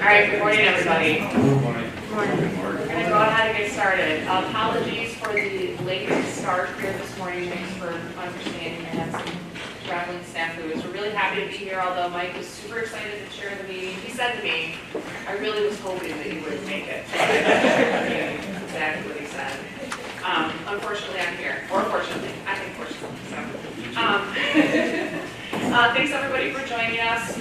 right, good morning, everybody. Good morning. We're going to go ahead and get started. Apologies for the late start here this morning. Thanks for understanding. I had some traveling snafus. We're really happy to be here, although Mike was super excited to chair the meeting. He said to me, I really was hoping that you would make it. That's exactly what he said. Unfortunately, I'm here. Or fortunately. I think fortunately. Thanks everybody for joining us.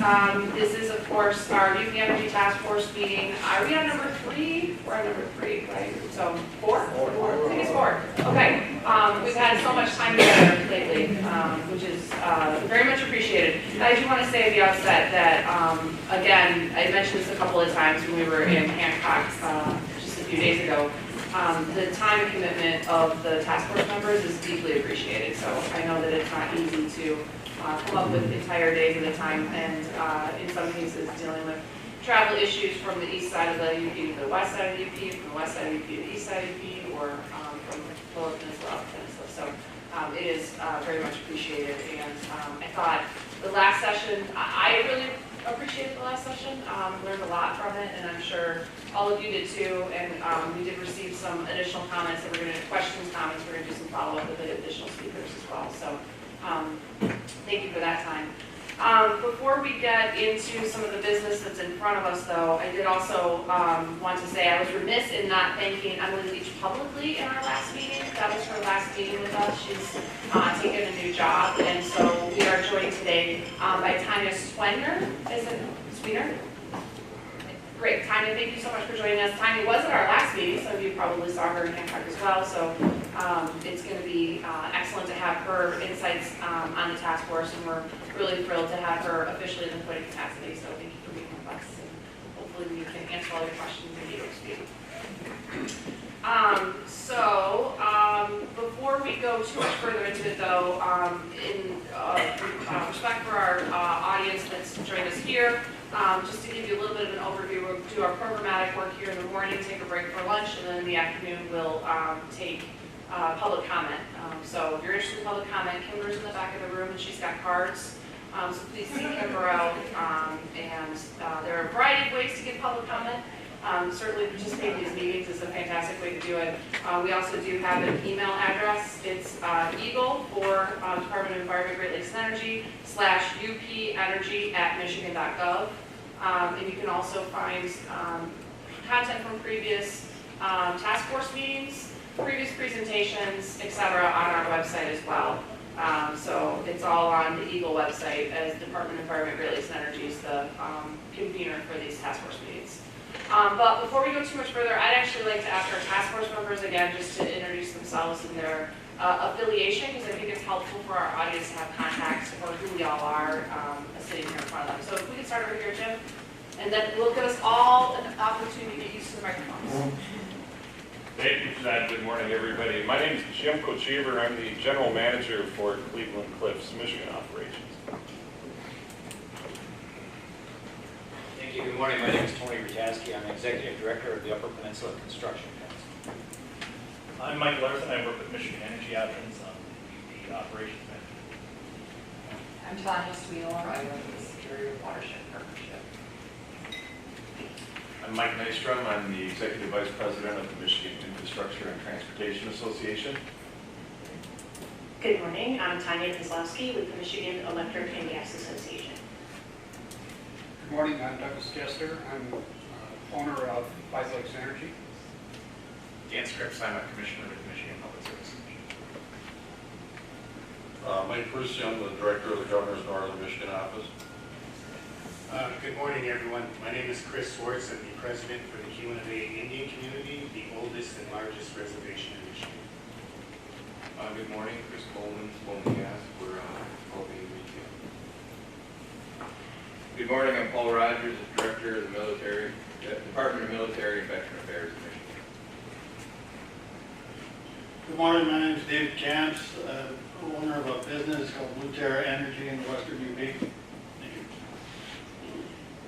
This is, of course, our UP Energy Task Force meeting. Are we on number 3? We're on number 3, right? So 4? I think it's 4. Okay. We've had so much time together lately, which is very much appreciated. I do want to say at the outset that, again, I mentioned this a couple of times when we were in Hancock just a few days ago. The time and commitment of the task force members is deeply appreciated. So I know that it's not easy to come up with entire days at a time, and in some cases dealing with travel issues from the east side of the UP to the west side of the UP, from the west side of the UP to the east side of the UP, or from the lower peninsula up peninsula. So it is very much appreciated, and I thought the last session, I really appreciated the last session, learned a lot from it, and I'm sure all of you did too, and we did receive some additional comments that we're going to, questions, comments, we're going to do some follow-up with the additional speakers as well. So thank you for that time. Before we get into some of the business that's in front of us, though, I did also want to say I was remiss in not thanking Emily Leach publicly in our last meeting. That was her last meeting with us. She's taken a new job, and so we are joined today by Tanya Swender. Is it Sweener? Great, Tanya, thank you so much for joining us. Tanya was at our last meeting, so you probably saw her in Hancock as well. So it's going to be excellent to have her insights on the task force, and we're really thrilled to have her officially in the voting capacity. So thank you for being with us, and hopefully we can answer all your questions and get up to speed. Before we go too much further into it, though, in respect for our audience that's joined us here, just to give you a little bit of an overview, we'll do our programmatic work here in the morning, take a break for lunch, and then in the afternoon we'll take public comment. So if you're interested in public comment, Kimber's in the back of the room and she's got cards. So please seek Kimber out. And there are a variety of ways to get public comment. Certainly participating in these meetings is a fantastic way to do it. We also do have an email address. It's EAGLE for Department of Environment, Great Lakes and Energy /UPenergy@michigan.gov. And you can also find content from previous task force meetings, previous presentations, etc. on our website as well. So it's all on the EAGLE website, as Department of Environment, Great Lakes and Energy is the convener for these task force meetings. But before we go too much further, I'd actually like to ask our task force members again just to introduce themselves and their affiliation, because I think it's helpful for our audience to have context for who we all are sitting here in front of them. So if we could start over here, Jim, and then we'll give us all an opportunity to get used to the microphones. Thank you for that. Good morning, everybody. My name is Jim Kochever. I'm the General Manager for Cleveland Cliffs, Michigan operations. Thank you. Good morning. My name is Tony Rutaski. I'm Executive Director of the Upper Peninsula Construction Council. I'm Mike Larson. I work with Michigan Energy Options on the operations manager. I'm Tanya Sweeler. I run the Superior Watershed Partnership. I'm Mike Nystrom. I'm the Executive Vice President of the Michigan Infrastructure and Transportation Association. Good morning. I'm Tanya Kozlowski with the Michigan Electric and Gas Association. Good morning. I'm Douglas Kester. I'm owner of Five Lakes Energy. Dan Scripps. I'm a commissioner with the Michigan Public Service Commission. Mike Bruce, I'm the Director of the Governor's Northern Michigan office. Good morning, everyone. My name is Chris Swartz. I'm the president for the Keweenaw Indian Community, the oldest and largest reservation in Michigan. Good morning, Chris Coleman, Bowman Gas. We're propane retail. Good morning. I'm Paul Rogers, Director of the Department of Military and Veteran Affairs in Michigan. Good morning. My name is David Camps, owner of a business called Blue Terra Energy in Western UP.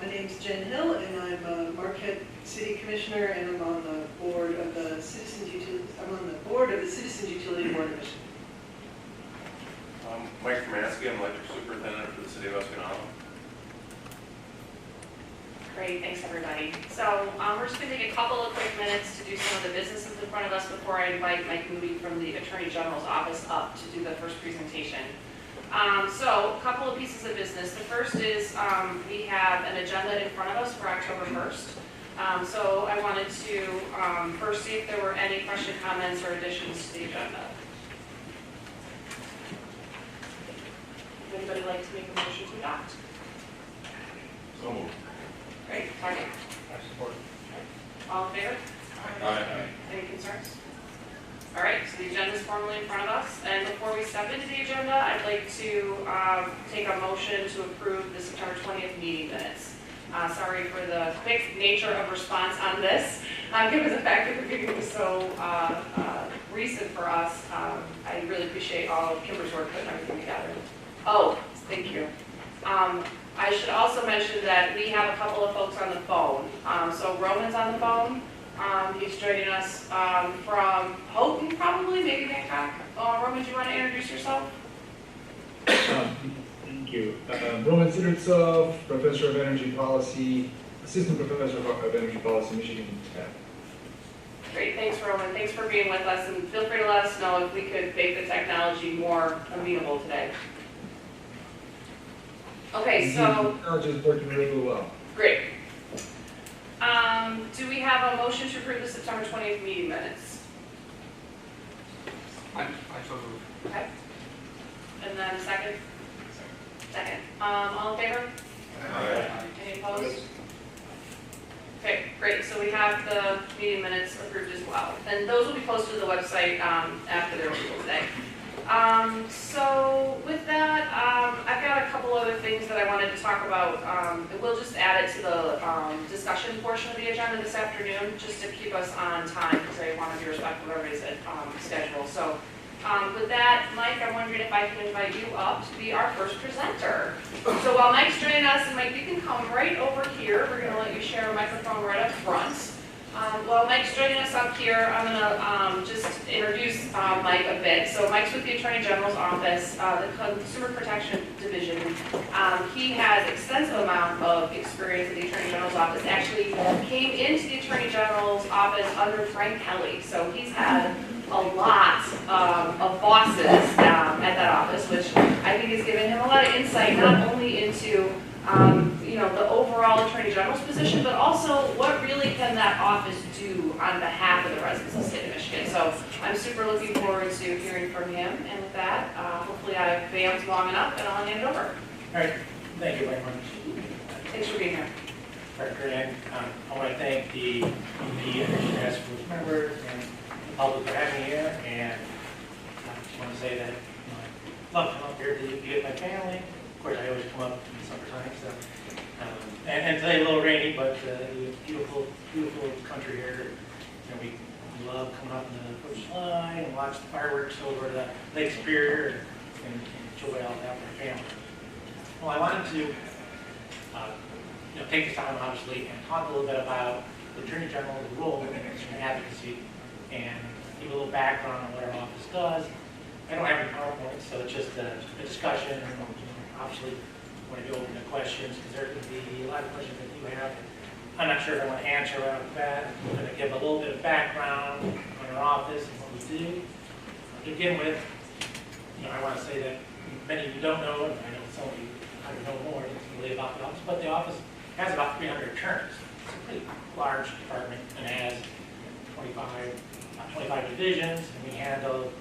My name's Jen Hill, and I'm a Marquette City Commissioner, and I'm on the board of the Citizens Utility. I'm on the board of the Citizens Utility Board of Michigan. Mike Romansky. I'm Electric Superintendent for the City of Escanaba. Great, thanks everybody. So we're just going to take a couple of quick minutes to do some of the businesses in front of us before I invite Mike Moody from the Attorney General's office up to do the first presentation. So a couple of pieces of business. The first is we have an agenda in front of us for October 1st. So I wanted to first see if there were any question, comments, or additions to the agenda. Would anybody like to make a motion to adopt? So moved. Great, second. I support. All in favor? Aye. Any concerns? All right, so the agenda is formally in front of us, and before we step into the agenda, I'd like to take a motion to approve the September 20th meeting minutes. Sorry for the quick nature of response on this, given the fact that the meeting was so recent for us. I really appreciate all of Kimber's work putting everything together. Oh, thank you. I should also mention that we have a couple of folks on the phone. So Roman's on the phone. He's joining us from Houghton, probably, maybe Bangkok. Roman, do you want to introduce yourself? Thank you. Roman Sidortsov, Professor of Energy Policy, Assistant Professor of Energy Policy, Michigan Tech. Great, thanks Roman. Thanks for being with us, and feel free to let us know if we could make the technology more amenable today. Okay, so... Technology is working really well. Great. Do we have a motion to approve the September 20th meeting minutes? I so move. Okay. And then second? Second. All in favor? Aye. Any opposed? Okay, great. So we have the meeting minutes approved as well. And those will be posted to the website after their approval today. So with that, I've got a couple other things that I wanted to talk about. We'll just add it to the discussion portion of the agenda this afternoon, just to keep us on time, because I want to be respectful of everybody's schedule. So with that, Mike, I'm wondering if I can invite you up to be our first presenter. So while Mike's joining us, and Mike, you can come right over here. We're going to let you share a microphone right up front. While Mike's joining us up here, I'm going to just introduce Mike a bit. So Mike's with the Attorney General's office, the Consumer Protection Division. He has extensive amount of experience in the Attorney General's office. Actually came into the Attorney General's office under Frank Kelly. So he's had a lot of bosses at that office, which I think has given him a lot of insight, not only into the overall Attorney General's position, but also what really can that office do on behalf of the residents of the state of Michigan. So I'm super looking forward to hearing from him. And with that, hopefully I've bammed long enough, and I'll hand it over. All right, thank you very much. Thanks for being here. Director, and I want to thank the Energy Task Force members and the public for having me here. And I just want to say that I love to come up here to be with my family. Of course, I always come up in the summertime, so. And today a little rainy, but beautiful, beautiful country here. We love coming up in the 4th of July and watch the fireworks over the Lake Superior and enjoy all that with my family. Well, I wanted to take this time, obviously, and talk a little bit about the Attorney General's role in consumer advocacy and give a little background on what our office does. I don't have any PowerPoint, so it's just a discussion. And, obviously, I want to go open to questions because there could be a lot of questions that you have. I'm not sure if I want to answer right off the bat. I'm going to give a little bit of background on our office and what we do. To begin with, I want to say that many of you don't know, and I know some of you probably know more intimately about the office, but the office has about 300 attorneys. It's a pretty large department and has 25 divisions, and we handle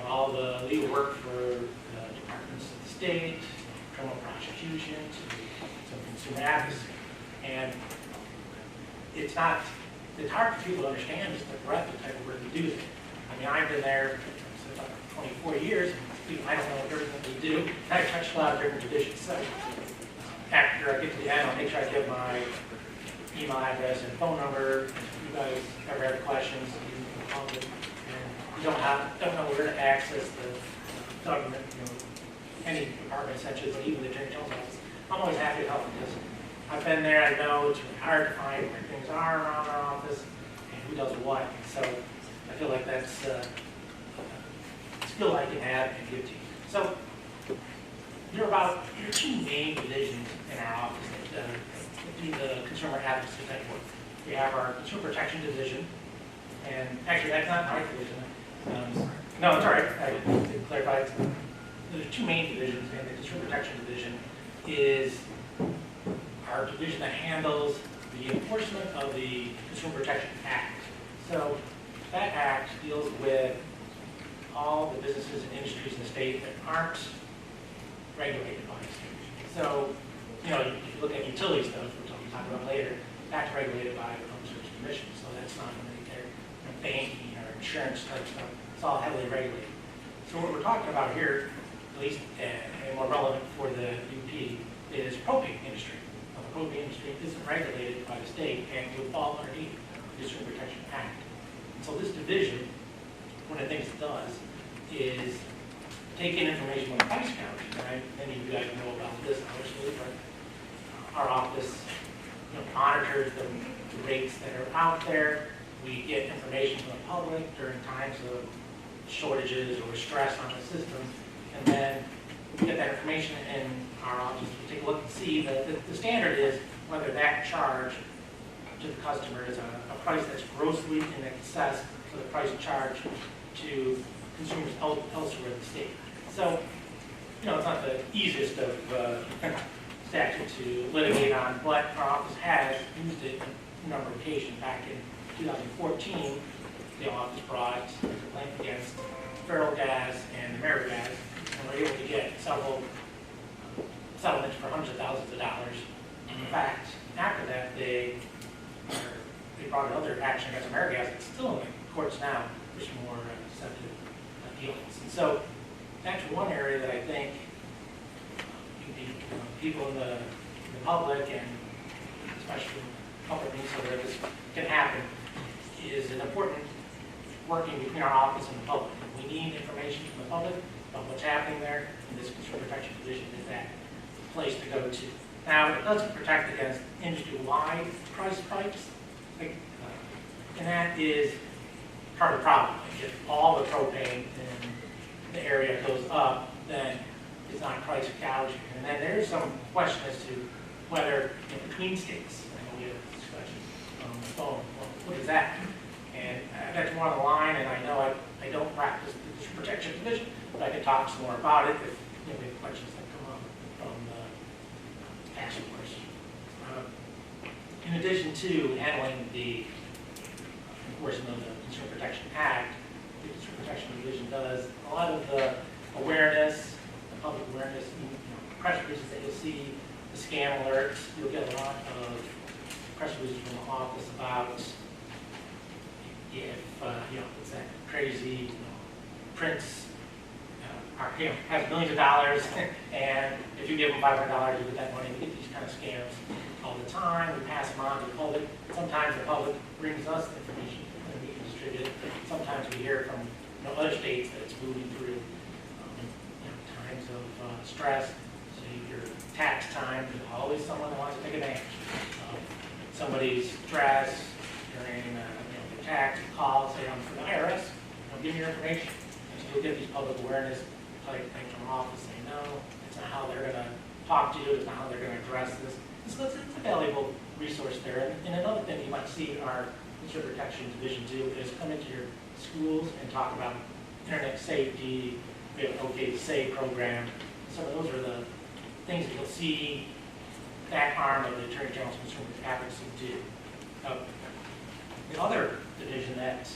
all the legal work for the departments of the state, criminal prosecution, some consumer advocacy. And it's hard for people to understand just the breadth of the type of work we do. I mean, I've been there for about 24 years, and I don't know everything we do. I've touched a lot of different divisions. So after I get to the end, I'll make sure I give my email address and phone number. If you guys ever have questions, you can call me. And you don't know where to access the government, any department such as even the Attorney General's office. I'm always happy to help because I've been there. I know it's really hard to find where things are around our office and who does what. And so I feel like that's a skill I can have and give to you. So there are two main divisions in our office that do the consumer advocacy type work. We have our consumer protection division, and actually that's not my division. No, it's all right, I didn't clarify. There's two main divisions, and the consumer protection division is our division that handles the enforcement of the Consumer Protection Act. So that act deals with all the businesses and industries in the state that aren't regulated by the state. So, you know, if you look at utility stuff, which I'll be talking about later, that's regulated by the Public Service Commission, so that's not really their banking or insurance type stuff. It's all heavily regulated. So what we're talking about here, at least and more relevant for the UP, is propane industry. Now, the propane industry isn't regulated by the state and would fall underneath the Consumer Protection Act. And so this division, one of the things it does is take in information on price gouging. Right? Many of you guys know about this, obviously, but our office monitors the rates that are out there. We get information from the public during times of shortages or stress on the system, and then we get that information in our office. We take a look and see that the standard is whether that charge to the customer is a price that's grossly in excess of the price charged to consumers elsewhere in the state. So, you know, it's not the easiest of statute to litigate on, but our office has used it a number of occasions. Back in 2014, the office brought a complaint against Feral Gas and AmeriGas, and were able to get several settlements for hundreds of thousands of dollars. In fact, after that, they brought another action against AmeriGas that's still in the courts now for some more deceptive dealings. And so that's one area that I think people in the public, and especially companies, so that this can happen, is an important working between our office and the public. We need information from the public about what's happening there, and this Consumer Protection Division is that place to go to. Now, it doesn't protect against industry-wide price spikes, and that is part of the problem. If all the propane in the area goes up, then it's not price gouging. And then there's some question as to whether between states, I know we had a discussion on the phone, well, what does that mean? And that's more on the line, and I know I don't practice the Consumer Protection Division, but I can talk some more about it if we have questions that come up from the task force. In addition to handling the enforcement of the Consumer Protection Act, the Consumer Protection Division does a lot of the awareness, the public awareness, press releases that you'll see, the scam alerts. You'll get a lot of press releases from the office about if it's that crazy prince has millions of dollars, and if you give them $500, you get that money. We get these kind of scams all the time. We pass them on to the public. Sometimes the public brings us information and we can distribute it. Sometimes we hear from other states that it's moving through times of stress. So your tax time, there's always someone that wants to take advantage of somebody's stress during their tax call, say I'm from the IRS, give me your information. And so you'll get these public awareness type things from office saying, no, it's not how they're going to talk to you, it's not how they're going to address this. So it's a valuable resource there. And another thing you might see our Consumer Protection Division do is come into your schools and talk about internet safety. We have an OK to Say program. So those are the things that you'll see that arm of the Attorney General's Consumer Advocacy do. The other division that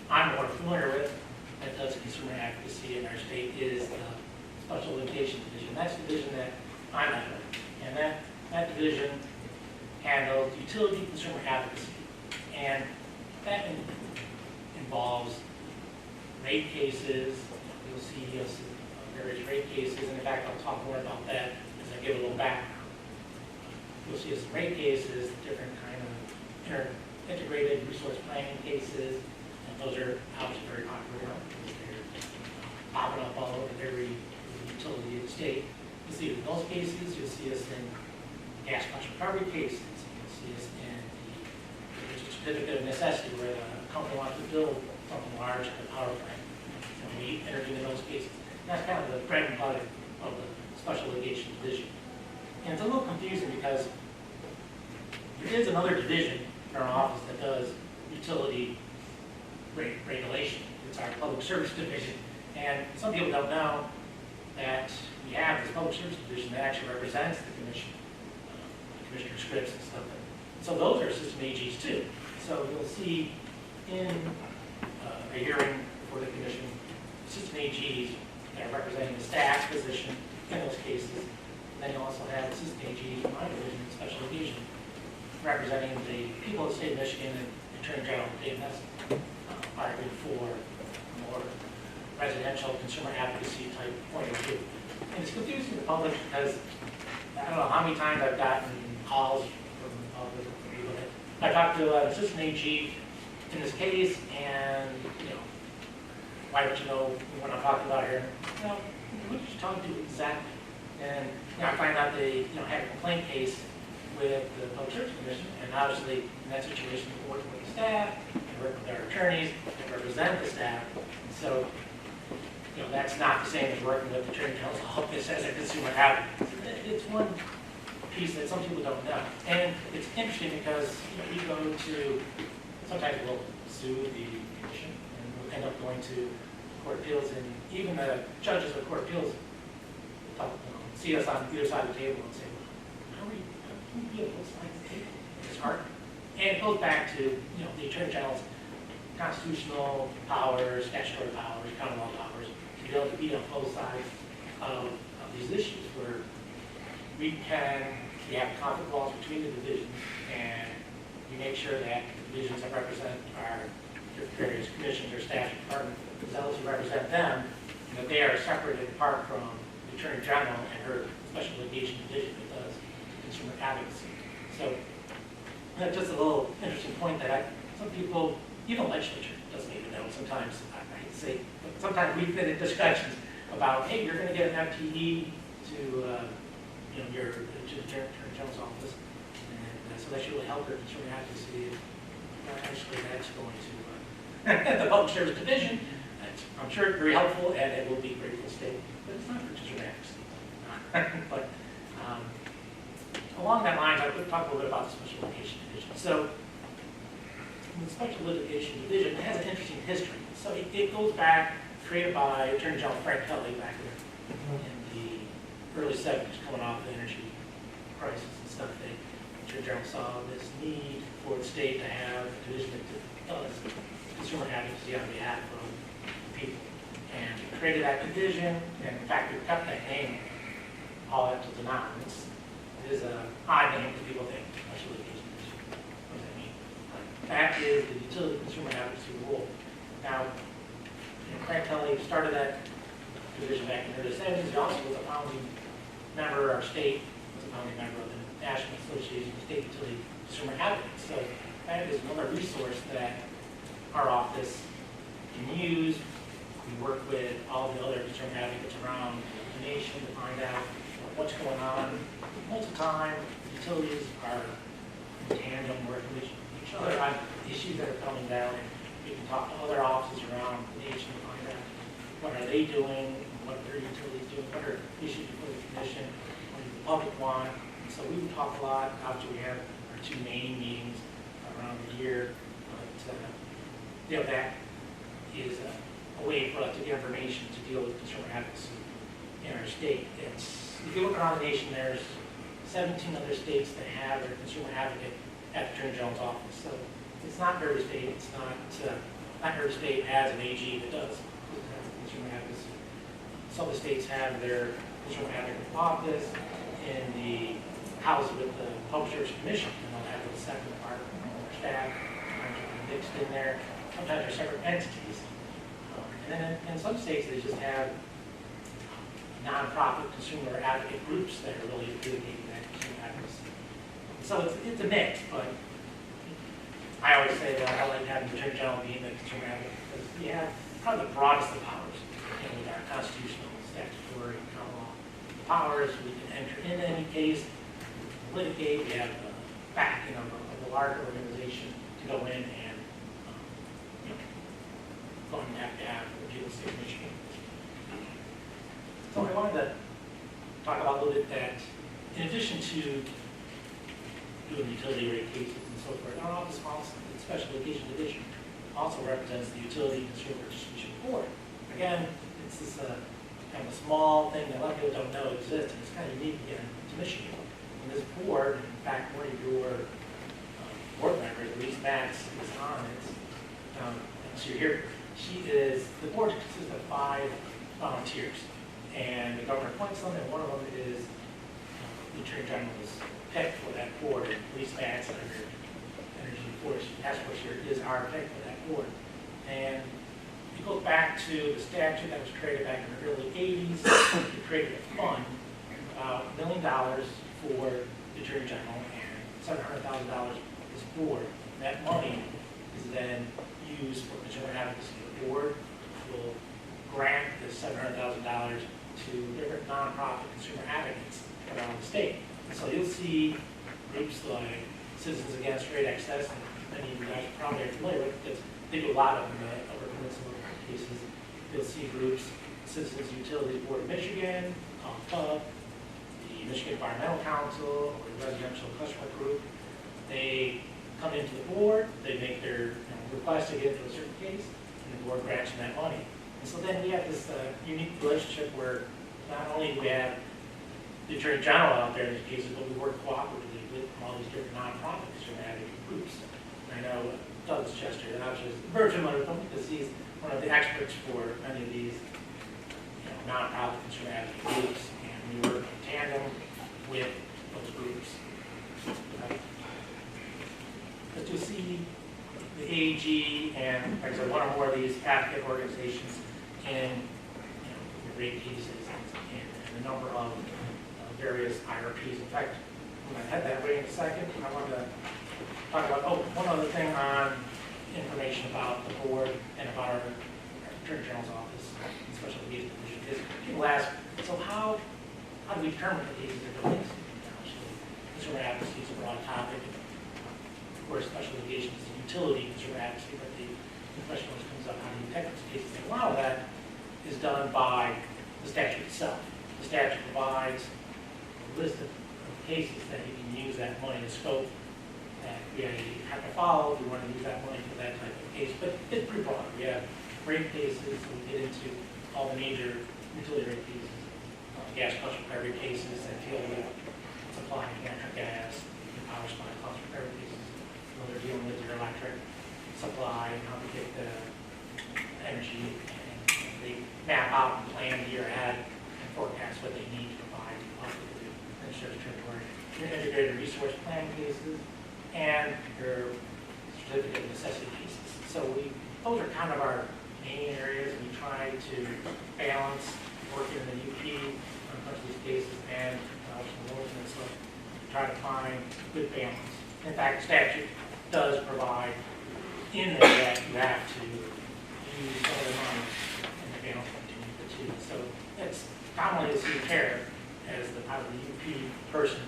I'm more familiar with that does consumer advocacy in our state is the Special Litigation Division. That's the division that I'm in. And that division handles utility consumer advocacy. And that involves rate cases. You'll see us various rate cases. And in fact, I'll talk more about that as I give a little background. You'll see us in rate cases, different kind of integrated resource planning cases. And those are obviously very popular. They're popping up all over every utility in the state. You'll see it in those cases. You'll see us in gas cost recovery cases. You'll see us in the certificate of necessity where the company wants to build something large like a power plant. And we intervene in those cases. And that's kind of the bread and butter of the Special Litigation Division. And it's a little confusing because There is another division in our office that does utility regulation. It's our public service division. And some people don't know that we have this public service division that actually represents the commission, Commissioner Scripps and stuff. So those are assistant AGs too. So you'll see in a hearing for the commission, assistant AGs that are representing the staff position in those cases. And then you also have assistant AGs in my division, special occasion, representing the people of the state of Michigan and Attorney General Dave Ness, arguing for more residential consumer advocacy type point of view. And it's confusing to the public because I don't know how many times I've gotten calls from all the people that I talked to an assistant AG in this case, and why don't you know what I'm talking about here? What did you talk to exactly? And I find out they had a complaint case with the Public Service Commission, and obviously in that situation we're working with the staff, and working with our attorneys that represent the staff. And so that's not the same as working with the Attorney General's office as a consumer advocate. It's one piece that some people don't know. And it's interesting because we go to, sometimes we'll sue the commission, and we'll end up going to court appeals, and even the judges of court appeals see us on either side of the table and say, well, how can we be on both sides of the table? It's hard. And it goes back to the Attorney General's constitutional powers, statutory powers, common law powers, to be able to be on both sides of these issues where we have conflict laws between the divisions, and we make sure that the divisions that represent our various commissions or staff departments, those who represent them, that they are separate and apart from the Attorney General and her special litigation division that does consumer advocacy. So that's just a little interesting point that some people, even the legislature doesn't even know. Sometimes, I hate to say, but sometimes we've been in discussions about, hey, you're going to get an FTE to your Attorney General's office, and so that should really help your consumer advocacy. Actually, that's going to the Public Service Division. I'm sure it's very helpful, and it will be grateful state, but it's not for consumer advocacy. But along that line, I would talk a little bit about the Special Litigation Division. So the Special Litigation Division has an interesting history. So it goes back, created by Attorney General Frank Kelly back in the early 70s, coming off the energy crisis and stuff. Attorney General saw this need for the state to have a division that does consumer advocacy on behalf of people. And he created that division, and in fact, we kept that name all up to now. It is an odd name because people think Special Litigation Division. What does that mean? That is the utility consumer advocacy role. Now, Frank Kelly started that division back in the early 70s. He also was a founding member, our state was a founding member of the National Association of State Utility Consumer Advocates. So that is another resource that our office can use. We work with all the other consumer advocates around the nation to find out what's going on. Most of the time, utilities are in tandem working with each other on issues that are coming down. And we can talk to other offices around the nation to find out what are they doing, what their utilities doing, what are issues before the commission, what does the public want. And so we talk a lot. After we have our two main meetings around the year, but that is a way for us to get information to deal with consumer advocacy in our state. If you look around the nation, there's 17 other states that have their consumer advocate at the Attorney General's office. So it's not every state. It's not every state has an AG that does consumer advocacy. Some of the states have their consumer advocate office in the house with the Public Service Commission, and they'll have a separate department or staff mixed in there. Sometimes they're separate entities. And then in some states, they just have nonprofit consumer advocate groups that are really dedicated to that consumer advocacy. So it's a mix, but I always say that I like having the Attorney General being the consumer advocate because we have probably the broadest of powers with our constitutional, statutory, common law powers. We can enter into any case, litigate. We have the backing of a larger organization to go in and going to have the people of the state of Michigan. So I wanted to talk about a little bit that in addition to doing utility rate cases and so forth. Our office also, the Special Education Division, also represents the Utility Consumer Distribution Board. Again, it's this kind of a small thing that a lot of people don't know exists, and it's kind of unique again to Michigan. And this board, in fact, one of your board members, Elise Max, is on it. So you're here. The board consists of 5 volunteers, and the governor appoints them, and one of them is the Attorney General's pick for that board. Elise Max, under Energy Task Force here, is our pick for that board. And it goes back to the statute that was created back in the early 80s. It created a fund, about $1 million for the Attorney General and $700,000 for this board. And that money is then used for consumer advocacy. The board will grant the $700,000 to different nonprofit consumer advocates around the state. And so you'll see groups like Citizens Against Rate Access, and many of you guys probably are familiar with because they do a lot of them in the Upper Peninsula cases. You'll see groups, Citizens Utilities Board of Michigan, CUB, the Michigan Environmental Council, or the Residential Customer Group. They come into the board, they make their request to get into a certain case, and the board grants them that money. And so then we have this unique relationship where not only do we have the Attorney General out there in these cases, but we work cooperatively with all these different nonprofit consumer advocate groups. And I know Douglas Chester, and I was just very familiar with him because he's one of the experts for many of these nonprofit consumer advocate groups, and we work in tandem with those groups. But you see the AG and, like I said, one or more of these advocate organizations in the rate cases and a number of various IRPs. In fact, I'm going to head that way in a second. I want to talk about, one other thing on information about the board and about our Attorney General's office and Special Education Division is people ask, so how do we determine the cases are going to consumer advocacy is a broad topic. Of course, special education is a utility consumer advocacy, but the question always comes up, how do you detect those cases? And a lot of that is done by the statute itself. The statute provides a list of cases that you can use that money to scope that we have to follow if we want to use that money for that type of case. But it's pretty broad. We have rate cases, we get into all the major utility rate cases, gas cost recovery cases that deal with supplying natural gas, power supply cost recovery cases, when they're dealing with your electric supply and how to get the energy, and they map out and plan the year ahead and forecast what they need to provide to the service territory. Your integrated resource plan cases and your certificate of necessity cases. So those are kind of our main areas. We try to balance working in the UP on a bunch of these cases and also the North Peninsula to try to find good balance. In fact, the statute does provide in there that you have to use some of the money in the balance between the two. So it's commonly seen care as the UP person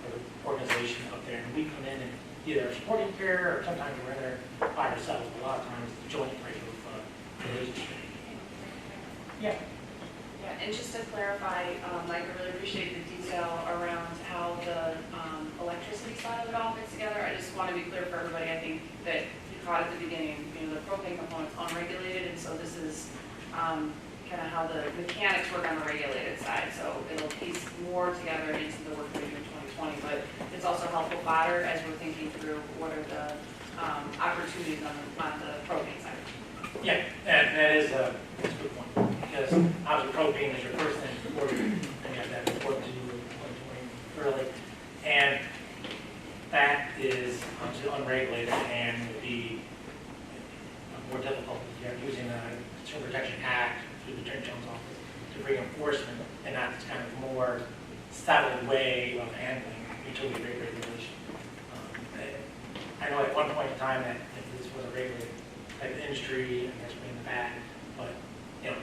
or organization up there, and we come in and either supporting care or sometimes we're in there by ourselves. A lot of times it's a joint type of relationship. Yeah. Yeah, and just to clarify, Mike, I really appreciate the detail around how the electricity side of it all fits together. I just want to be clear for everybody. I think that you caught at the beginning, the propane component's unregulated, and so this is kind of how the mechanics work on the regulated side. So it'll piece more together into the work we do in 2020, but it's also helpful fodder as we're thinking through what are the opportunities on the propane side. Yeah, that is a good point, because obviously propane is your first thing before you have that report to 2020 early, and that is obviously unregulated and would be more difficult if you're using the Consumer Protection Act through the Attorney General's office to bring enforcement, and not this kind of more settled way of handling utility rate regulation. I know at one point in time that this was a regulated type of industry, and that's in the back, but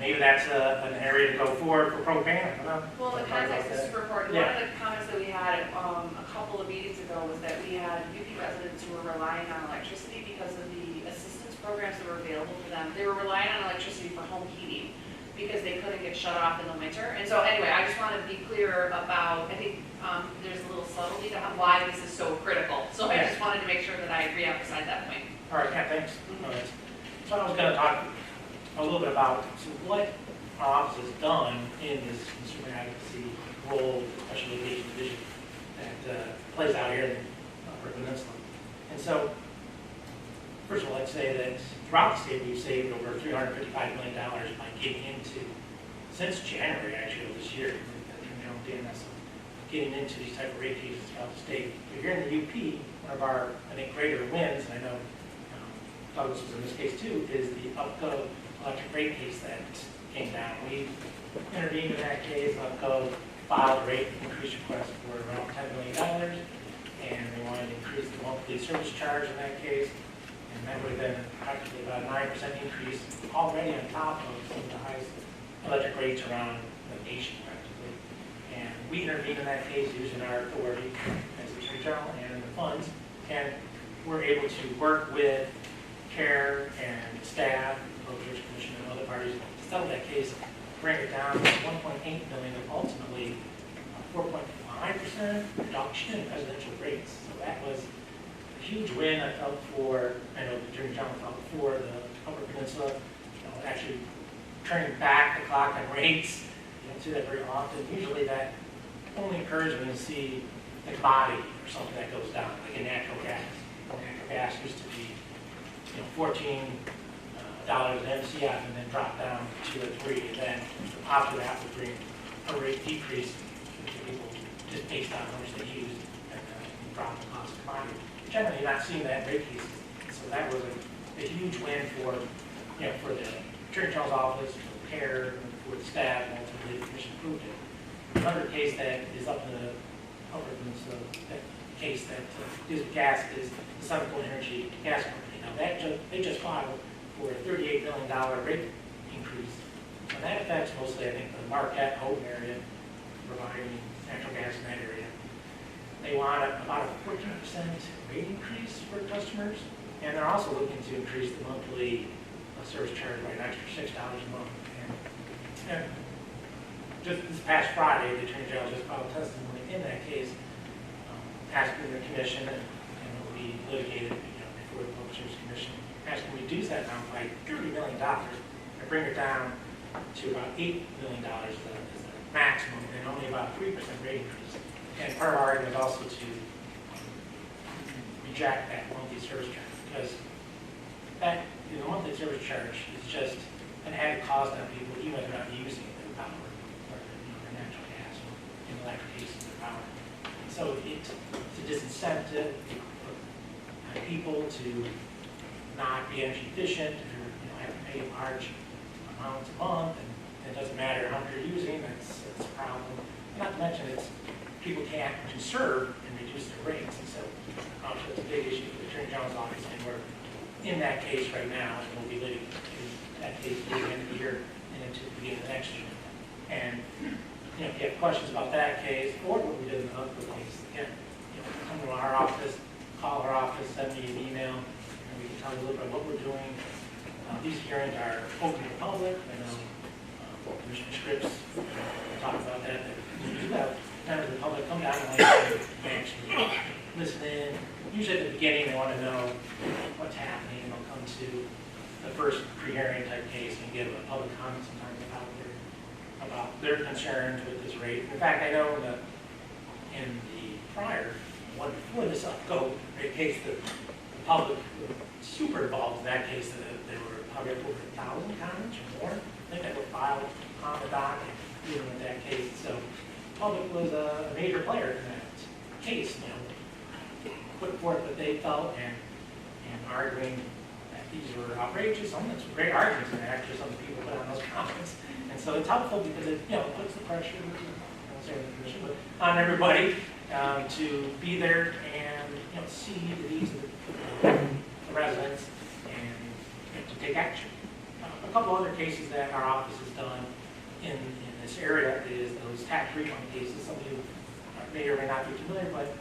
maybe that's an area to go forward for propane. I don't know. Well, the context is super important. Yeah. One of the comments that we had a couple of meetings ago was that we had UP residents who were relying on electricity because of the assistance programs that were available to them. They were relying on electricity for home heating because they couldn't get shut off in the winter. And so anyway, I just want to be clear about, I think there's a little subtlety to why this is so critical. So I just wanted to make sure that I re-emphasize that point. All right, yeah, thanks. So I was going to talk a little bit about what our office has done in this consumer advocacy role, special litigation division that plays out here in the Upper Peninsula. And so, first of all, I'd say that throughout the state, we've saved over $355 million by getting into, since January actually of this year, getting into these type of rate cases throughout the state. If you're in the UP, one of our, I think, greater wins, and I know Douglas was in this case too, is the UPCO electric rate case that came down. We intervened in that case. UPCO filed a rate increase request for around $10 million, and they wanted to increase the monthly service charge in that case, and that would have been practically about a 9% increase already on top of some of the highest electric rates around the nation practically. And we intervened in that case using our authority as the Attorney General and the funds, and we're able to work with CARE and staff, the Public Service Commission, and other parties to settle that case, bring it down to $1.8 million, and ultimately 4.5% reduction in residential rates. So that was a huge win, I felt, for, I know the Attorney General felt, for the Upper Peninsula, actually turning back the clock on rates. You don't see that very often. Usually that only occurs when you see a commodity or something that goes down, like in natural gas. Natural gas used to be $14 an MCF and then drop down to 2 or 3, and then after that would bring a rate decrease to people just based on how much they use and drop the cost of commodity. Generally, you're not seeing that in rate cases, so that was a huge win for for the Attorney General's office, for CARE, for the staff, and ultimately the commission approved it. Another case that is up in the Upper Peninsula, that case that is gas is the Suncor Energy Gas Company. Now they just filed for a $38 million rate increase, and that affects mostly, I think, the Marquette, Houghton area, providing natural gas in that area. They want about a 14% rate increase for customers, and they're also looking to increase the monthly service charge by an extra $6 a month. And just this past Friday, the Attorney General just filed testimony in that case, asking the commission, and it will be litigated before the Public Service Commission, asking to reduce that amount by $30 million and bring it down to about $8 million as the maximum, and only about 3% rate increase. And part of our argument is also to reject that monthly service charge, because that the monthly service charge is just an added cost on people, even if they're not using their power, or their natural gas, or in electric cases, their power. And so it's a disincentive for people to not be energy efficient, if you're have to pay large amounts a month, and it doesn't matter how much you're using, that's a problem. Not to mention people can't conserve and reduce their rates, and so it's a big issue for the Attorney General's office, and we're in that case right now, and we'll be litigating that case at the end of the year and into the beginning of next year. And if you have questions about that case or what we did in the Huckabee case, again, come to our office, call our office, send me an email, and we can tell you a little bit about what we're doing. These hearings are open to the public. I know Commissioner Scripps talked about that. We do have members of the public come down and actually listen in. Usually at the beginning they want to know what's happening, and they'll come to the first pre-hearing type case and give a public comment sometimes about their concerns with this rate. In fact, I know in the prior one before this UPCO rate case, the public was super involved in that case. There were probably over 1,000 comments or more, I think, that were filed on the docket dealing with that case. So the public was a major player in that case, put forth what they felt and arguing that these were outrageous. Some great arguments, and actually some people put on those comments. And so it's helpful because it puts the pressure, I won't say on the commission, but on everybody to be there and see the needs of the residents and to take action. A couple other cases that our office has done in this area is those tax refund cases. Some of you may or may not be familiar, but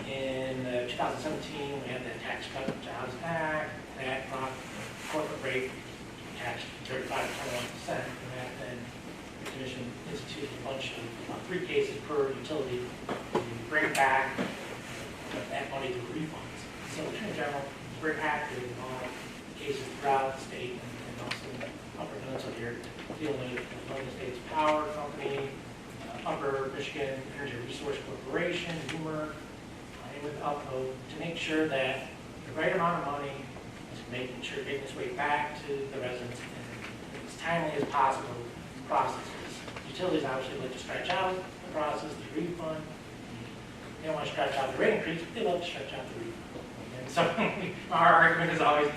in 2017 we had the Tax Cut and Jobs Act that brought corporate rate tax from 35 to 21%, and that then the commission instituted instituted a bunch of 3 cases per utility to bring back that money to refunds. So the Attorney General is very active in all cases throughout the state and also in the Upper Peninsula here, dealing with the United States Power Company, Upper Michigan Energy Resource Corporation, Humor, and with UPCO to make sure that the right amount of money is making its way back to the residents in as timely as possible processes. Utilities obviously like to stretch out the process, the refund. They don't want to stretch out the rate increase, but they love to stretch out the refund. And so our argument is always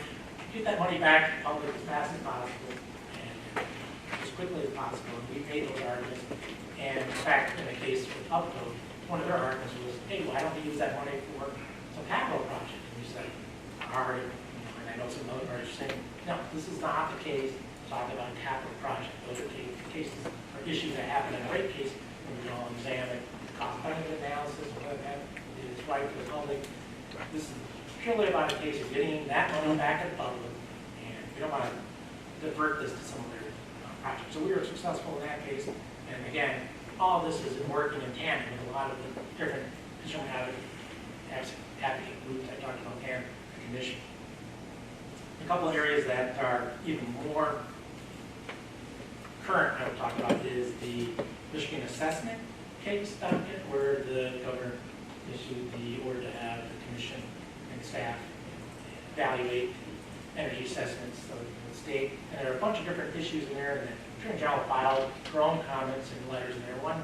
get that money back to the public as fast as possible and as quickly as possible. And we made those arguments. And in fact, in the case with UPCO, one of their arguments was, hey, why don't we use that money for some capital project? And we said, all right, and I know some other parties are saying, no, this is not the case. Talk about capital project. Those are cases or issues that happen in a rate case when we don't examine cost benefit analysis or whether that is right for the public. This is purely about a case of getting that money back to the public, and we don't want to divert this to some other project. So we were successful in that case, and again, all this is working in tandem with a lot of the different consumer advocate groups I talked about and the commission. A couple of areas that are even more current I would talk about is the Michigan assessment case document where the governor issued the order to have the commission and staff evaluate energy assessments of the state. And there are a bunch of different issues in there, and the Attorney General filed her own comments and letters in there. One,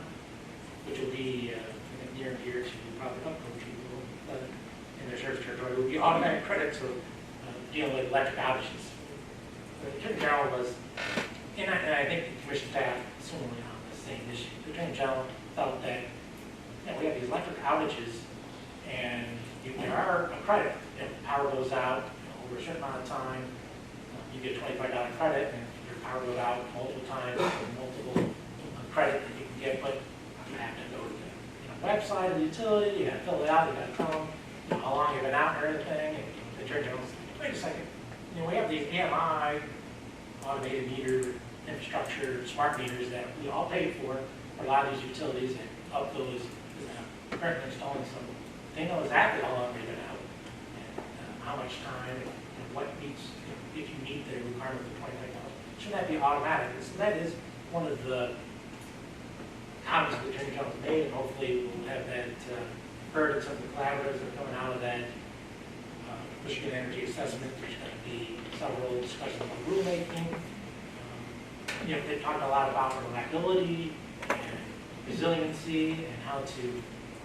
which will be I think near and dear to probably UPCO people in their service territory, will be automatic credits for dealing with electric outages. The Attorney General was, and I think the commission staff similarly on the same issue. The Attorney General felt that we have these electric outages, and there are a credit. If power goes out over a certain amount of time, you get a $25 credit, and if your power goes out multiple times, multiple credit that you can get, but you have to go to the website of the utility, you have to fill it out, you got to tell them how long you've been out and everything, and the Attorney General said, wait a second, we have these AMI, automated meter infrastructure, smart meters that we all pay for a lot of these utilities, and UPCO is currently installing some. They know exactly how long they've been out, and how much time, and what meets, if you meet the requirement for $25. Should that be automatic? So that is one of the comments the Attorney General made, and hopefully we'll have that heard in some of the collaboratives that are coming out of that Michigan Energy Assessment. There's going to be several discussions about rulemaking. They talked a lot about reliability and resiliency and how to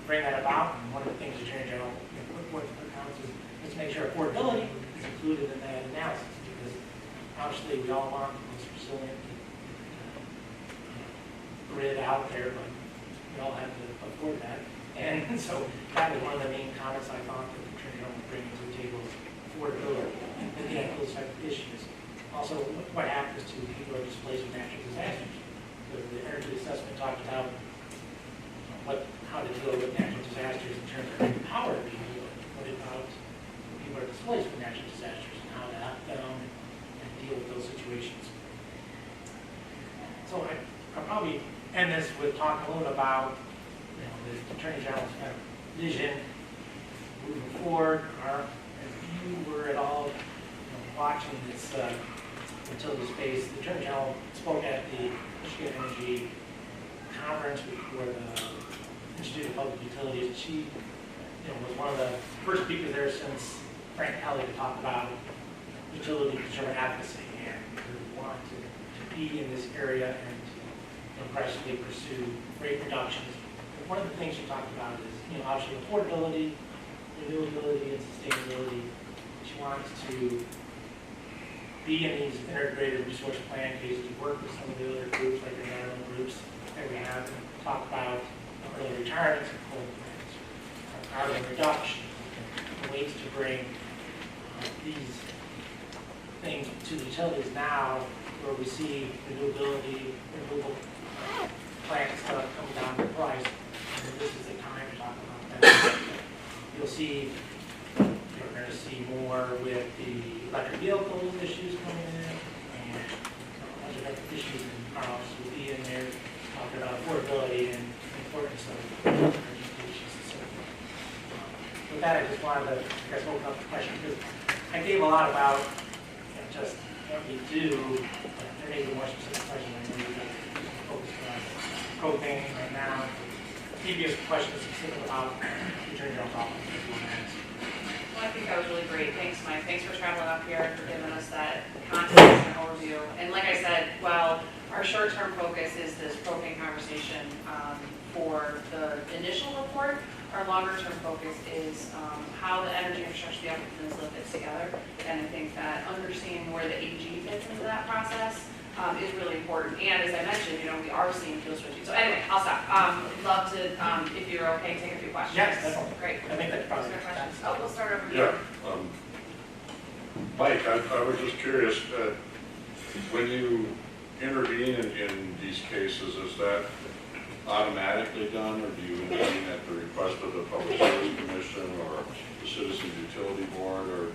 bring that about. And one of the things the Attorney General put forth for council is to make sure affordability is included in that analysis, because obviously we all want the most resilient grid out there, but we all have to afford that. And so that was one of the main comments I thought that the Attorney General would bring to the table is affordability and those type of issues. Also, what happens to people who are displaced with natural disasters? Because the energy assessment talked about how to deal with natural disasters in terms of power to be dealt. What about people who are displaced with natural disasters and how to help them and deal with those situations? So I'll probably end this with talking a little about the Attorney General's kind of vision moving forward. If you were at all watching this utility space, the Attorney General spoke at the Michigan Energy Conference before the Institute of Public Utilities. She was one of the first speakers there since Frank Kelly to talk about utility consumer advocacy and to want to be in this area and to aggressively pursue rate reductions. But one of the things she talked about is, obviously affordability, renewability, and sustainability. She wants to be in these integrated resource plan cases, work with some of the other groups, like the Maryland groups that we have, and talk about early retirements and coal plants, carbon reduction, and ways to bring these things to the utilities now, where we see renewable plant stuff coming down in price. And this is the time to talk about that. You'll see, you're going to see more with the electric vehicle issues coming in, and a bunch of different issues in our office will be in there. talked about affordability and the importance of energy solutions and so forth. With that, I just wanted to, I guess, open up the question, because I gave a lot about just what we do, but there may be a more specific question. I know you guys are focused on propane right now. Previous questions specific about the Attorney General's office, if you want to ask. Well, I think that was really great. Thanks, Mike. Thanks for traveling up here and for giving us that context and overview. And like I said, well, our short-term focus is this propane conversation for the initial report. Our longer-term focus is how the energy infrastructure development peninsula fits together. And I think that understanding where the AG fits into that process is really important. And as I mentioned, we are seeing fuel switching. So anyway, I'll stop. Love to, if you're okay, take a few questions. Yes, definitely. Great. I think that's probably Questions? Oh, we'll start over Yeah. here. Mike, I was just curious, when you intervene in these cases, is that automatically done, or do you intervene at the request of the Public Service Commission or the Citizens Utility Board, or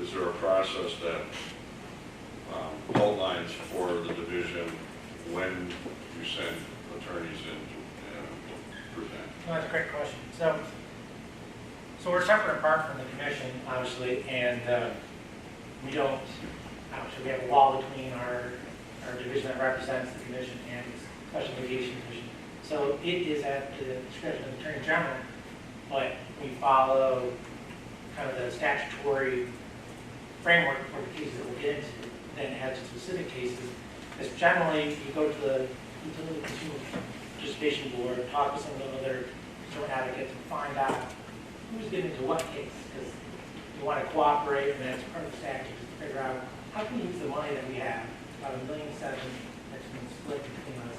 is there a process that outlines for the division when you send attorneys in to present? No, that's a great question. So we're separate and apart from the commission, obviously, and we don't, obviously, we have a wall between our division that represents the commission and the Special Litigation Division. So it is at the discretion of the Attorney General, but we follow kind of the statutory framework for the cases that we'll get into. Then as to specific cases, is generally you go to the Utility Consumer Participation Board, talk to some of the other consumer advocates, and find out who's getting into what case, because you want to cooperate, and that's part of the statute is to figure out how can we use the money that we have, about $1.7 million that's been split between us,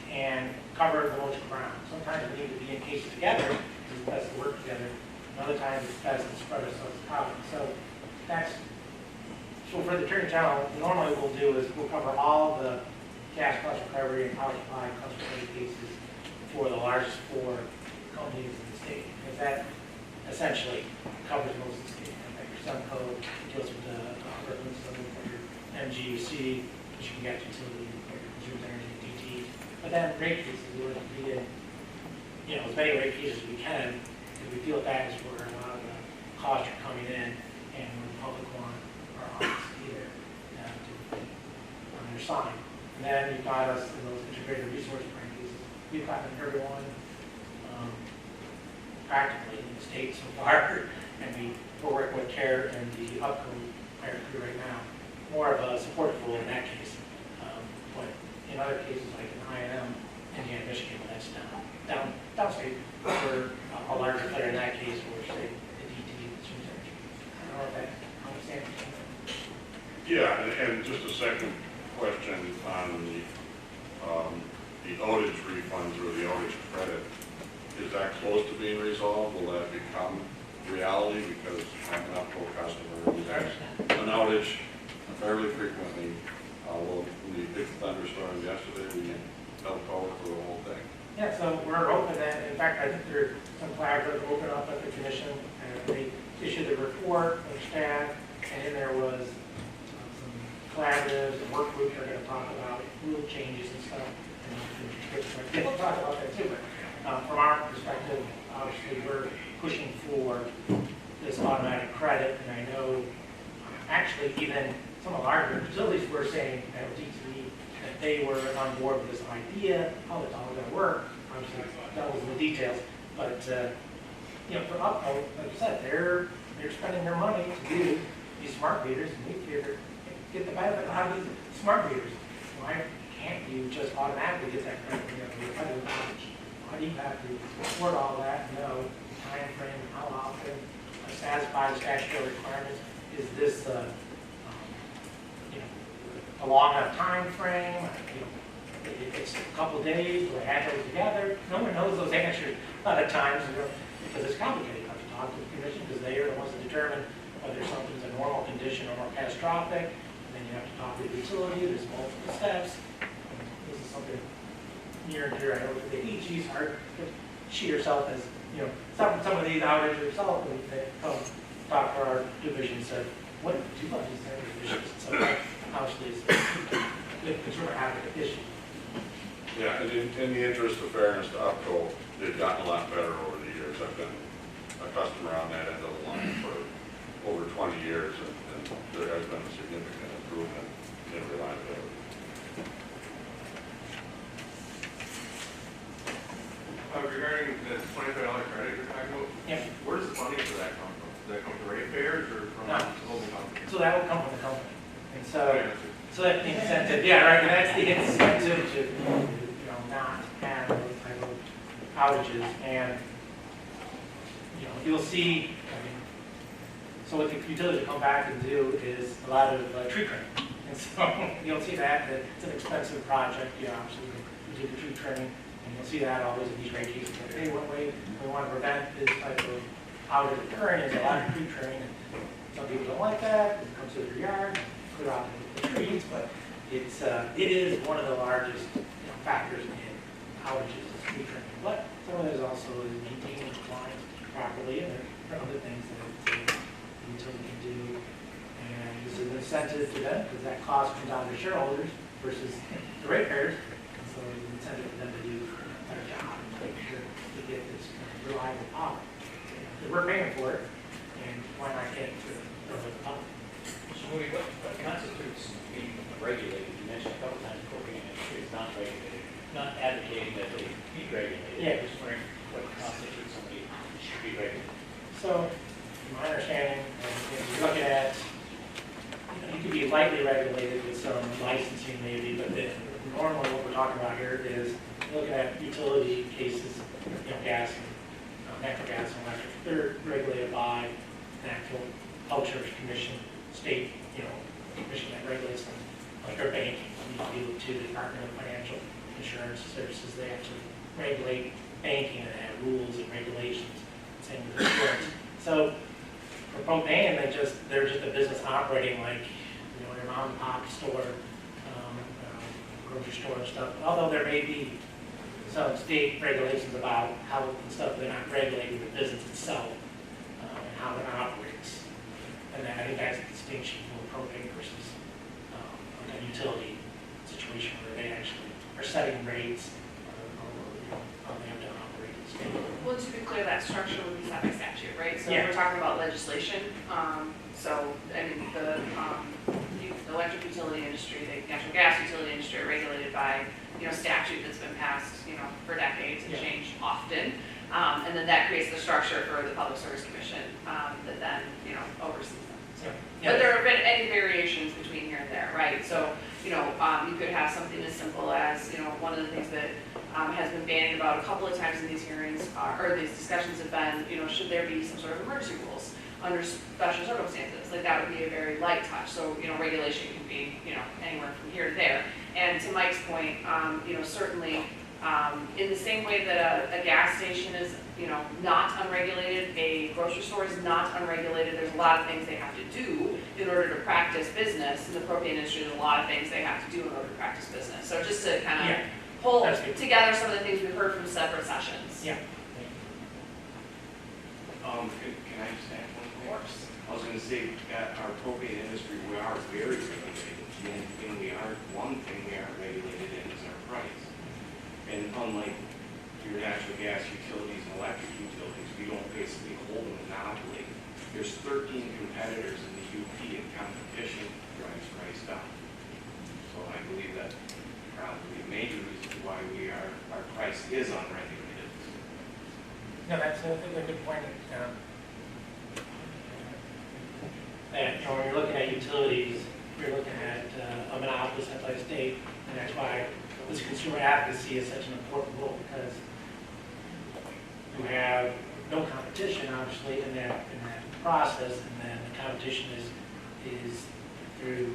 and cover the most ground. Sometimes we need to be in cases together, because it's best to work together. And other times it's best to spread ourselves out. So for the Attorney General, normally what we'll do is we'll cover all the gas cost recovery and power supply cost recovery cases for the largest 4 companies in the state, because that essentially covers most of the state. In fact, your Sun Code deals with the equivalent of your MGUC, which you can get utility, your consumer energy, DT. But then rate cases, we're going to be in, as many rate cases as we can, because we feel that is where a lot of the costs are coming in, and where the public want our office here on their side. And then you've got us in those integrated resource plan cases. We've gotten everyone practically in the state so far, and we're working with CARE and the upcoming higher crew right now. More of a supportive role in that case. But in other cases, like in INM, Indiana, Michigan, that's downstate, we're a larger player in that case, we're say the DT, consumer energy. I don't know if that understands. Yeah, and just a second question on the outage refunds or the outage credit. Is that close to being resolved? Will that become reality? Because I'm an uphill customer who has an outage fairly frequently. Well, the big thunderstorm yesterday, we held power for the whole thing. Yeah, so we're hoping that, in fact, I think there are some flags that open up at the commission, and they issued a report of staff, and in there was some collaboratives and work groups are going to talk about rule changes and stuff. And we'll talk about that too, but from our perspective, obviously, we're pushing for this automatic credit, and I know actually even some of our utilities were saying at DTE that they were on board with this idea, how it's all going to work. Obviously, that was in the details, but for Upco, like you said, they're spending their money to do these smart meters, and we figure get the benefit out of these smart meters. Why can't you just automatically get that credit when you have to do a outage? Why do you have to support all that? No time frame, how often, satisfy the statutory requirements? Is this a long enough time frame? It's a couple of days, do I add those together? No one knows those answers a lot of times, because it's complicated. You have to talk to the commission because they are the ones that determine whether something's a normal condition or more catastrophic. And then you have to talk to the utility. There's multiple steps. This is something near and dear. I know the AG's hard. She herself has, some of these outages herself, and they come talk to our division and said, what do you do about these divisions? So that obviously is a consumer advocate issue. Yeah, and in the interest of fairness to UPCO, they've gotten a lot better over the years. I've been a customer on that end of the line for over 20 years, and there has been a significant improvement in reliability. Regarding the $25 credit you're talking about, Yeah. where does the funding for that come from? Does that come from ratepayers or from No. the holding company? So that will come from the company. And so, Yeah. so that the incentive, yeah, right, and that's the incentive to, not have those type of outages. And, you'll see, so what the utilities come back and do is a lot of tree trimming. And so you'll see that it's an expensive project, obviously we do the tree trimming, and you'll see that always in these rate cases. Like, hey, one way we want to prevent this type of outage occurring is a lot of tree trimming. And some people don't like that, it comes to their yard, clear out the trees, but it is one of the largest factors in outages is tree trimming. But some of it is also maintaining compliance properly, and there are other things that the utility can do. And this is an incentive to them because that cost comes out of the shareholders versus the ratepayers. And so it's an incentive for them to do a better job and make sure to get this reliable power. Because we're paying for it, and why not get it to the public? So what constitutes being regulated? You mentioned a couple times propane industry is not regulated, not advocating that they be regulated. Yeah. Just wondering what constitutes somebody should be regulated. So, from my understanding, if you look at, you could be lightly regulated with some licensing maybe, but normally what we're talking about here is looking at utility cases, gas and natural gas and electric. They're regulated by the actual Public Service Commission, state, commission that regulates them. Like our banking, you look to the Department of Financial Insurance Services, they actually regulate banking and have rules and regulations. Same with insurance. So for propane, they're just a business operating like your mom and pop store, grocery store and stuff. Although there may be some state regulations about how the stuff they're not regulating the business itself and how it operates. And I think that's the distinction for propane versus a utility situation where they actually are setting rates or how they have to operate in the state. Well, to be clear, that structure would be set by statute, right? So Yeah. we're talking about legislation. The electric utility industry, the natural gas utility industry are regulated by, statute that's been passed, for decades and Yeah. changed often. And then that creates the structure for the Public Service Commission that then, oversees them. So, Yeah. but there have been any variations between here and there, right? So, you could have something as simple as, one of the things that has been bandied about a couple of times in these hearings, or these discussions have been, should there be some sort of emergency rules under special circumstances? Like that would be a very light touch. So, regulation can be, anywhere from here to there. And to Mike's point, certainly in the same way that a gas station is, not unregulated, a grocery store is not unregulated. There's a lot of things they have to do in order to practice business. In the propane industry, there's a lot of things they have to do in order to practice business. So just to kind of pull together some of the things we've heard from separate sessions. Yeah. Can I just add one thing? Of course. I was going to say that our propane industry, we are very regulated. The only thing we are, one thing we aren't regulated in is our price. And unlike your natural gas utilities and electric utilities, we don't basically hold a monopoly. There's 13 competitors in the UP, and competition drives price down. So I believe that probably a major reason why our price is unregulated. No, that's a good point. That when you're looking at utilities, you're looking at a monopoly set by the state, and that's why this consumer advocacy is such an important role, because you have no competition, obviously, in that process, and then the competition is through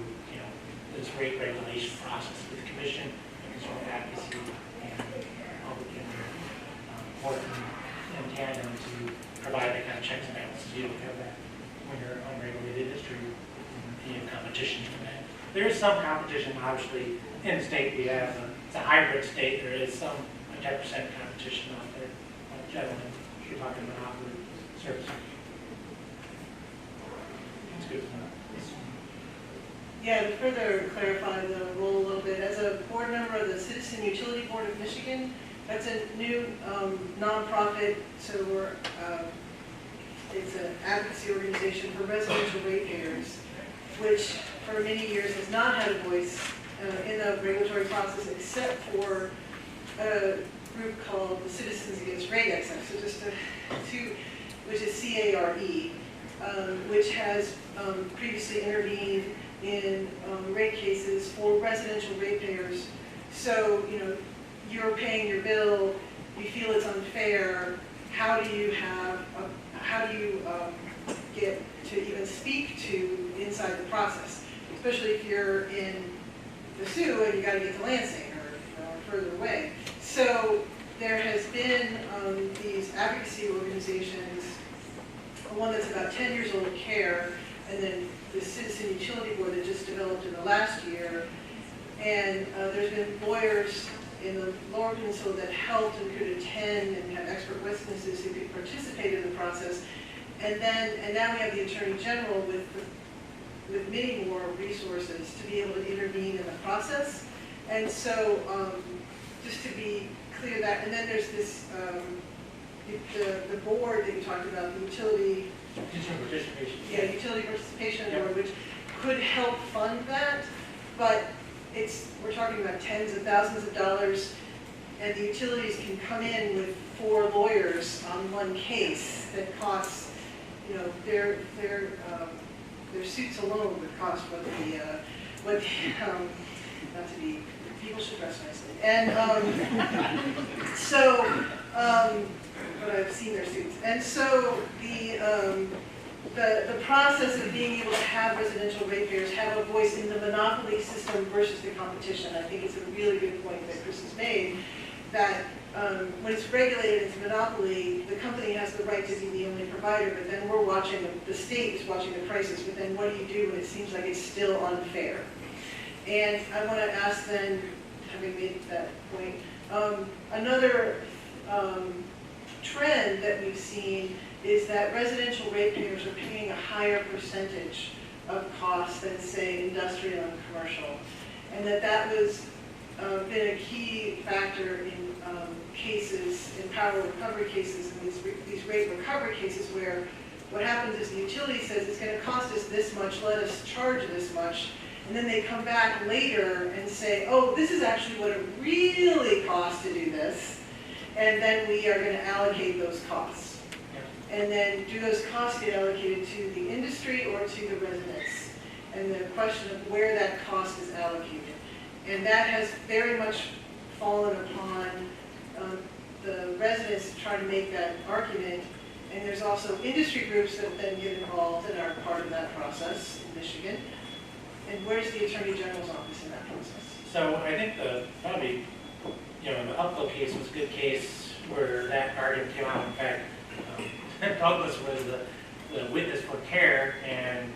this rate regulation process with the commission and consumer advocacy and public working in tandem to provide that kind of checks and balances. You don't have that when you're an unregulated industry, you have competition from that. There is some competition, obviously, in the state. We have it's a hybrid state. There is some 10% competition out there. Gentlemen, you're talking about monopoly services. It's good to know. Yeah, to further clarify the role a little bit, as a board member of the Citizen Utility Board of Michigan, that's a new nonprofit, so it's an advocacy organization for residential ratepayers, which for many years has not had a voice in the regulatory process except for a group called the Citizens Against Rate Excess, so just which is CARE, which has previously intervened in rate cases for residential ratepayers. So, you know, you're paying your bill, you feel it's unfair, how do you get to even speak to inside the process, especially if you're in the Sioux and you got to get to Lansing or further away. So there has been these advocacy organizations, one that's about 10 years old, CARE, and then the Citizen Utility Board that just developed in the last year. And there's been lawyers in the Lower Peninsula that helped and could attend and have expert witnesses who could participate in the process. And now we have the Attorney General with many more resources to be able to intervene in the process. And so just to be clear that, and then there's this, the board that you talked about, the utility participation. Yeah, utility participation board, which could help fund that, but we're talking about tens of thousands of dollars, and the utilities can come in with 4 lawyers on one case that costs, you know, their suits alone would cost what the not to be, people should dress nicely, and but I've seen their suits, and so the process of being able to have residential ratepayers have a voice in the monopoly system versus the competition. I think it's a really good point that Chris has made, that when it's regulated, it's monopoly, the company has the right to be the only provider, but then we're watching, the state is watching the prices, but then what do you do when it seems like it's still unfair? And I want to ask then, having made that point, another trend that we've seen is that residential ratepayers are paying a higher percentage of costs than, say, industrial and commercial. And that was been a key factor in cases, in power recovery cases, and these rate recovery cases where what happens is the utility says it's going to cost us this much, let us charge this much, and then they come back later and say, oh, this is actually what it really costs to do this, and then we are going to allocate those costs. And then do those costs get allocated to the industry or to the residents? And the question of where that cost is allocated. And that has very much fallen upon the residents to try to make that argument. And there's also industry groups that then get involved and are part of that process in Michigan. And where's the Attorney General's office in that process? So I think probably, you know, the Upload case was a good case where that argument came out. In fact, Douglas was the witness for CARE and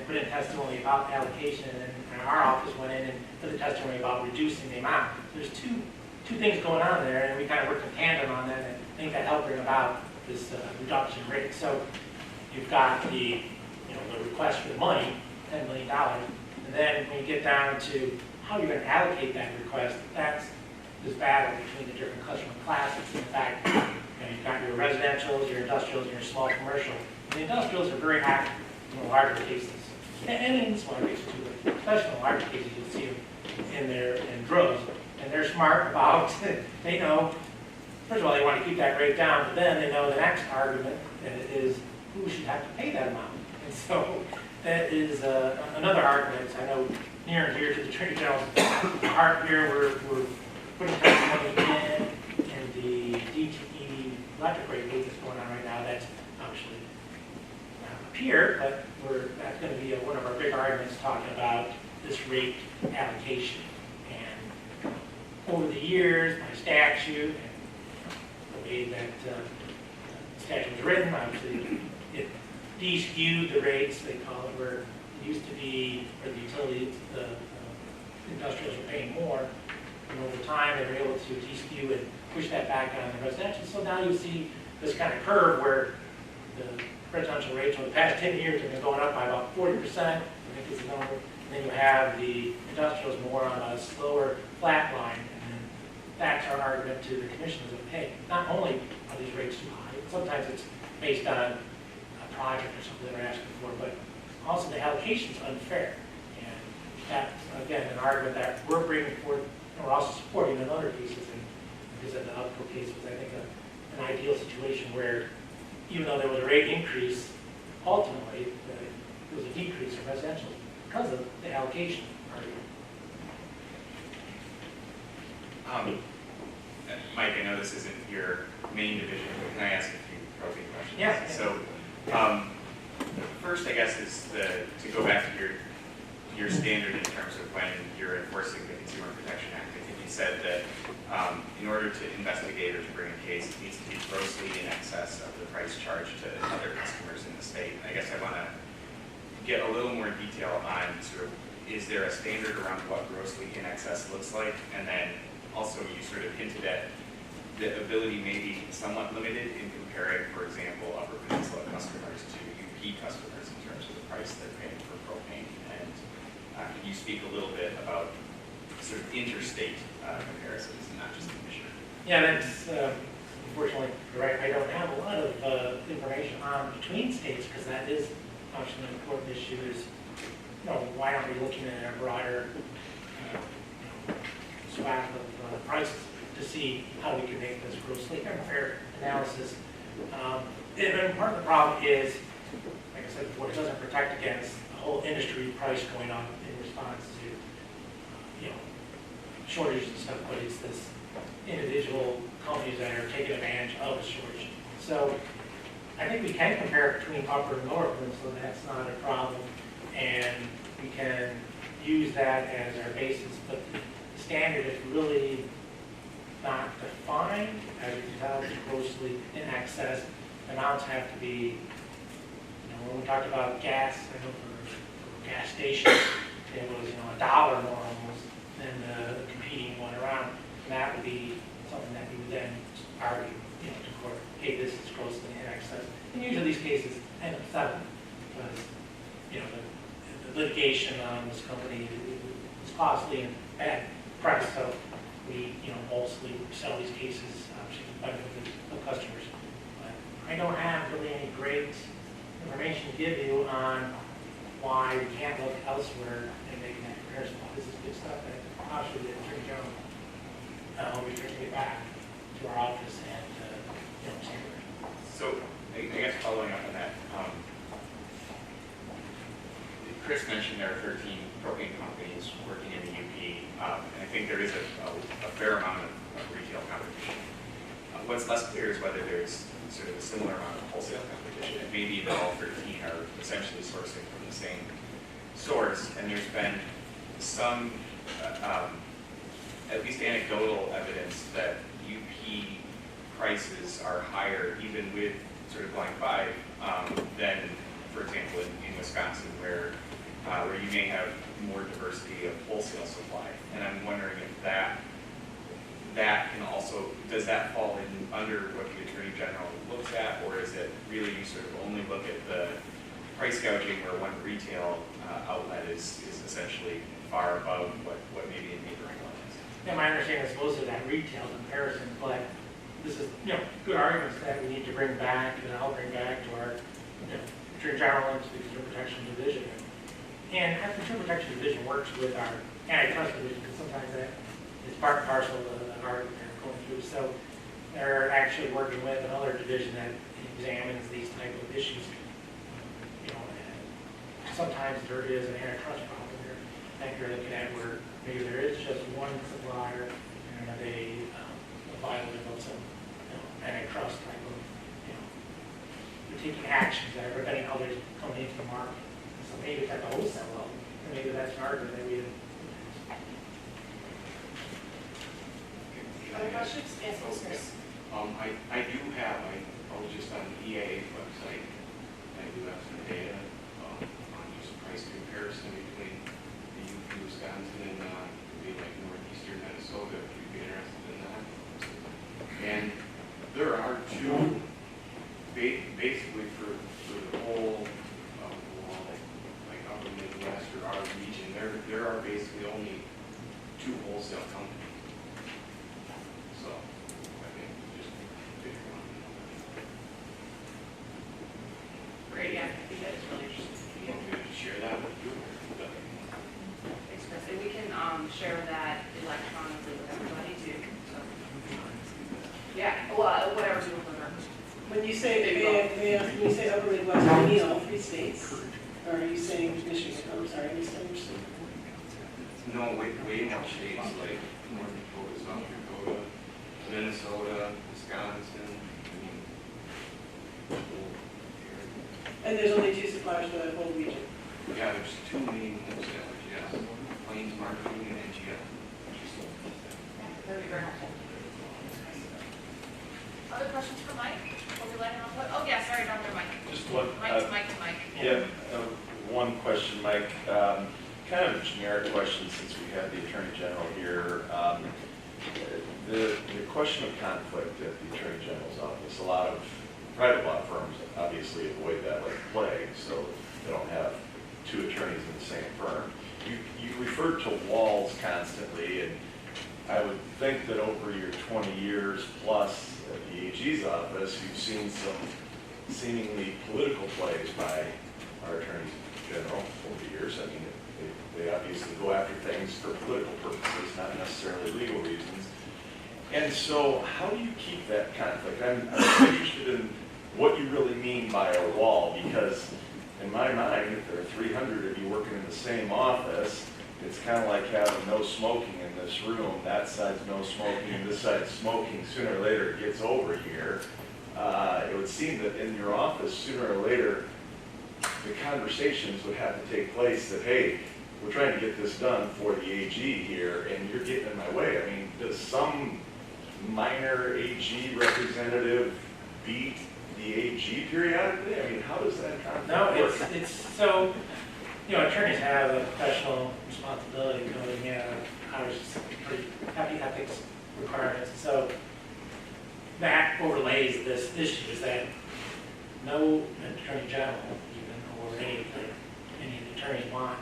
put in testimony about allocation, and then our office went in and put a testimony about reducing the amount. There's two things going on there, and we kind of worked in tandem on that, and I think that helped bring about this reduction rate. So you've got the request for the money, $10 million, and then when you get down to how you're going to allocate that request, that's this battle between the different customer classes. In fact, you've got your residentials, your industrials, and your small commercial. And the industrials are very active in the larger cases, and in smaller cases too, but especially in the larger cases, you'll see them in droves. And they're smart about, they know, first of all, they want to keep that rate down, but then they know the next argument is who should have to pay that amount. And so that is another argument. I know near and dear to the Attorney General's heart here, we're putting testimony in the DTE electric rate case that's going on right now. That's actually up here, but that's going to be one of our big arguments talking about this rate allocation. And over the years, by statute, and the way that the statute was written, obviously it de-skewed the rates, they call it, where it used to be, where the utilities, the industrials were paying more. And over time, they were able to de-skew and push that back on the residential. So now you see this kind of curve where the residential rates over the past 10 years have been going up by about 40%, I think is the number. And then you have the industrials more on a slower flat line. And that's our argument to the commissioners of, hey, not only are these rates too high, sometimes it's based on a project or something they're asking for, but also the allocation's unfair. And that's, again, an argument that we're bringing forth, and we're also supporting in other cases. And because of the output case was, I think, an ideal situation where even though there was a rate increase, ultimately, there was a decrease in residential because of the allocation argument. Mike, I know this isn't your main division, but can I ask a few probing questions? Yeah. So, first, I guess, is to go back to your standard in terms of when you're enforcing the Consumer Protection Act. I think you said that in order to investigate or to bring a case, it needs to be grossly in excess of the price charged to other customers in the state. I guess I want to get a little more detail on sort of, is there a standard around what grossly in excess looks like? And then also you sort of hinted at the ability may be somewhat limited in comparing, for example, Upper Peninsula customers to UP customers in terms of the price they're paying for propane. And can you speak a little bit about sort of interstate comparisons and not just the Michigan? Yeah, that's unfortunately right. I don't have a lot of information on between states because that is actually an important issue. Is why aren't we looking at a broader swath of prices to see how we can make this grossly fair analysis? And part of the problem is, like I said before, it doesn't protect against the whole industry price going up in response to shortages and stuff, but it's this individual companies that are taking advantage of a shortage. So I think we can compare between Upper and Lower Peninsula, that's not a problem, and we can use that as our basis, but the standard is really not defined, as you can tell, it's grossly in excess. Amounts have to be, when we talked about gas, I know for gas stations, it was $1 more almost than the competing one around. And that would be something that we would then argue, to court, hey, this is grossly in excess. And usually these cases end up settling because, the litigation on this company is costly and bad price. So we, mostly sell these cases, obviously, for the benefit of customers. But I don't have really any great information to give you on why we can't look elsewhere and make that comparison. This is good stuff that obviously the Attorney General will be bringing it back to our office and, So, I guess following up on that, Chris mentioned there are 13 propane companies working in the UP, and I think there is a fair amount of retail competition. What's less clear is whether there's sort of a similar amount of wholesale competition. It may be that all 13 are essentially sourcing from the same source, and there's been some, at least anecdotal evidence that UP prices are higher, even with sort of going 5, than, for example, in Wisconsin, where you may have more diversity of wholesale supply. And I'm wondering if that can also, does that fall in under what the Attorney General looks at, or is it really you sort of only look at the price gouging where one retail outlet is essentially far above what maybe a neighboring one is? Yeah, my understanding is most of that retail comparison, but this is, good arguments that we need to bring back, and I'll bring back to our Attorney General and to the Consumer Protection Division. And our Consumer Protection Division works with our antitrust division, because sometimes that is part and parcel of the argument they're going through. So they're actually working with another division that examines these type of issues. And sometimes there is an antitrust problem there that you're looking at where maybe there is just one supplier and they violate of some antitrust type of, you're taking actions that are preventing others coming into the market. So maybe it's at the wholesale level, and maybe that's an argument that we didn't. Other questions? Yes, Chris. I do have, I was just on the EAA's website, I do have some data on just price comparison between the UP, Wisconsin, and maybe like northeastern Minnesota, if you'd be interested in that. And there are two, basically for the are basically only two wholesale companies. So, I think just pick one. Great, yeah, I think that is really interesting. I'm going to share that with you. Thanks, Chris. And we can share that electronically with everybody too. So, yeah, well, whatever's you prefer. When you say, when you say Upper Midwest, you mean all 3 states? Or are you saying Michigan? I'm sorry, I misunderstood. No, way more states like North Dakota, South Dakota, Minnesota, Wisconsin. I mean, And there's only 2 suppliers for that whole region? yeah, there's 2 main wholesalers, yes. Plains Marketing and NGL. That'd be very helpful. Other questions for Mike? Or we let him off? Oh, yeah, sorry, Dr. Mike. Just one. Mike. Yeah, one question, Mike. Kind of a generic question since we have the Attorney General here. The question of conflict at the Attorney General's office, a lot of private law firms obviously avoid that like plague, so they don't have 2 attorneys in the same firm. You referred to walls constantly, and I would think that over your 20 years plus at the AG's office, you've seen some seemingly political plays by our attorneys general over the years. I mean, they obviously go after things for political purposes, not necessarily legal reasons. And so how do you keep that conflict? I'm interested in what you really mean by a wall, because in my mind, if there are 300 of you working in the same office, it's kind of like having no smoking in this room. That side's no smoking, and this side's smoking. Sooner or later, it gets over here. It would seem that in your office, sooner or later, the conversations would have to take place that, hey, we're trying to get this done for the AG here, and you're getting in my way. I mean, does some minor AG representative beat the AG periodically? I mean, how does that conflict work? No, it's so, attorneys have a professional responsibility going in, ours is pretty happy ethics requirements. So that overlays this issue is that no attorney general, even, or any of the attorneys want,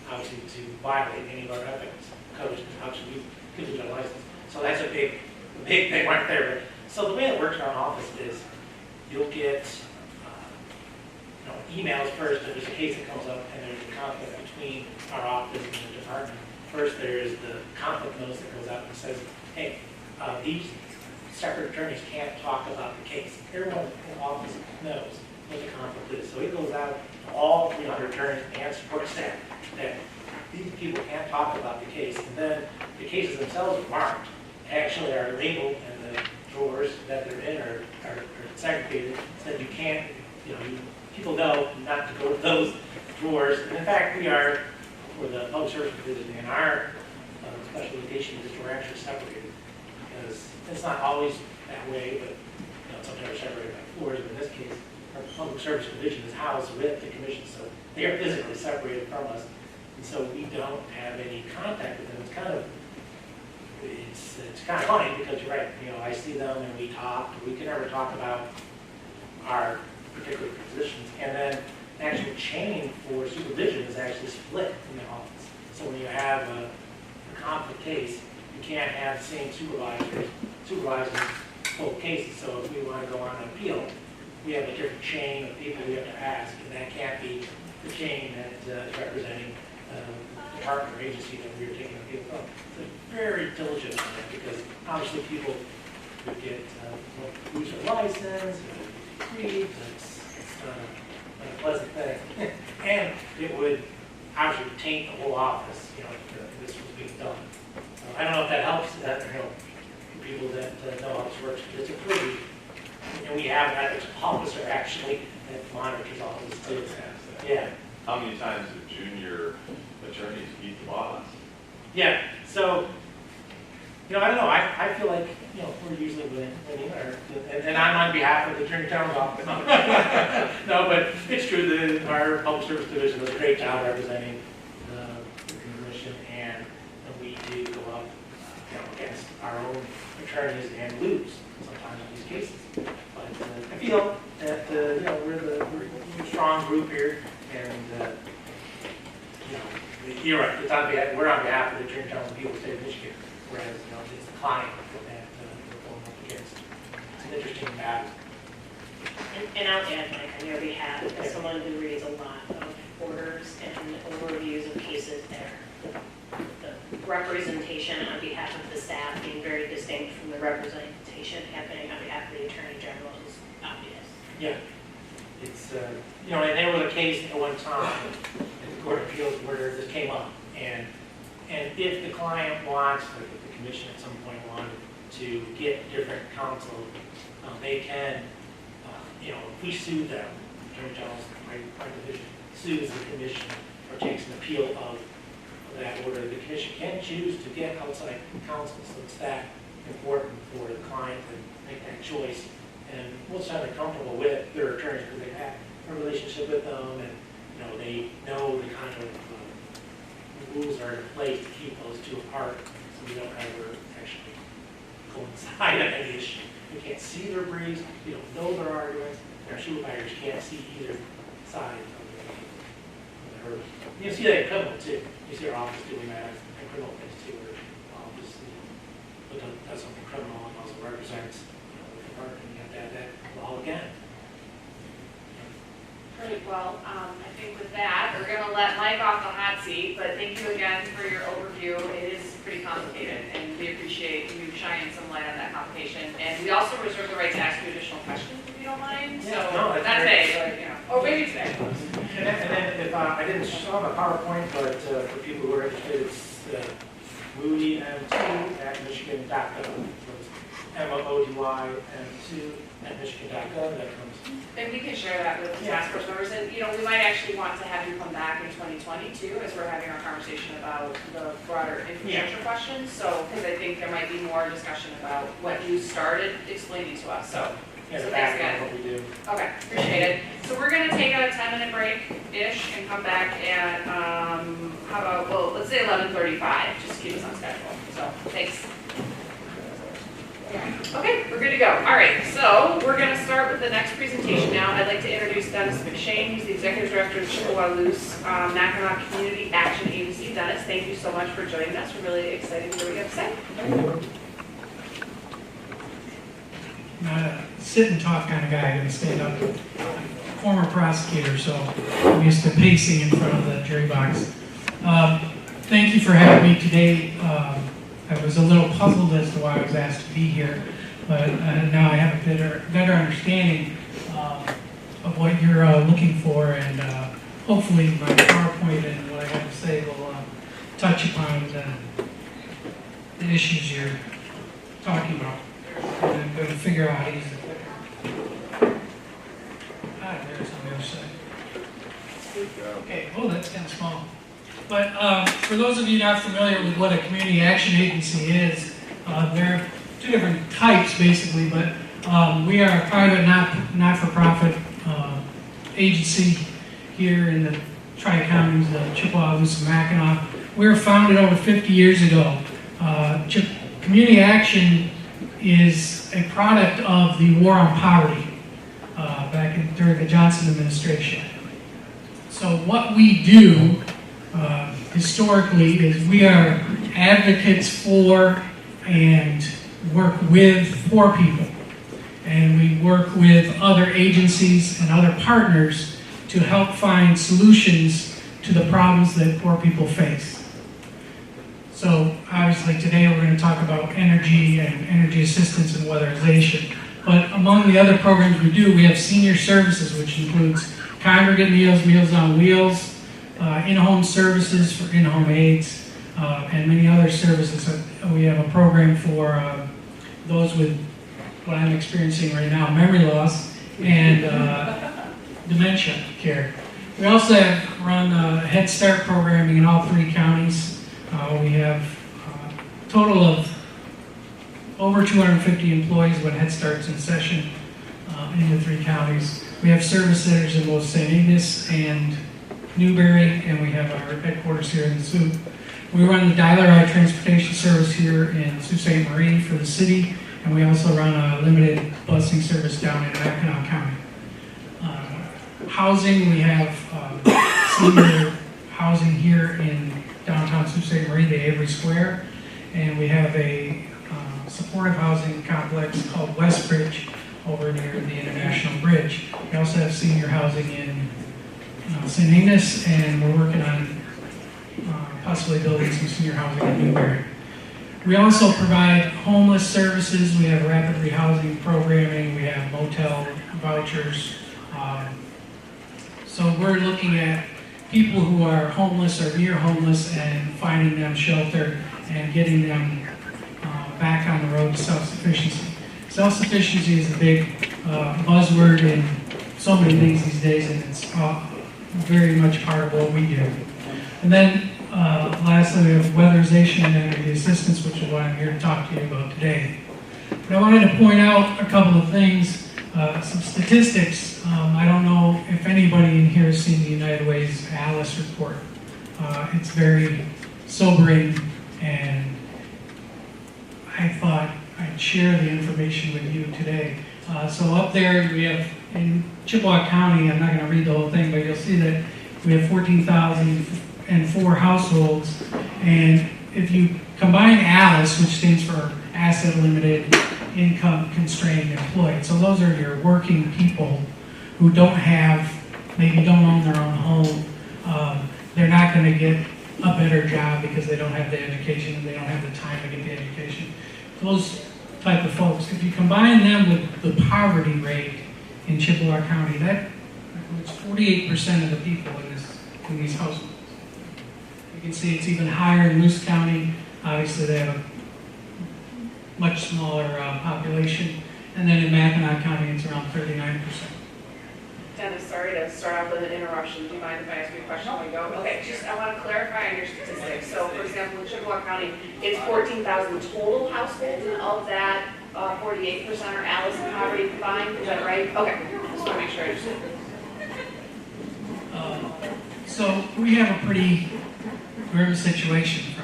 obviously, to violate any of our ethics codes, obviously, we give them a license. So that's a big thing right there. So the way it works in our office is you'll get emails first if there's a case that comes up and there's a conflict between our office and the department. First, there is the conflict notice that goes out and says, hey, these separate attorneys can't talk about the case. Everyone in the office knows what the conflict is. So it goes out to all 300 attorneys and support staff that these people can't talk about the case. And then the cases themselves are marked, actually are labeled, and the drawers that they're in are segregated so that you can't, people know not to go to those drawers. And in fact, we are, for the public service division in our special litigation division, we're actually separated because it's not always that way, but sometimes we're separated by floors. But in this case, our public service division is housed with the commission, so they are physically separated from us, and so we don't have any contact with them. It's kind of funny because you're right. I see them and we talk. We can never talk about our particular positions, and then the actual chain for supervision is actually split in the office. So when you have a conflict case, you can't have the same supervisors supervising both cases. So if we want to go on an appeal, we have a different chain of people we have to ask, and that can't be the chain that is representing the department or agency that we are taking appeal from. So very diligent on that because obviously people would get lose their license, grieved, it's not a pleasant thing. And it would obviously taint the whole office, if this was being done. I don't know if that helps people that know how this works, but it's a pretty, and we have an ethics officer actually that monitors all this too. Yeah. How many times have junior attorneys beat the boss? Yeah, so, I don't know, I feel like, we're usually winning, and I'm on behalf of the Attorney General's office. No, but it's true that our public service division does a great job representing the commission, and we do go up against our own attorneys and lose sometimes in these cases. But I feel that, we're a strong group here, and, You're right, it's on behalf, we're on behalf of the Attorney General of the people of the state of Michigan, whereas, it's the client that we're going up against. It's an interesting matter. And I'll add, Mike, on your behalf, as someone who reads a lot of orders and overviews of cases there, the representation on behalf of the staff being very distinct from the representation happening on behalf of the Attorney General is obvious. Yeah. It's, and there was a case at one time at the Court of Appeals where this came up. And if the client wants, or if the commission at some point wanted to get different counsel, they can, if we sue them, Attorney General's my division sues the commission or takes an appeal of that order, the commission can choose to get outside counsel. So it's that important for the client to make that choice. And most times they're comfortable with their attorneys because they've had a relationship with them, and they know the kind of rules are in place to keep those two apart, so we don't ever actually coincide on any issue. We can't see their briefs, we don't know their arguments, and our supervisors can't see either side of the hurdle. You see that in criminal too. You see our office doing that in criminal things too, where office does something criminal and also represents the department, and you have to add that law again. Great, well, I think with that, we're gonna let Mike off the hot seat, but thank you again for your overview. It is pretty complicated, and we appreciate you shining some light on that complication. And we also reserve the right to ask you additional questions, if you don't mind. Yeah, So, no, not today, but, or maybe today. And then if I didn't show on the PowerPoint, but for people who are interested, it's Moody M2 at Michigan.gov. So it's MOODY M2 at Michigan.gov. That comes. And we can share that with the task force members, and we might actually want to have you come back in 2020 too, as we're having our conversation about the broader infrastructure questions. So, because I think there might be more discussion about what you started explaining to us. So thanks again. What we do. Okay, appreciate it. So we're gonna take a 10-minute break-ish and come back at how about, well, let's say 11:35, just to keep us on schedule. So thanks. Okay, we're good to go. All right, so we're going to start with the next presentation now. I'd like to introduce Dennis Mcshane. He's the Executive Director of the Chippewa-Luce Mackinac Community Action Agency. Dennis, thank you so much for joining us. We're really excited to hear what you have to say. Not a sit and talk kind of guy, I'm going to stand up. Former prosecutor, so I'm used to pacing in front of the jury box. Thank you for having me today. I was a little puzzled as to why I was asked to be here, but now I have a better understanding of what you're looking for, and hopefully my PowerPoint and what I have to say will touch upon the issues you're talking about. And I'm going to figure out how to use the clicker. There's on the other side. Okay, oh, that's kind of small. But for those of you not familiar with what a community action agency is, there are two different types basically, but we are a private not-for-profit agency here in the Tri-Counties, Chippewa, Luce, and Mackinac. We were founded over 50 years ago. Community action is a product of the war on poverty during the Johnson administration. So what we do historically is we are advocates for and work with poor people. And we work with other agencies and other partners to help find solutions to the problems that poor people face. So obviously today we're going to talk about energy and energy assistance and weatherization. But among the other programs we do, we have senior services, which includes congregate meals, Meals on Wheels, in-home services for in-home aids, and many other services. We have a program for those with what I'm experiencing right now, memory loss, and dementia care. We also run Head Start programming in all 3 counties. We have a total of over 250 employees when Head Start's in session in the 3 counties. We have service centers in both St. Ignace and Newberry, and we have our headquarters here in Sioux. We run the Dial-A-Ride transportation service here in Sault Ste. Marie for the city, and we also run a limited busing service down in Mackinac County. Housing, we have senior housing here in downtown Sault Ste. Marie, the Avery Square, and we have a supportive housing complex called Westbridge over near the International Bridge. We also have senior housing in St. Ignace, and we're working on possibly building some senior housing in Newberry. We also provide homeless services. We have rapid rehousing programming. We have motel vouchers. So we're looking at people who are homeless or near homeless and finding them shelter and getting them back on the road to self-sufficiency. Self-sufficiency is a big buzzword in so many things these days, and it's very much part of what we do. And then lastly, we have weatherization and energy assistance, which is what I'm here to talk to you about today. But I wanted to point out a couple of things, some statistics. I don't know if anybody in here has seen the United Way's ALICE report. It's very sobering, and I thought I'd share the information with you today. So up there we have, in Chippewa County, I'm not going to read the whole thing, but you'll see that we have 14,004 households, and if you combine ALICE, which stands for Asset Limited, Income Constrained Employed, so those are your working people who maybe don't own their own home. They're not going to get a better job because they don't have the education and they don't have the time to get the education. Those type of folks, if you combine them with the poverty rate in Chippewa County, that includes 48% of the people in these households. You can see it's even higher in Moose County. Obviously, they have a much smaller population. And then in Mackinac County, it's around 39%. Dennis, sorry to start off with an interruption. Do you mind if I ask you a question when we go? Okay, I want to clarify on your statistics. So, for example, in Chippewa County, it's 14,000 total households, and of that, 48% are ALICE and poverty combined. Is that right? Okay, just want to make sure I understand. So we have a pretty grim situation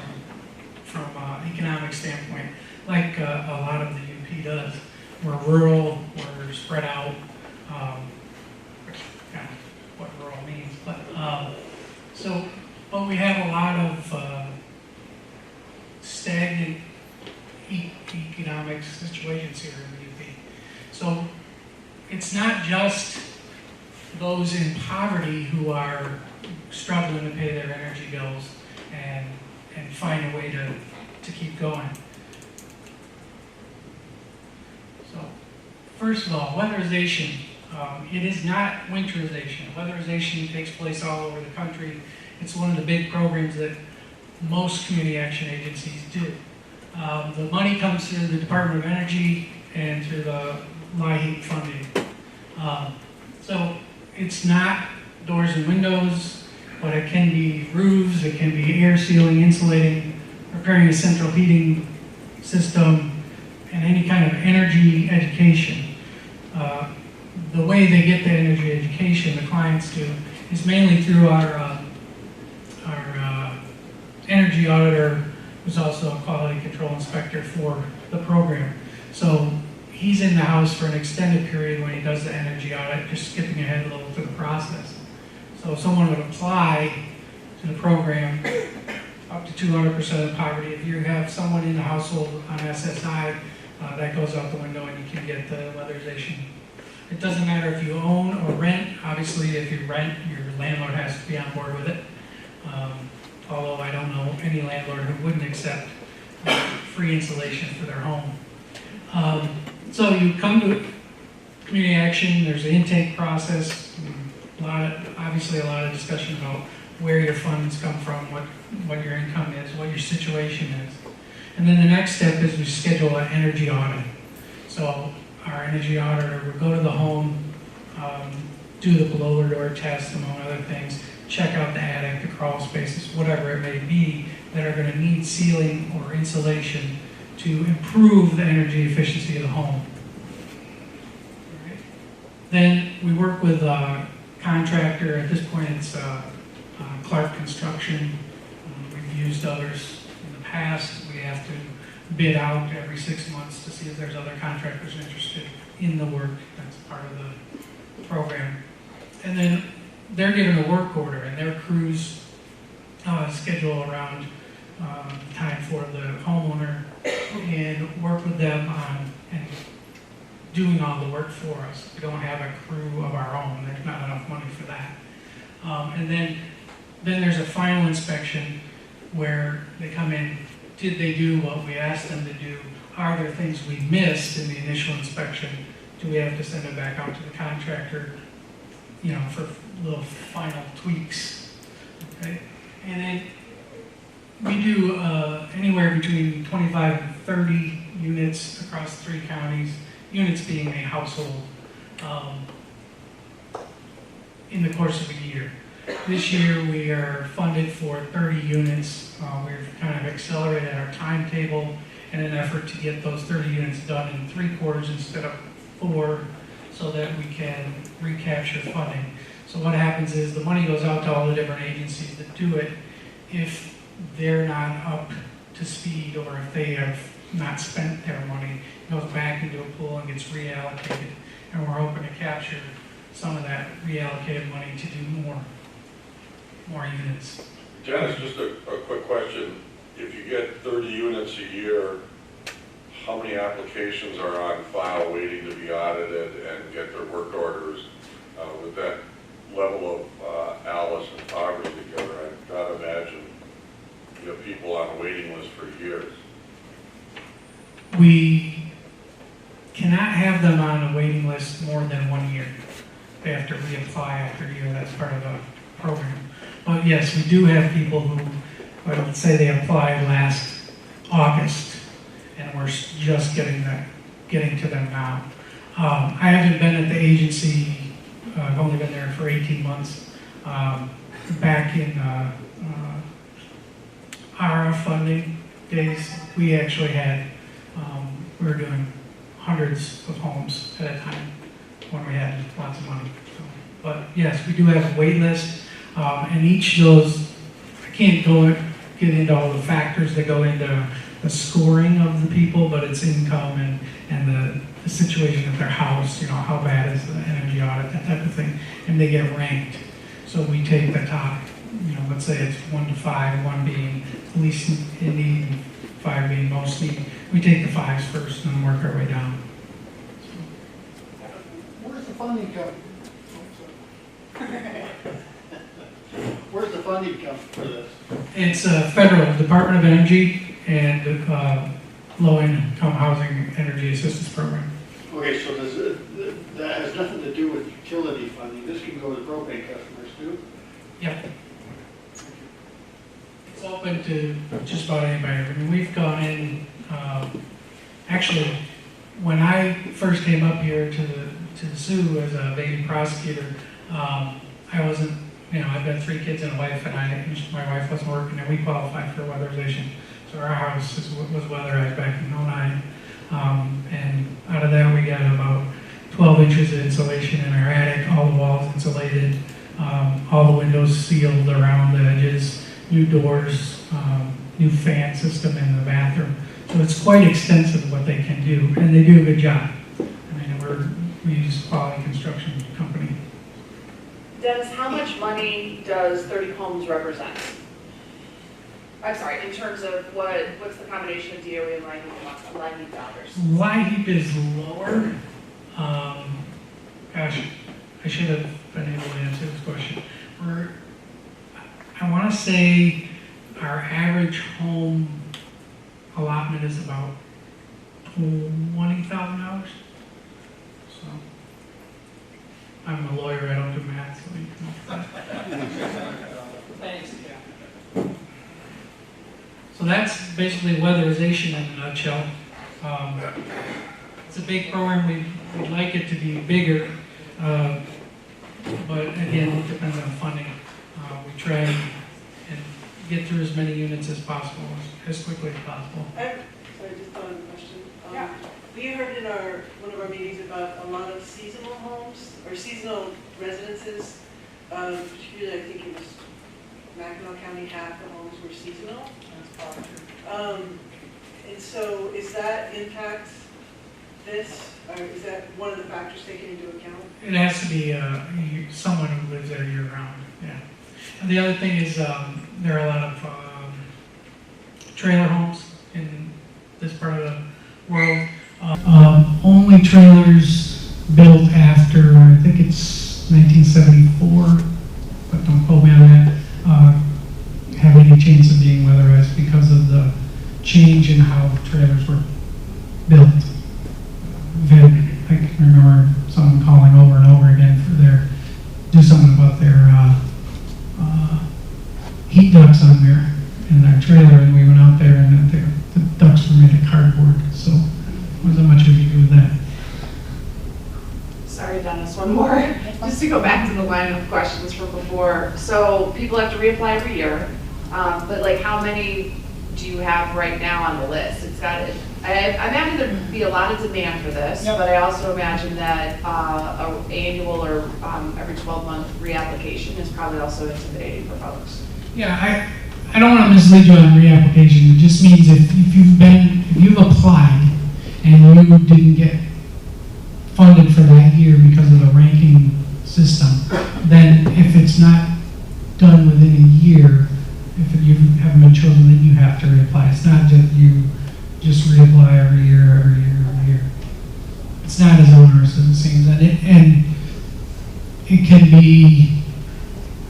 from economic standpoint, like a lot of the UP does. We're rural, we're spread out. Kind of what rural means, but we have a lot of stagnant economic situations here in the UP. So it's not just those in poverty who are struggling to pay their energy bills and find a way to keep going. So first of all, weatherization. It is not winterization. Weatherization takes place all over the country. It's one of the big programs that most community action agencies do. The money comes through the Department of Energy and through the LIHEAP funding. So it's not doors and windows, but it can be roofs, it can be air sealing, insulating, repairing a central heating system, and any kind of energy education. The way they get the energy education, the clients do, is mainly through our energy auditor, who's also a quality control inspector for the program. So he's in the house for an extended period when he does the energy audit, just skipping ahead a little through the process. So if someone would apply to the program up to 200% of poverty, if you have someone in the household on SSI, that goes out the window and you can get the weatherization. It doesn't matter if you own or rent. Obviously, if you rent, your landlord has to be on board with it. Although I don't know any landlord who wouldn't accept free insulation for their home. So you come to community action, there's an intake process, obviously a lot of discussion about where your funds come from, what your income is, what your situation is. And then the next step is we schedule an energy audit. So our energy auditor will go to the home, do the below the door test, among other things, check out the attic, the crawl spaces, whatever it may be, that are going to need sealing or insulation to improve the energy efficiency of the home. Right. Then we work with a contractor. At this point, it's Clark Construction. We've used others in the past. We have to bid out every 6 months to see if there's other contractors interested in the work. That's part of the program. And then they're given a work order, and their crews schedule around time for the homeowner and work with them on and doing all the work for us. We don't have a crew of our own. There's not enough money for that. And then there's a final inspection where they come in. Did they do what we asked them to do? Are there things we missed in the initial inspection? Do we have to send it back out to the contractor, for little final tweaks? Okay, and then we do anywhere between 25 and 30 units across 3 counties. Units being a household in the course of a year. This year we are funded for 30 units. We've kind of accelerated our timetable in an effort to get those 30 units done in 3 quarters instead of 4, so that we can recapture funding. So what happens is the money goes out to all the different agencies that do it. If they're not up to speed, or if they have not spent their money, it goes back into a pool and gets reallocated. And we're hoping to capture some of that reallocated money to do more units. Janice, just a quick question. If you get 30 units a year, how many applications are on file waiting to be audited and get their work orders? With that level of Alice and poverty together, I've got to imagine you have people on a waiting list for years. We cannot have them on a waiting list more than 1 year. They have to reapply after a year. That's part of the program. But yes, we do have people who, let's say they applied last August, and we're just getting to them now. I haven't been at the agency. I've only been there for 18 months. Back in ARA funding days, we actually had, we were doing hundreds of homes at a time when we had lots of money. So, but yes, we do have a wait list, and each of those, I can't get into all the factors that go into the scoring of the people, but it's income and the situation of their house, how bad is the energy audit, that type of thing, and they get ranked. So we take the top, let's say it's 1 to 5, 1 being least in need, and 5 being most need. We take the 5s first and then work our way down. Where's the funding come? Where's the funding come for this? It's Federal Department of Energy and Low-Income Housing Energy Assistance Program. Okay, so that has nothing to do with utility funding. This can go to propane customers too? Yep. It's open to just about anybody. I mean, we've gone in, actually, when I first came up here to the Sioux as a baby prosecutor, I wasn't, I've got 3 kids and a wife, and my wife wasn't working, and we qualified for weatherization. So our house was weatherized back in '09. And out of that, we got about 12 inches of insulation in our attic, all the walls insulated, all the windows sealed around the edges, new doors, new fan system in the bathroom. So it's quite extensive what they can do, and they do a good job. I mean, we use Quality Construction Company. Dennis, how much money does 30 homes represent? I'm sorry, in terms of what's the combination of DOE and LIHEAP dollars? LIHEAP is lower. Gosh, I should have been able to answer this question. I want to say our average home allotment is about $20,000. So I'm a lawyer, I don't do math, so you can. Thanks. So that's basically weatherization in a nutshell. It's a big program. We'd like it to be bigger, but again, it depends on funding. We try and get through as many units as possible, as quickly as possible. Sorry, just one question. We heard in one of our meetings about a lot of seasonal homes or seasonal residences. Particularly, I think it was Mackinac County, half the homes were seasonal. And so is that impact this, or is that one of the factors taken into account? It has to be someone who lives there year round, yeah. And the other thing is there are a lot of trailer homes in this part of the world. Only trailers built after, I think it's 1974, but don't quote me on that, have any chance of being weatherized because of the change in how trailers were built. I can remember someone calling over and over again for do something about their heat ducts on in their trailer, and we went out there and the ducts were made of cardboard, so wasn't much we could do with that. Sorry, Dennis, one more. Just to go back to the line of questions from before. So people have to reapply every year, but like how many do you have right now on the list? It's got it. I imagine there'd be a lot of demand for this, but I also imagine that an annual or every 12-month reapplication is probably also intimidating for folks. Yeah, I don't want to mislead you on reapplication. It just means if you've applied and you didn't get funded for that year because of the ranking system, then if it's not done within a year, if you haven't been chosen, then you have to reapply. It's not that you just reapply every year. It's not as onerous as it seems, and it can be,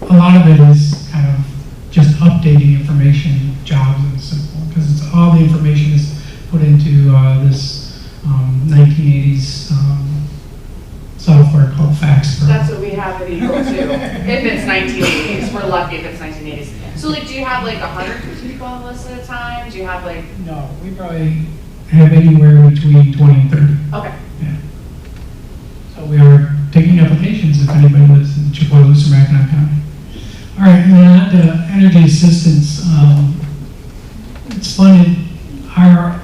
a lot of it is kind of just updating information, jobs, and simple, because it's all the information is put into this 1980s software called Fax Pro. That's what we have at Eagle too. If it's 1980s, we're lucky if it's 1980s. So like, do you have like 150 people on the list at a time? Do you have like? No, we probably have anywhere between 20 and 30. Okay. Yeah. So we are taking applications if anybody lives in Chippewa, Looser, Mackinac County. All right, and then on to energy assistance. It's funded, our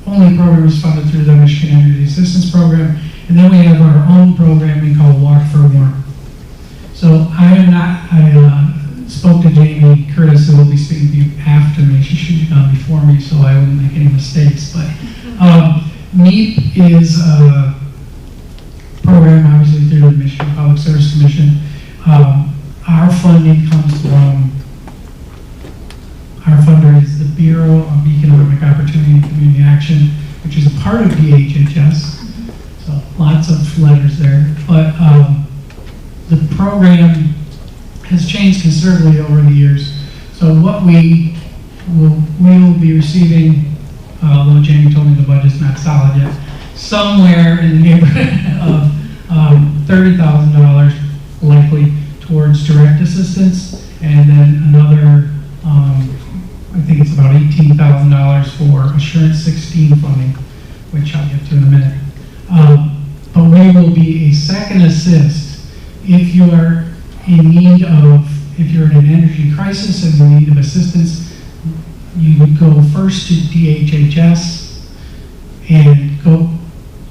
only program is funded through the Mcshane Energy Assistance Program, and then we have our own programming called Walk for Warm. So I spoke to Jamie Curtis, who will be speaking to you after me. She should have gone before me so I wouldn't make any mistakes. But MEEP is a program, obviously, through the Michigan Public Service Commission. Our funding comes from, our funder is the Bureau of Economic Opportunity and Community Action, which is a part of DHHS. So lots of letters there. But the program has changed considerably over the years. So what we will be receiving, although Jamie told me the budget's not solid yet, somewhere in the neighborhood of $30,000 likely towards direct assistance, and then another, I think it's about $18,000 for Assurance 16 funding, which I'll get to in a minute. But we will be a second assist if you are in need of, if you're in an energy crisis and in need of assistance, you would go first to DHHS and go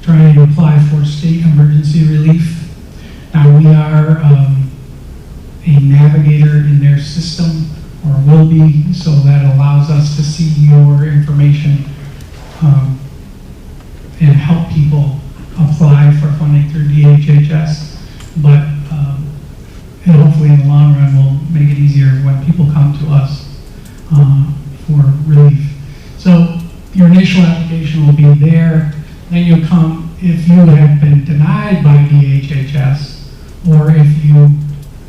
try and apply for state emergency relief. Now we are a navigator in their system, or will be, so that allows us to see your information and help people apply for funding through DHHS. But and hopefully in the long run we'll make it easier when people come to us for relief. So your initial application will be there, then you'll come, if you have been denied by DHHS, or if you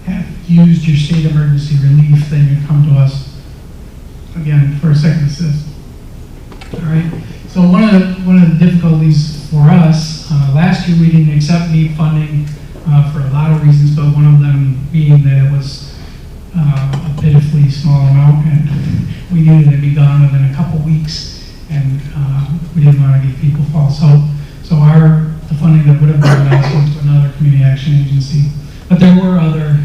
have used your state emergency relief, then you come to us again for a second assist. All right. So one of the difficulties for us last year, we didn't accept MEEP funding for a lot of reasons, but one of them being that it was a pitifully small amount, and we knew that it'd be gone within a couple weeks, and we didn't want to get people false hope. So the funding that would have been us went to another community action agency. But there were other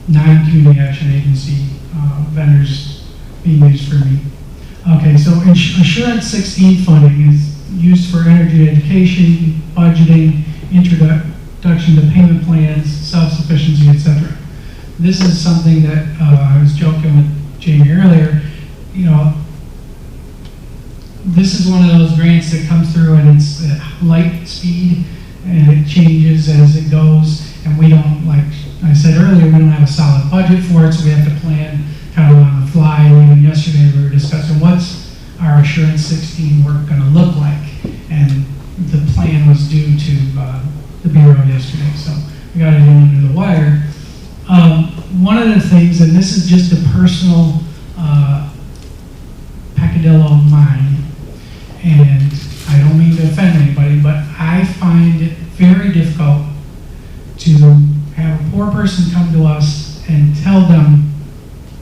non-community action agency vendors being used for me. Okay, so Assurance 16 funding is used for energy education, budgeting, introduction to payment plans, self-sufficiency, etc. This is something that I was joking with Jamie earlier. You know, this is one of those grants that comes through and it's at light speed and it changes as it goes, and we don't like I said earlier, we don't have a solid budget for it, so we have to plan kind of on the fly. And even yesterday, we were discussing what's our Assurance 16 work going to look like. And the plan was due to the Bureau yesterday, so we got it in under the wire. One of the things, and this is just a personal peccadillo of mine, and I don't mean to offend anybody, but I find it very difficult to have a poor person come to us and tell them,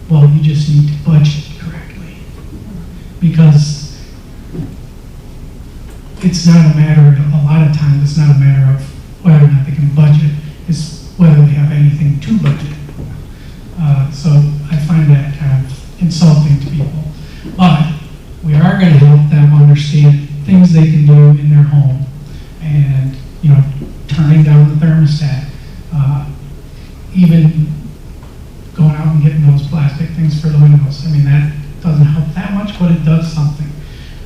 well, you just need to budget correctly. Because it's not a matter, a lot of times, it's not a matter of whether or not they can budget, it's whether they have anything to budget. So I find that kind of insulting to people. But we are going to help them understand things they can do in their home, and turning down the thermostat, even going out and getting those plastic things for the windows. I mean, that doesn't help that much, but it does something.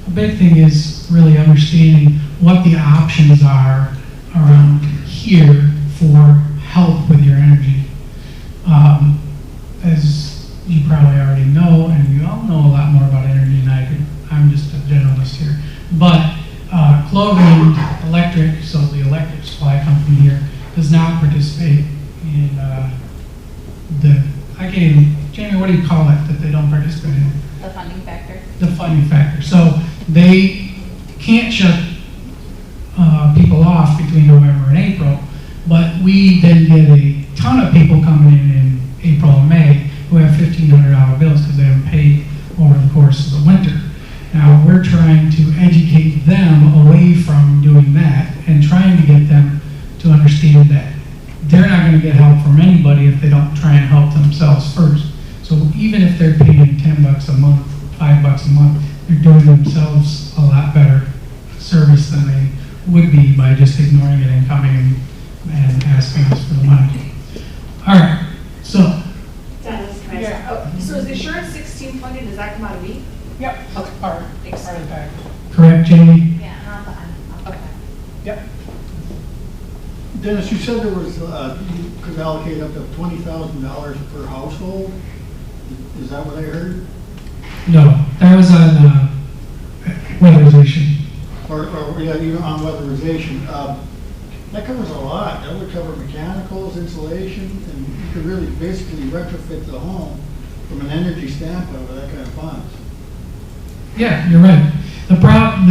A big thing is really understanding what the options are around here for help with your energy. As you probably already know, and you all know a lot more about energy than I do. I'm just a generalist here. But Cloverland Electric, so the electric supply company here, does not participate in I can't even, Jamie, what do you call it that they don't participate in? The funding factor. The funding factor. So they can't shut people off between November and April, but we then get a ton of people coming in April and May who have $1,500 bills because they haven't paid over the course of the winter. Now we're trying to educate them away from doing that and trying to get them to understand that they're not going to get help from anybody if they don't try and help themselves first. So even if they're paying $10 a month, $5 a month, they're doing themselves a lot better service than they would be by just ignoring it and coming and asking us for the money. All right, so. Yeah. Oh, so is the Assurance 16 funding, does that come out of me? Yep, that's part of the package. Correct, Jamie? Yeah, Okay. Yep. Dennis, you said there was, you could allocate up to $20,000 per household. Is that what I heard? No, that was on weatherization. Or yeah, on weatherization. That covers a lot. That would cover mechanicals, insulation, and you could really basically retrofit the home from an energy standpoint with that kind of funds. Yeah, you're right. The problem,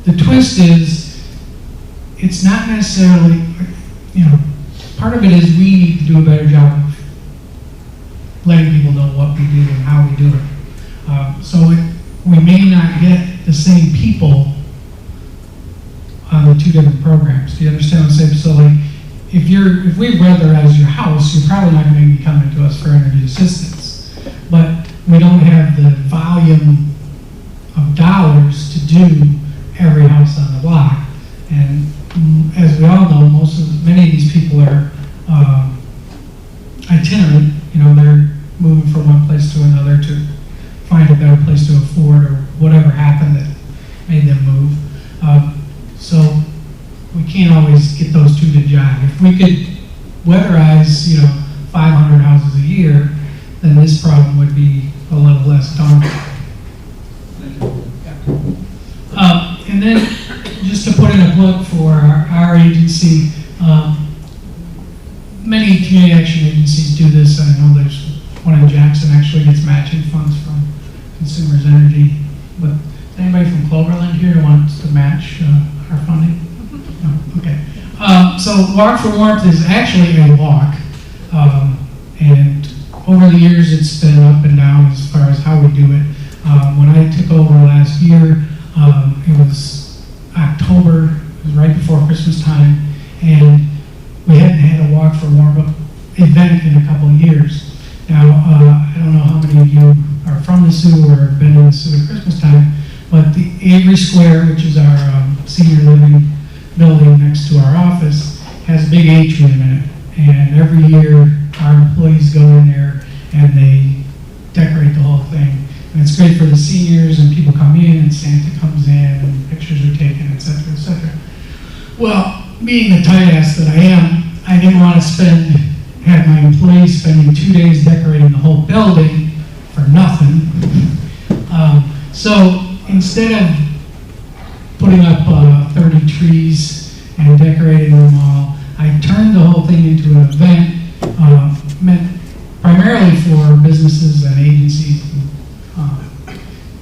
the twist is, it's not necessarily, part of it is we need to do a better job of letting people know what we do and how we do it. So we may not get the same people on the two different programs. Do you understand what I'm saying? So like, if we weatherize your house, you're probably not going to be coming to us for energy assistance. But we don't have the volume of dollars to do every house on the block. And as we all know, many of these people are itinerant. They're moving from one place to another to find a better place to afford or whatever happened that made them move. So we can't always get those two to jive. If we could weatherize, 500 houses a year, then this problem would be a little less daunting. And then, just to put in a plug for our agency, many community action agencies do this. I know there's one in Jackson actually gets matching funds from Consumers Energy. But is anybody from Cloverland here who wants to match our funding? No? Okay. So Walk for Warmth is actually a walk. And over the years, it's been up and down as far as how we do it. When I took over last year, it was October, it was right before Christmas time, and we hadn't had a Walk for Warmth event in a couple of years. Now, I don't know how many of you are from the Sioux or have been in the Sioux at Christmas time, but the Avery Square, which is our senior living building next to our office, has a big atrium in it. And every year, our employees go in there and they decorate the whole thing. And it's great for the seniors, and people come in, and Santa comes in, and pictures are taken, et cetera, et cetera. Well, being the tight ass that I am, I didn't want to spend had my employees spending 2 days decorating the whole building for nothing. So instead of putting up 30 trees and decorating them all, I turned the whole thing into an event meant primarily for businesses and agencies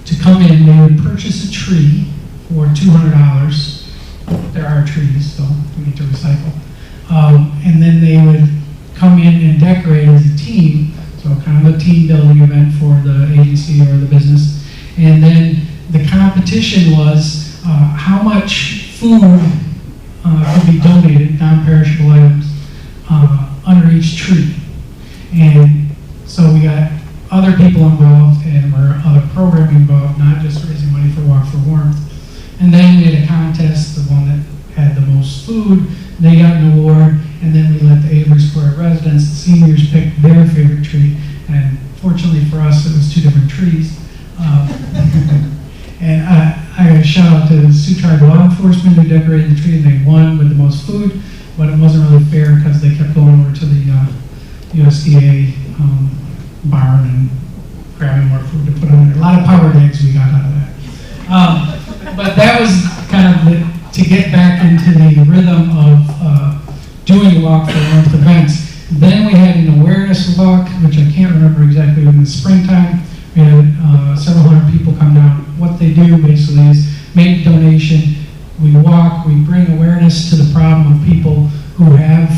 to come in. They would purchase a tree for $200. There are trees, so we need to recycle. And then they would come in and decorate as a team, so kind of a team building event for the agency or the business. And then the competition was how much food could be donated, non-perishable items, under each tree. And so we got other people involved and were other programming involved, not just raising money for Walk for Warmth. And then we had a contest, the one that had the most food, they got an award, and then we let the Avery Square residents, the seniors, pick their favorite tree. And fortunately for us, it was 2 different trees. And I got a shout out to the Sioux Tribe law enforcement who decorated the tree, and they won with the most food, but it wasn't really fair because they kept going over to the USDA barn and grabbing more food to put on there. A lot of powered eggs we got out of that. But that was kind of to get back into the rhythm of doing Walk for Warmth events. Then we had an awareness walk, which I can't remember exactly, in the springtime. We had several hundred people come down. What they do basically is make a donation. We walk, we bring awareness to the problem of people who have,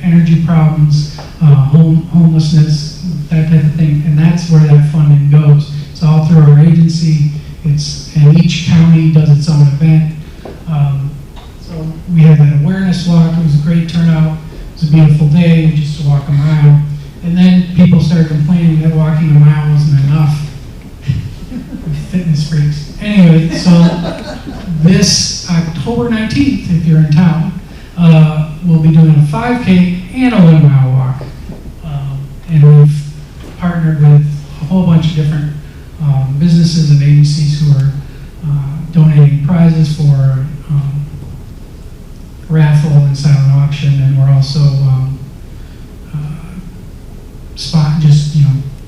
energy problems, homelessness, that type of thing, and that's where that funding goes. It's all through our agency. And each county does its own event. So we had that awareness walk. It was a great turnout. It was a beautiful day just to walk them around. And then people started complaining that walking a mile wasn't enough. Fitness freaks. Anyway, so this October 19th, if you're in town, we'll be doing a 5K and a 1 mile walk. And we've partnered with a whole bunch of different businesses and agencies who are donating prizes for raffle and silent auction, and we're also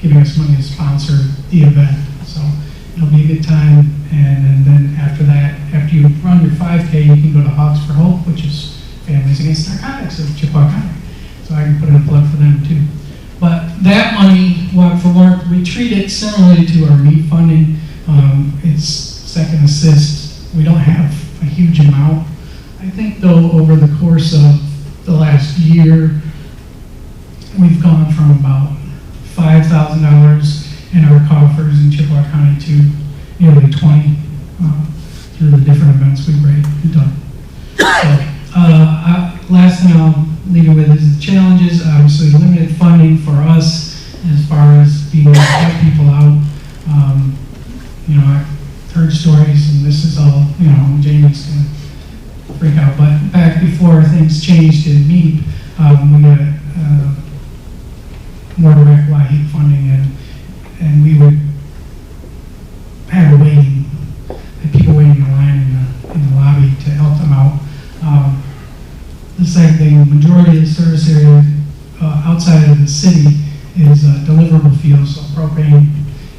giving us money to sponsor the event. So it'll be a good time. And then after that, after you run your 5K, you can go to Hogs for Hope, which is Families Against Narcotics of Chippewa County. So I can put in a plug for them too. But that money, Walk for Warmth, we treat it similarly to our meat funding. It's second assist. We don't have a huge amount. I think though, over the course of the last year, we've gone from about $5,000 in our coffers in Chippewa County to nearly 20 through the different events we've done. So, last thing I'll leave you with is the challenges. Obviously, limited funding for us as far as being able to help people out. I've heard stories, and this is all, Jamie's going to freak out, but back before things changed in MEEP, we got more direct LIHEAP funding, and we would have people waiting in line in the lobby to help them out. The same thing, the majority of the service area outside of the city is deliverable fuels, so propane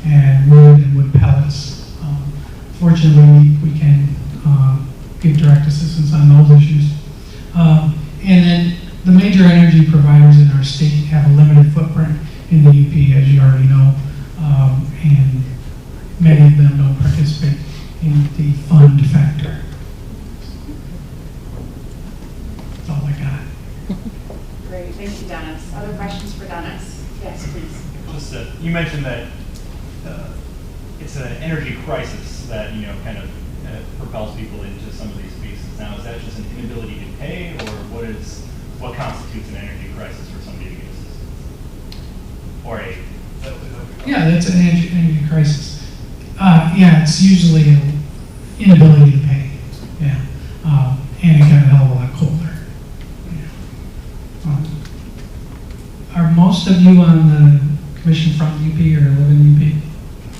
and wood pellets. Fortunately, we can give direct assistance on those issues. And then the major energy providers in our state have a limited footprint in the UP, as you already know, and many of them don't participate in the fund factor. That's all I got. Great, thank you, Dennis. Other questions for Dennis? Yes, please. Just, you mentioned that it's an energy crisis that, kind of propels people into some of these spaces. Now, is that just an inability to pay, or what constitutes an energy crisis for somebody to get assistance? Or Yeah, that's an energy crisis. It's usually an inability to pay. Yeah. And it got a hell of a lot colder. Yeah. Are most of you on the commission from UP or live in UP?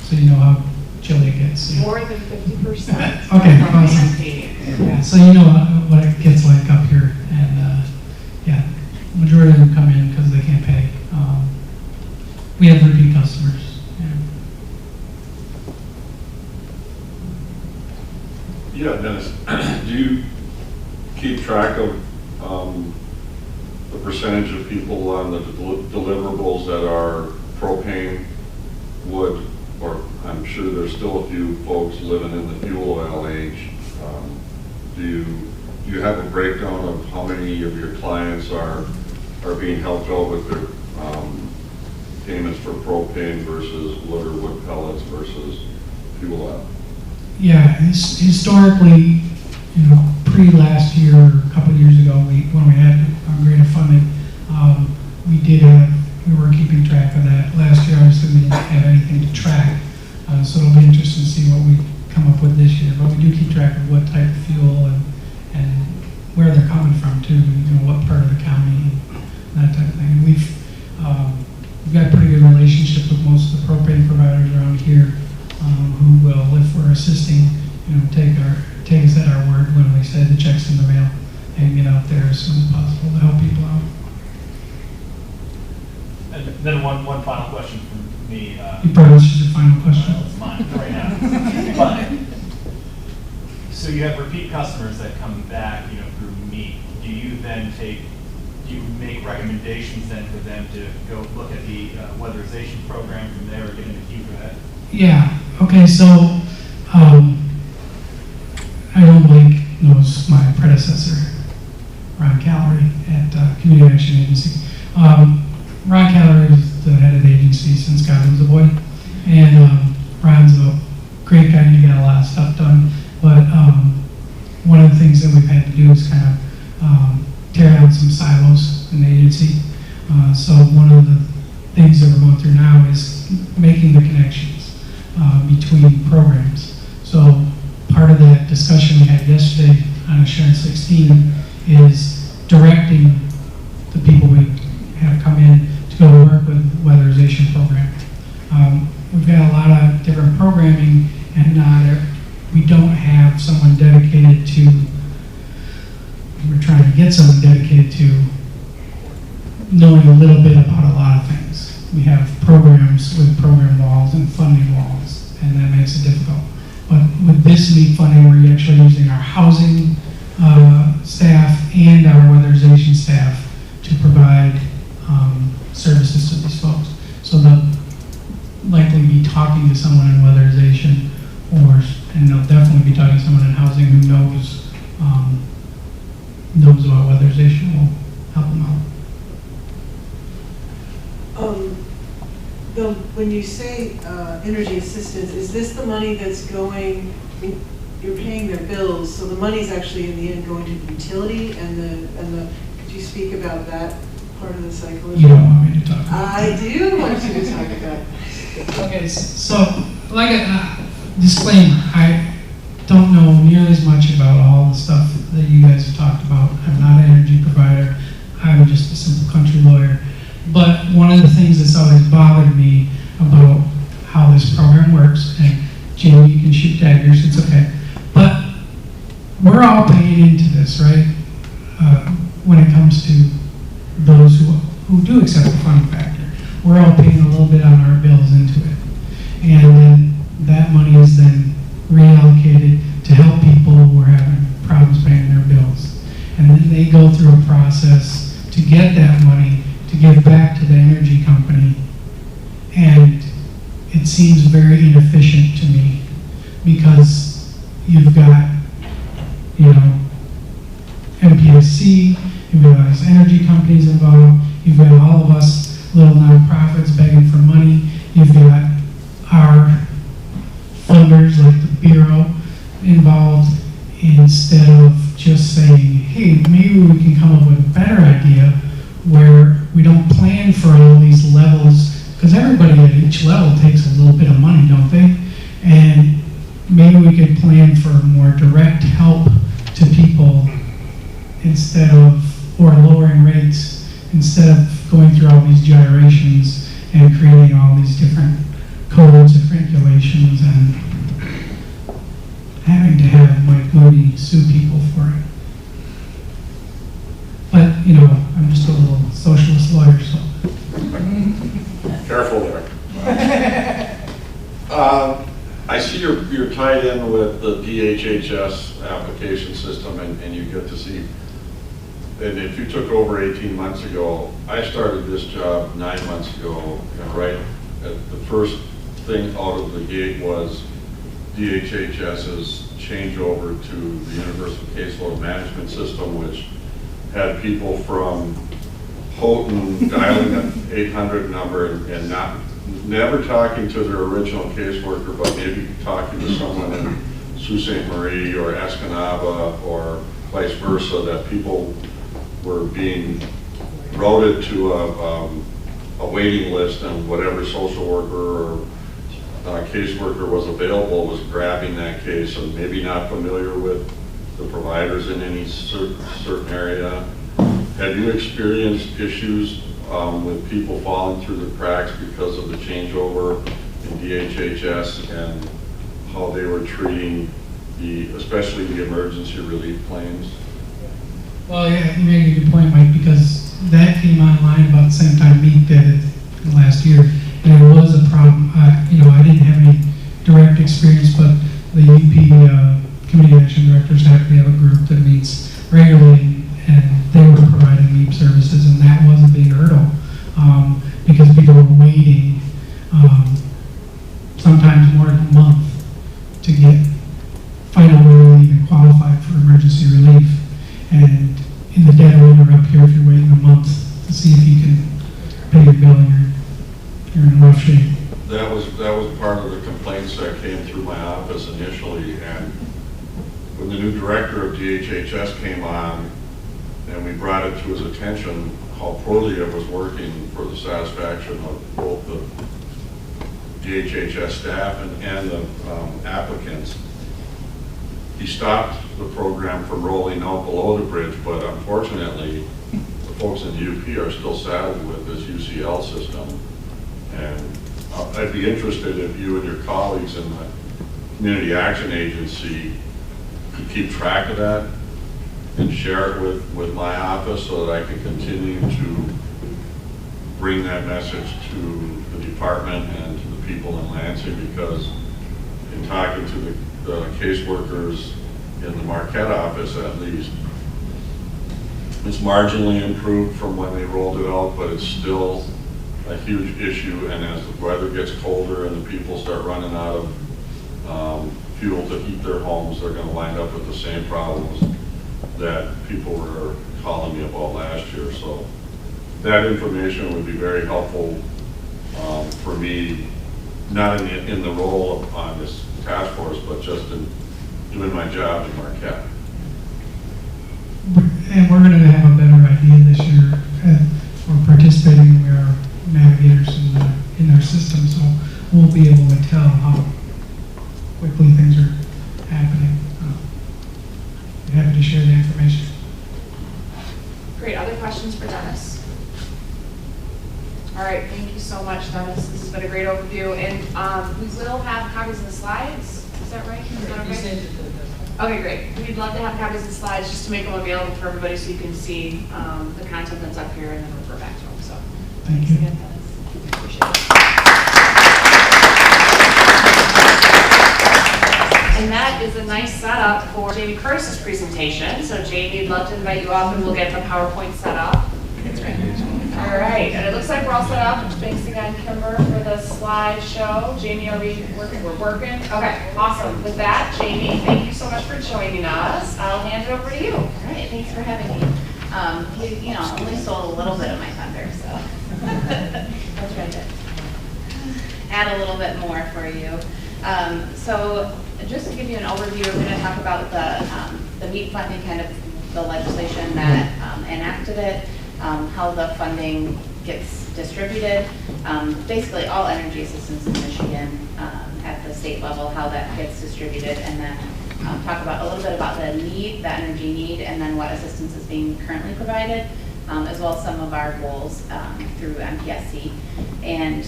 So you know how chilly it gets. Yeah. More than 50%. Okay, awesome. Yeah, so you know what it gets like up here. And majority of them come in we have repeat customers. Yeah, Dennis, do you keep track of the percentage of people on the deliverables that are propane, wood, or I'm sure there's still a few folks living in the fuel oil age. Do you have a breakdown of how many of your clients are being helped out with their payments for propane versus wood or wood pellets versus fuel oil? Yeah, historically, pre-last year, a couple of years ago, when we had our greater funding, we were keeping track of that. Last year, obviously, we didn't have anything to track, so it'll be interesting to see what we come up with this year. But we do keep track of what type of fuel and where they're coming from too. What part of the county, and that type of thing. And we've got a pretty good relationship with most of the propane providers around here, who will, if we're assisting, take us at our word when we say the check's in the mail and get out there as soon as possible to help people out. And then one final question from me. You probably this is your final question. Well, it's mine right now. But, so you have repeat customers that come back, through me. Do you make recommendations then for them to go look at the weatherization program from there or get in the queue for that? Yeah. Okay. So I know Blake knows my predecessor, Ron Callery at Community Action Agency. Ron Callery was the head of the agency since God was a boy, and Ron's a great guy and he got a lot of stuff done. But one of the things that we've had to do is kind of tear down some silos in the agency. So one of the things that we're going through now is making the connections between programs. So part of that discussion we had yesterday on Assurance 16 is directing the people we have come in to go work with the weatherization program. We've got a lot of different programming, and we don't have someone dedicated to, we're trying to get someone dedicated to knowing a little bit about a lot of things. We have programs with program walls and funding walls, and that makes it difficult. But with this LEAP funding, we're actually using our housing staff and our weatherization staff to provide services to these folks. So they'll likely be talking to someone in weatherization, and they'll definitely be talking to someone in housing who knows about weatherization, will help them out. When you say energy assistance, is this the money that's going, you're paying their bills, so the money's actually in the end going to the utility could you speak about that part of the cycle? You don't want me to talk about I do want you to talk about it. Okay, so like a disclaimer, I don't know nearly as much about all the stuff that you guys have talked about. I'm not an energy provider. I'm just a simple country lawyer. But one of the things that's always bothered me about how this program works, and Jim, you can shoot daggers, it's okay. But we're all paying into this, right? When it comes to those who do accept the funding factor. We're all paying a little bit on our bills into it. And then that money is then reallocated to help people who are having problems paying their bills. And then they go through a process to get that money to give back to the energy company. And it seems very inefficient to me because you've got, MPSC, you've got these energy companies involved, you've got all of us little nonprofits begging for money, you've got our funders like the Bureau involved, instead of just saying, hey, maybe we can come up with a better idea where we don't plan for all these levels, because everybody at each level takes a little bit of money, don't they? And maybe we could plan for more direct help to people or lowering rates, instead of going through all these gyrations and creating all these different codes and regulations and having to have Mike Moody sue people for it. But, I'm just a little socialist lawyer, so. Careful there. I see you're tied in with the DHHS application system, and you get to see, and if you took over 18 months ago, I started this job 9 months ago, and right at the first thing out of the gate was DHHS's changeover to the Universal Caseload Management System, which had people from Houghton dialing an 800 number and never talking to their original caseworker, but maybe talking to someone in Sault Ste. Marie or Escanaba or vice versa, that people were being routed to a waiting list, and whatever social worker or caseworker was available was grabbing that case, and maybe not familiar with the providers in any certain area. Have you experienced issues with people falling through the cracks because of the changeover in DHHS and how they were treating especially the emergency relief claims? Well, yeah, you made a good point, Mike, because that came online about the same time MEAP did it last year, and it was a problem. I didn't have any direct experience, but the UP Community Action Directors actually have a group that meets regularly, and they were providing MEAP services, and that was a big hurdle because people were waiting sometimes more than a month to find out whether they even qualified for emergency relief. And in the dead of winter up here, if you're waiting a month to see if you can pay your bill, you're in rough shape. That was part of the complaints that came through my office initially, and when the new director of DHHS came on, and we brought it to his attention how poorly it was working for the satisfaction of both the DHHS staff and the applicants, he stopped the program from rolling out below the bridge, but unfortunately, the folks in the UP are still saddled with this UCL system. And I'd be interested if you and your colleagues in the Community Action Agency could keep track of that and share it with my office so that I can continue to bring that message to the department and to the people in Lansing, because in talking to the caseworkers in the Marquette office, at least, it's marginally improved from when they rolled it out, but it's still a huge issue. And as the weather gets colder and the people start running out of fuel to heat their homes, they're going to wind up with the same problems that people were calling me about last year. So that information would be very helpful for me, not in the role on this task force, but just in doing my job in Marquette. And we're going to have a better idea this year. We're participating, we are navigators in our system, so we'll be able to tell how quickly things are happening. I'm happy to share the information. Great. Other questions for Dennis? All right. Thank you so much, Dennis. This has been a great overview. And we will have copies of the slides. Is that right? Is that okay? Okay, great. We'd love to have copies of the slides just to make them available for everybody so you can see the content that's up here and then refer back to them. So thank you again, Dennis. Appreciate it. And that is a nice setup for Jamie Curtis's presentation. So Jamie, I'd love to invite you up and we'll get the PowerPoint set up. That's right. All right, and it looks like we're all set up. Thanks again, Kimber, for the slideshow. Jamie, are we working? We're working? Okay, awesome. With that, Jamie, thank you so much for joining us. I'll hand it over to you. All right, thanks for having me. You only stole a little bit of my thunder, so I'll try to add a little bit more for you. So just to give you an overview, we're going to talk about the MEAP funding, kind of the legislation that enacted it, how the funding gets distributed, basically all energy assistance in Michigan at the state level, how that gets distributed, and then talk about a little bit about the energy need, and then what assistance is being currently provided, as well as some of our goals through MPSC, and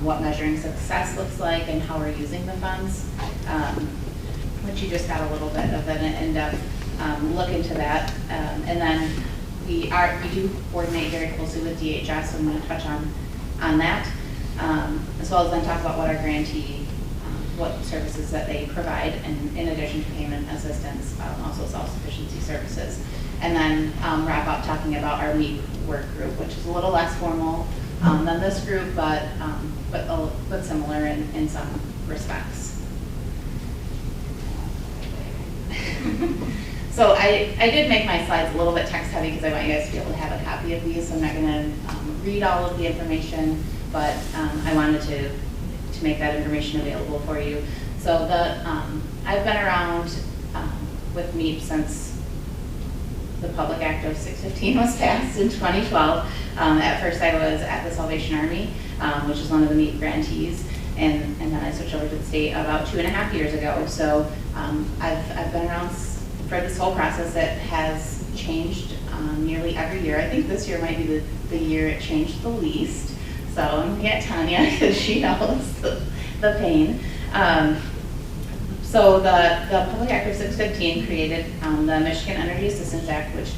what measuring success looks like and how we're using the funds, which you just got a little bit of an in-depth look into that. And then we do coordinate very closely with DHS, so I'm going to touch on that. as well as then talk about what our grantee, what services that they provide, and in addition to payment assistance, also self-sufficiency services. And then wrap up talking about our MEEP work group, which is a little less formal than this group, but similar in some respects. So I did make my slides a little bit text heavy because I want you guys to be able to have a copy of these. So I'm not going to read all of the information, but I wanted to make that information available for you. So I've been around with MEEP since the Public Act of 615 was passed in 2012. At first I was at the Salvation Army, which is one of the MEEP grantees, and then I switched over to the state about 2.5 years ago. So I've been around for this whole process. It has changed nearly every year. I think this year might be the year it changed the least. So I'm looking at Tanya because she knows the pain. So the Public Act of 615 created the Michigan Energy Assistance Act, which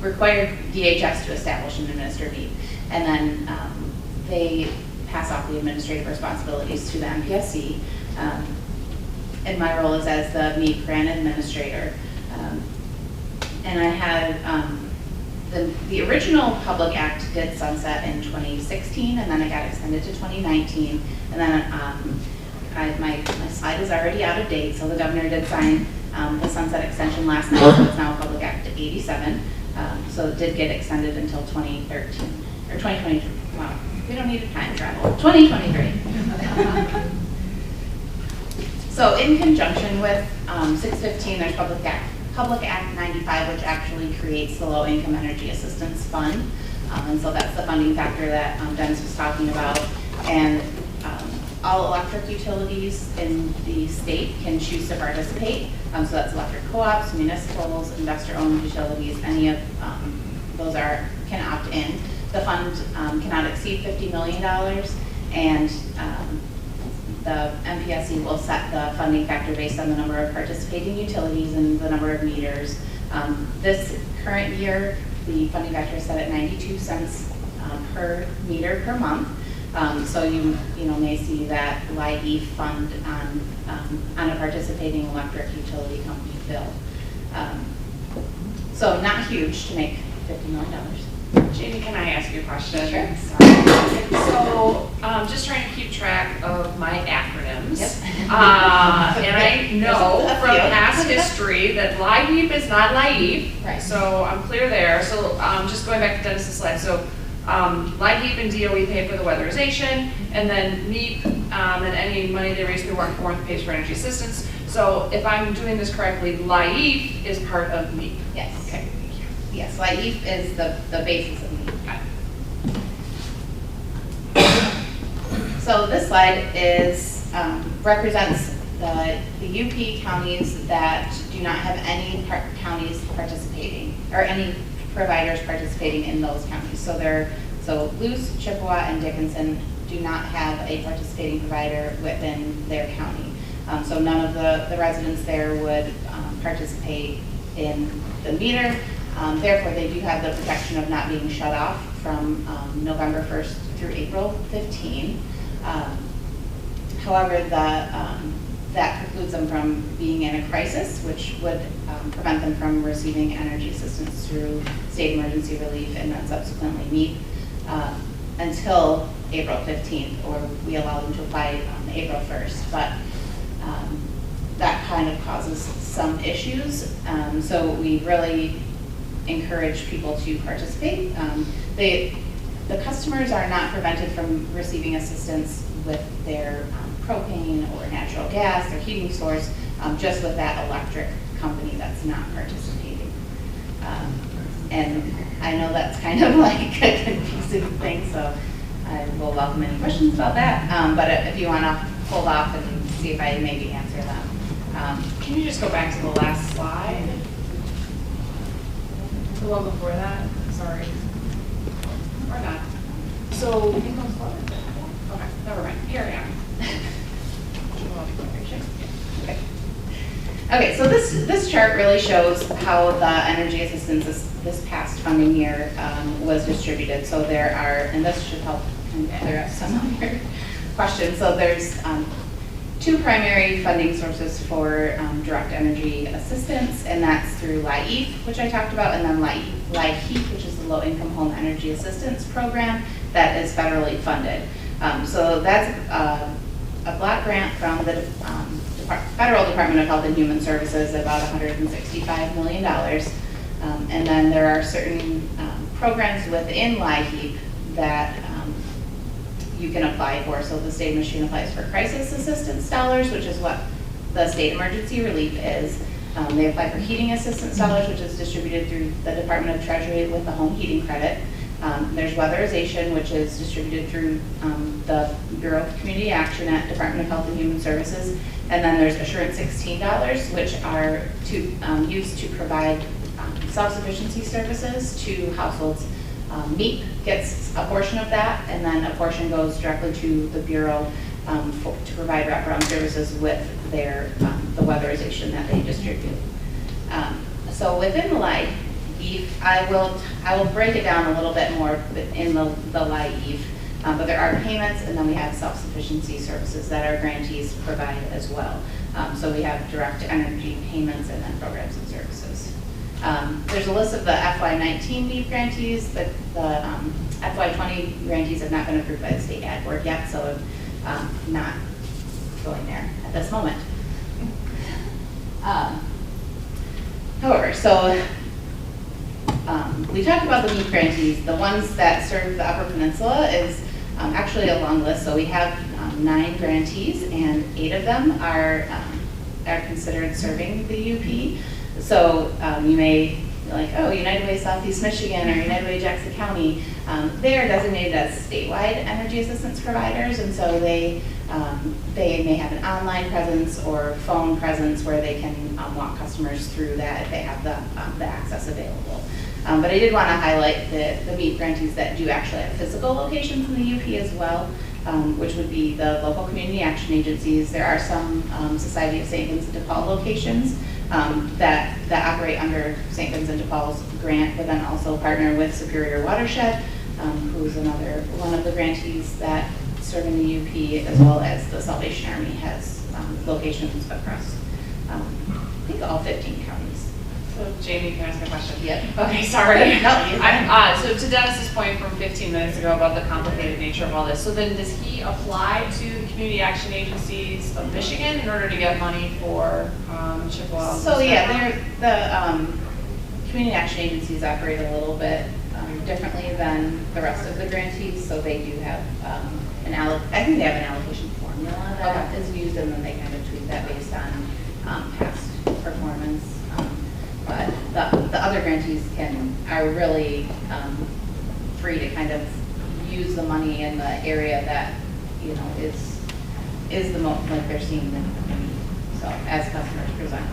required DHS to establish and administer MEEP. And then they pass off the administrative responsibilities to the MPSC. And my role is as the MEEP grant administrator. And I had the original Public Act did sunset in 2016, and then it got extended to 2019. And then my slide is already out of date, so the governor did sign the sunset extension last night, so it's now Public Act 87. So it did get extended until 2013, or 2023. Wow, we don't need a time travel. 2023. So in conjunction with 615, there's Public Act 95, which actually creates the Low Income Energy Assistance Fund. And so that's the funding factor that Dennis was talking about. And all electric utilities in the state can choose to participate. So that's electric co-ops, municipals, investor-owned utilities, any of those can opt in. The fund cannot exceed $50 million, and the MPSC will set the funding factor based on the number of participating utilities and the number of meters. This current year, the funding factor is set at 92 cents per meter per month. So you may see that LIHEAP fund on a participating electric utility company bill. So not huge to make $50 million. Jamie, can I ask you a question? Sure. So, just trying to keep track of my acronyms. Yep. And I know from past history that LIHEAP is not LIHEAP. Right. So I'm clear there. So just going back to Dennis's slide. So LIHEAP and DOE pay for the weatherization, and then MEEP and any money they raise through Warren pays for energy assistance. So if I'm doing this correctly, LIHEAP is part of MEEP. Yes. Okay. Yes, LIHEAP is the basis of MEEP. So this slide represents the UP counties that do not have any counties participating, or any providers participating in those counties. So Luce, Chippewa, and Dickinson do not have a participating provider within their county. So none of the residents there would participate in the meter. Therefore, they do have the protection of not being shut off from November 1st through April 15. However, that precludes them from being in a crisis, which would prevent them from receiving energy assistance through state emergency relief and then subsequently MEEP until April 15th, or we allow them to apply on April 1st. But that kind of causes some issues. So we really encourage people to participate. The customers are not prevented from receiving assistance with their propane or natural gas, their heating source, just with that electric company that's not participating. And I know that's kind of like a confusing thing, so I will welcome any questions about that. But if you want to hold off and see if I maybe answer them. Can you just go back to the last slide? The one before that? Sorry. Or not. So, okay, never mind. Here I am. Okay. Okay, so this chart really shows how the energy assistance this past funding year was distributed. So there are, and this should help kind of clear up some of your questions. So there's two primary funding sources for direct energy assistance, and that's through LIHEAP, which I talked about, and then LIHEAP, which is the Low Income Home Energy Assistance Program that is federally funded. So that's a block grant from the Federal Department of Health and Human Services, about $165 million. And then there are certain programs within LIHEAP that you can apply for. So the state of Michigan applies for crisis assistance dollars, which is what the state emergency relief is. They apply for heating assistance dollars, which is distributed through the Department of Treasury with the home heating credit. There's weatherization, which is distributed through the Bureau of Community Action at Department of Health and Human Services. And then there's Assurance $16, which are used to provide self-sufficiency services to households. MEEP gets a portion of that, and then a portion goes directly to the Bureau to provide wraparound services with their the weatherization that they distribute. So within the LIHEAP, I will break it down a little bit more in the LIHEAP, but there are payments, and then we have self-sufficiency services that our grantees provide as well. So we have direct energy payments and then programs and services. There's a list of the FY19 MEEP grantees. The FY20 grantees have not been approved by the state ad board yet, so not going there at this moment. However, so we talked about the MEEP grantees. The ones that serve the Upper Peninsula is actually a long list. So we have 9 grantees, and 8 of them are considered serving the UP. So you may be like, oh, United Way Southeast Michigan or United Way Jackson County, they are designated as statewide energy assistance providers, and so they may have an online presence or phone presence where they can walk customers through that if they have the access available. But I did want to highlight the MEEP grantees that do actually have physical locations in the UP as well, which would be the local community action agencies. There are some Society of St. Vincent de Paul locations that operate under St. Vincent de Paul's grant, but then also partner with Superior Watershed, who's another one of the grantees that serve in the UP, as well as the Salvation Army has locations across, I think, all 15 counties. So Jamie, can I ask a question? Yeah. Okay, sorry. No, so to Dennis's point from 15 minutes ago about the complicated nature of all this, so then does he apply to the community action agencies of Michigan in order to get money for Chippewa? So yeah, the community action agencies operate a little bit differently than the rest of the grantees. So they do have I think they have an allocation formula that is used, and then they kind of tweak that based on past performance. But the other grantees are really free to kind of use the money in the area that is the most like they're seeing the need. So as customers present.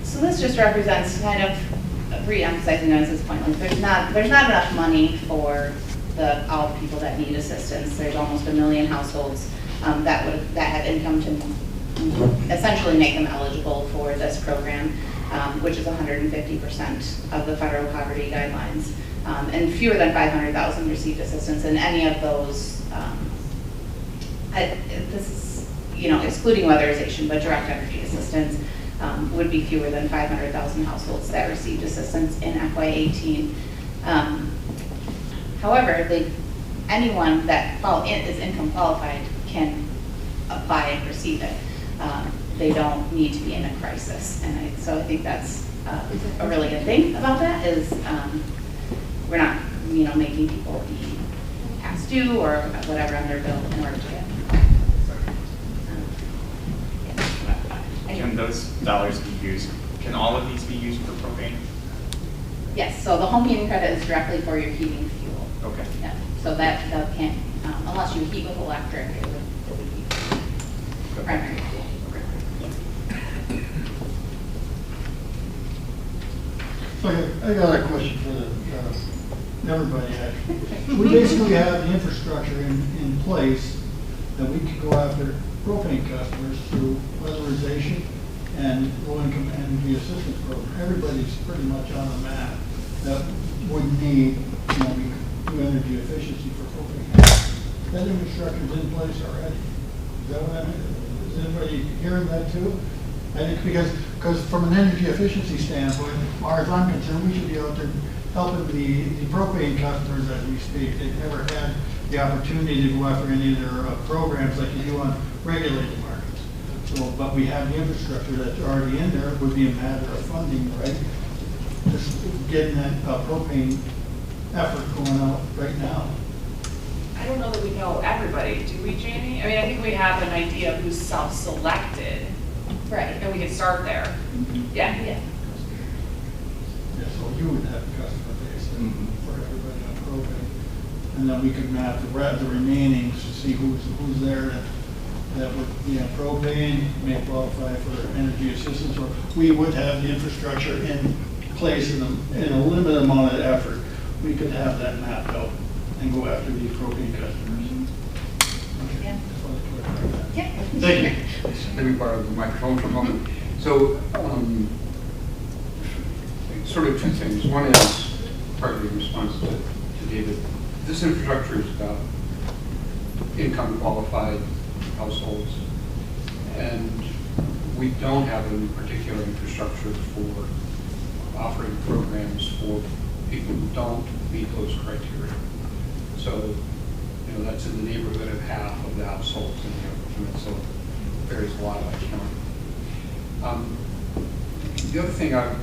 So this just represents kind of re-emphasizing Dennis's point. Like there's not enough money for all the people that need assistance. There's almost 1 million households that have income to essentially make them eligible for this program, which is 150% of the federal poverty guidelines. And fewer than 500,000 received assistance in any of those. This is, excluding weatherization, but direct energy assistance would be fewer than 500,000 households that received assistance in FY18. However, anyone that is income qualified can apply and receive it. They don't need to be in a crisis, and so I think that's a really good thing about that is we're not, making people be past due or whatever on their bill in order to get. Can those dollars be used? Can all of these be used for propane? Yes. So the home heating credit is directly for your heating fuel. Okay. Yeah. So that can't, unless you heat with electric, it would be primary fuel. Okay, I got a question for everybody actually. We basically have the infrastructure in place that we could go after propane customers through weatherization and low-income energy assistance program. Everybody's pretty much on the map that would need, we could do energy efficiency for propane. That infrastructure's in place already. Is that what I mean? Is anybody hearing that too? I think because from an energy efficiency standpoint, as far as I'm concerned, we should be out there helping the propane customers as we speak. They've never had the opportunity to go after any of their programs like you do on regulated markets. So, but we have the infrastructure that's already in there. It would be a matter of funding, right? Just getting that propane effort going out right now. I don't know that we know everybody, do we, Jamie? I mean, I think we have an idea of who's self-selected. Right. And we can start there. Yeah. Yeah. Yeah, so you would have a customer base for everybody on propane. And then we could map the remaining to see who's there that would be on propane, may qualify for energy assistance, or we would have the infrastructure in place in a limited amount of effort. We could have that mapped out and go after these propane customers. Yeah. Yeah. Thank you. Let me borrow the microphone for a moment. So, sort of two things. One is partly in response to David. This infrastructure is about income qualified households, and we don't have any particular infrastructure for offering programs for people who don't meet those criteria. So, that's in the neighborhood of half of the households in the upper peninsula. Varies a lot by county. The other thing I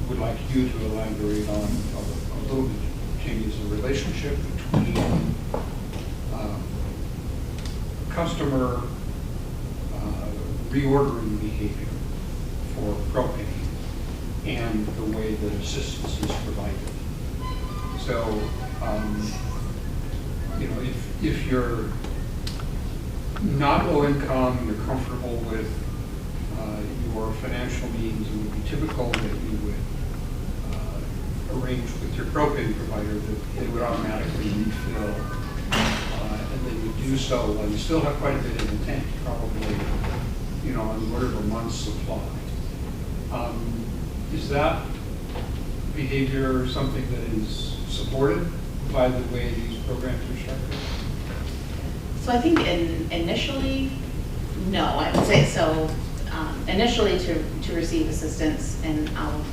would like you to elaborate on a little bit, Jamie, is the relationship between customer reordering behavior for propane and the way that assistance is provided. So, if you're not low income, you're comfortable with your financial means, it would be typical that you would arrange with your propane provider that they would automatically refill, and they would do so while you still have quite a bit in the tank, probably, on the order of a month's supply. Is that behavior something that is supported by the way these programs are structured? So I think initially, no, I would say so. Initially, to receive assistance, and I'll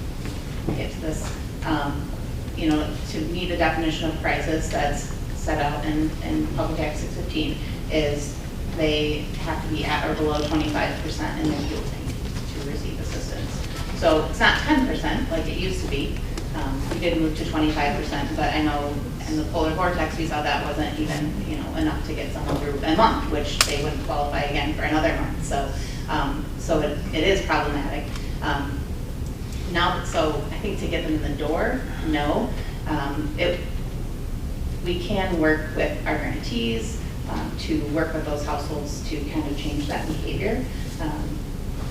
get to this, to meet the definition of crisis that's set out in Public Act 615, is they have to be at or below 25% in their fuel tank to receive assistance. So it's not 10% like it used to be. We did move to 25%, but I know in the polar vortex we saw that wasn't even enough to get someone through a month, which they wouldn't qualify again for another month. So it is problematic. So I think to get them in the door, no. We can work with our grantees to work with those households to kind of change that behavior.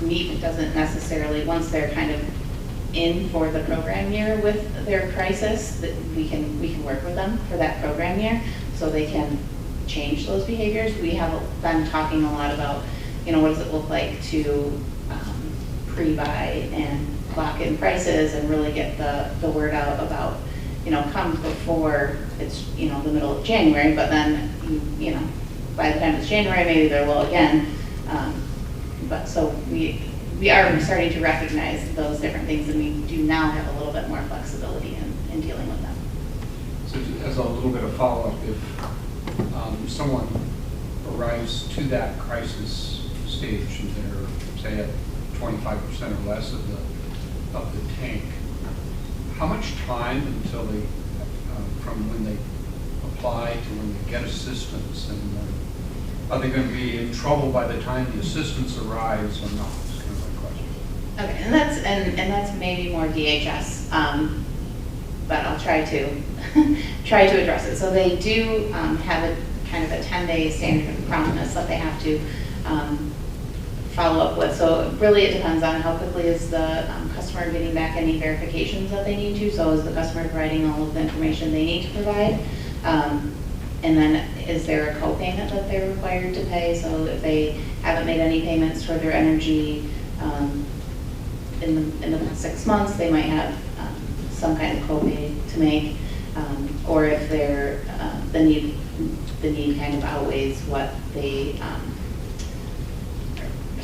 MEEP doesn't necessarily, once they're kind of in for the program year with their crisis, that we can work with them for that program year so they can change those behaviors. We have been talking a lot about, what does it look like to pre-buy and lock in prices and really get the word out about, come before it's, the middle of January, but then, by the time it's January, maybe they're low again. But so we are starting to recognize those different things, and we do now have a little bit more flexibility in dealing with them. So as a little bit of follow-up, if someone arrives to that crisis stage and they're, say, at 25% or less of the tank, how much time until they, from when they apply to when they get assistance, and are they going to be in trouble by the time the assistance arrives or not? That's kind of my question. Okay, and that's maybe more DHS, but I'll try to address it. So they do have a kind of a 10-day standard of promptness that they have to follow up with. So really it depends on how quickly is the customer getting back any verifications that they need to. So is the customer providing all of the information they need to provide? And then is there a co-payment that they're required to pay? So if they haven't made any payments for their energy in the past 6 months, they might have some kind of co-pay to make. Or if they're, the need kind of outweighs what they,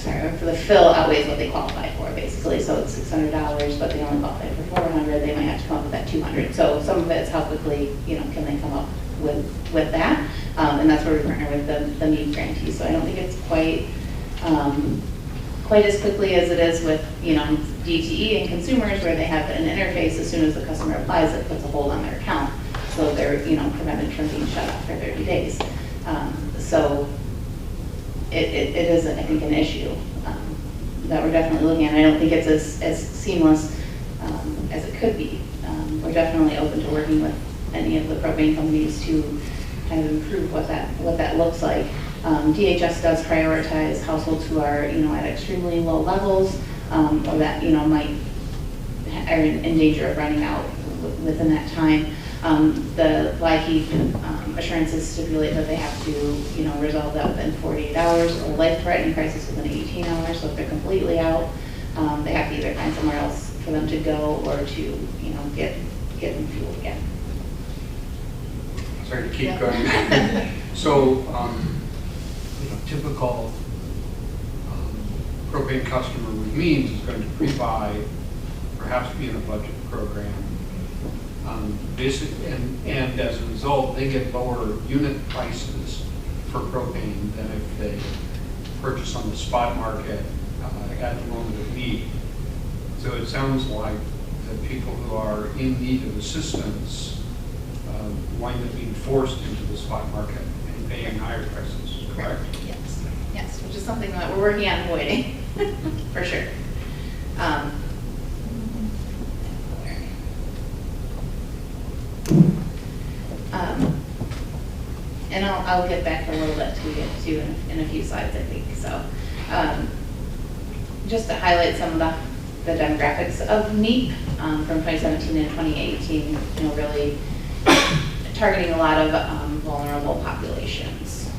or the fill outweighs what they qualify for, basically. So it's $600, but they only qualify for $400. They might have to come up with that $200. So some of it's how quickly, can they come up with that, and that's where we partner with the MEAD grantee. So I don't think it's quite as quickly as it is with DTE and consumers, where they have an interface. As soon as the customer applies, it puts a hold on their account, so they're prevented from being shut off for 30 days. So it is, I think, an issue that we're definitely looking at. I don't think it's as seamless as it could be. We're definitely open to working with any of the propane companies to kind of improve what that looks like. DHS does prioritize households who are at extremely low levels, or that might are in danger of running out within that time. The LIHEAP assurances stipulate that they have to resolve that within 48 hours, or life-threatening crisis within 18 hours. So if they're completely out, they have to either find somewhere else for them to go, or to get them fuel again. Sorry to keep going. So, typical propane customer with means is going to pre-buy, perhaps be in a budget program. And as a result, they get lower unit prices for propane than if they purchase on the spot market at the moment of need. So it sounds like the people who are in need of assistance wind up being forced into the spot market and paying higher prices, correct? Yes, which is something that we're working on avoiding, for sure. And I'll get back a little bit to get to in a few slides, I think. So just to highlight some of the demographics of MEAP from 2017 and 2018, really targeting a lot of vulnerable populations.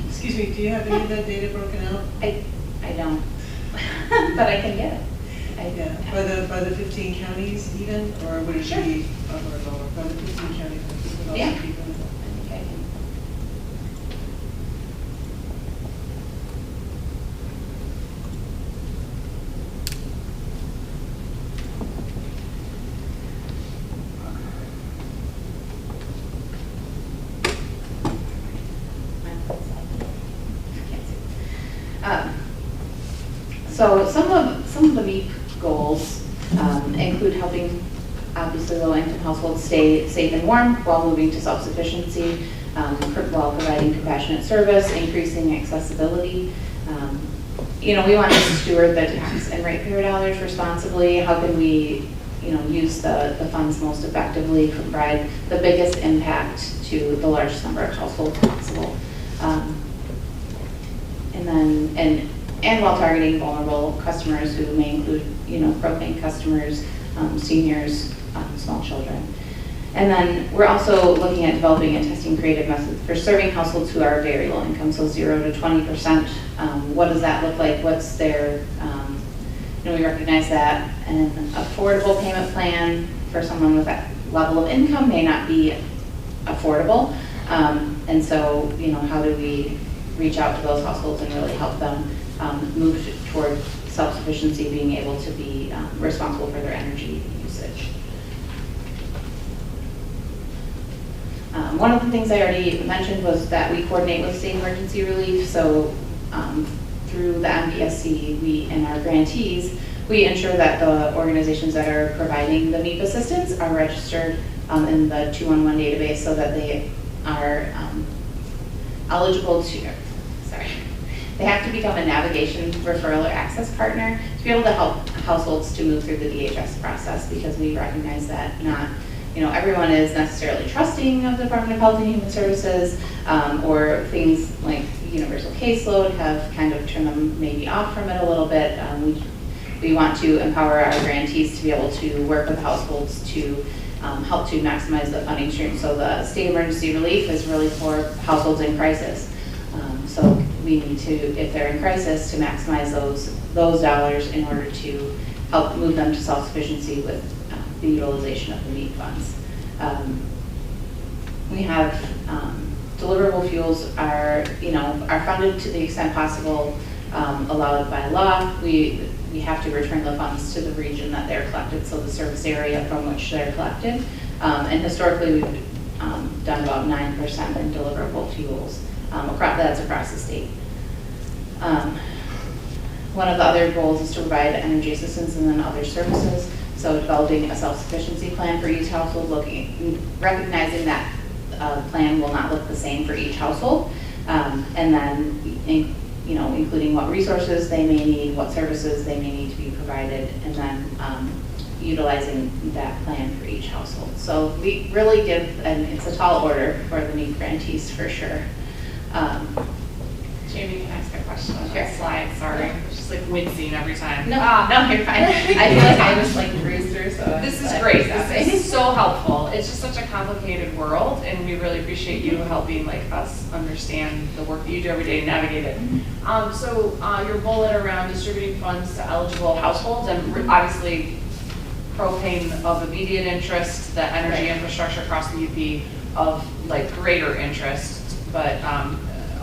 Excuse me, do you have any of that data broken out? I don't, but I can get it. Yeah, by the 15 counties even, or would it be upper or lower? By the 15 counties, with all the people. I think I can. So some of the MEAP goals include helping, obviously, low-income households stay safe and warm while moving to self-sufficiency, while providing compassionate service, increasing accessibility. We want to steward the tax and ratepayer dollars responsibly. How can we, use the funds most effectively, provide the biggest impact to the largest number of households possible, and while targeting vulnerable customers, who may include, propane customers, seniors, small children. And then we're also looking at developing and testing creative methods for serving households who are very low income, so 0 to 20%. What does that look like? What's their, we recognize that an affordable payment plan for someone with that level of income may not be affordable. And so, how do we reach out to those households and really help them move toward self-sufficiency, being able to be responsible for their energy usage. One of the things I already mentioned was that we coordinate with state emergency relief. So through the MPSC, and our grantees, we ensure that the organizations that are providing the MEAP assistance are registered in the 211 database, so that they are eligible to, they have to become a navigation, referral, or access partner to be able to help households to move through the DHS process, because we recognize that not everyone is necessarily trusting of the Department of Health and Human Services, or things like universal caseload have kind of turned them maybe off from it a little bit. We want to empower our grantees to be able to work with households to help to maximize the funding stream. So the state emergency relief is really for households in crisis. So we need to, if they're in crisis, to maximize those dollars in order to help move them to self-sufficiency with the utilization of the NEED funds. We have deliverable fuels are funded to the extent possible allowed by law. We have to return the funds to the region that they're collected, so the service area from which they're collected. And historically, we've done about 9% in deliverable fuels. That's across the state. One of the other goals is to provide energy assistance and then other services. So developing a self-sufficiency plan for each household, recognizing that plan will not look the same for each household, and then including what resources they may need, what services they may need to be provided, and then utilizing that plan for each household. So we really give, and it's a tall order for the NEED grantees for sure. Jamie, can I ask a question on that slide? Sorry, just like wincing every time. No, you're fine. I feel like I just breeze through. So this is great. This is so helpful. It's just such a complicated world, and we really appreciate you helping us understand the work that you do every day and navigate it. So your bullet around distributing funds to eligible households, and obviously propane of immediate interest, the energy infrastructure across the UP of greater interest, but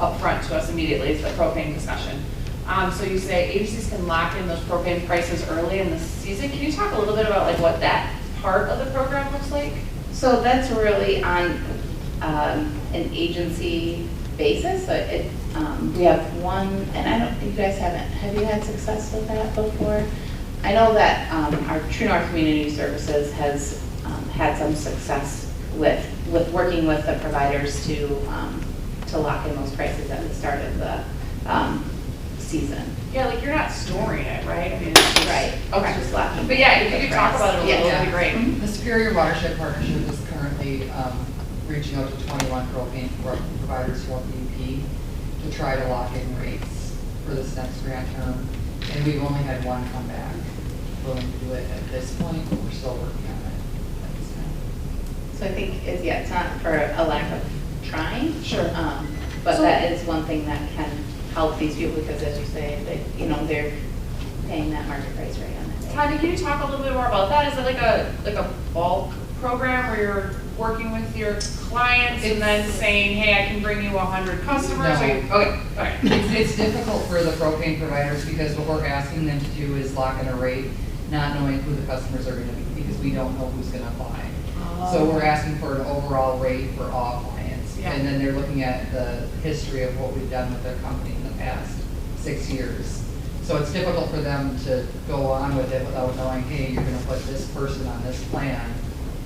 upfront to us immediately is the propane discussion. So you say agencies can lock in those propane prices early in the season. Can you talk a little bit about what that part of the program looks like? So that's really on an agency basis. So we have one, and I don't, you guys have you had success with that before? I know that our True North Community Services has had some success with working with the providers to lock in those prices at the start of the season. Yeah, you're not storing it, right? I mean, it's just, right. Okay. It's just locking. But yeah, if you could talk about it a little, that'd be great. The Superior Watershed Partnership is currently reaching out to 21 propane providers throughout the UP to try to lock in rates for this next grant term. And we've only had one come back willing to do it at this point, but we're still working on it at this time. So I think it's not for a lack of trying. Sure. But that is one thing that can help these people because, as you say, they're paying that market price rate on that day. Tanya, can you talk a little bit more about that? Is it like a bulk program where you're working with your clients and then saying, hey, I can bring you 100 customers? No. It's difficult for the propane providers because what we're asking them to do is lock in a rate, not knowing who the customers are going to be because we don't know who's going to apply. So we're asking for an overall rate for all clients. Yeah. And then they're looking at the history of what we've done with their company in the past 6 years. So it's difficult for them to go on with it without knowing, hey, you're going to put this person on this plan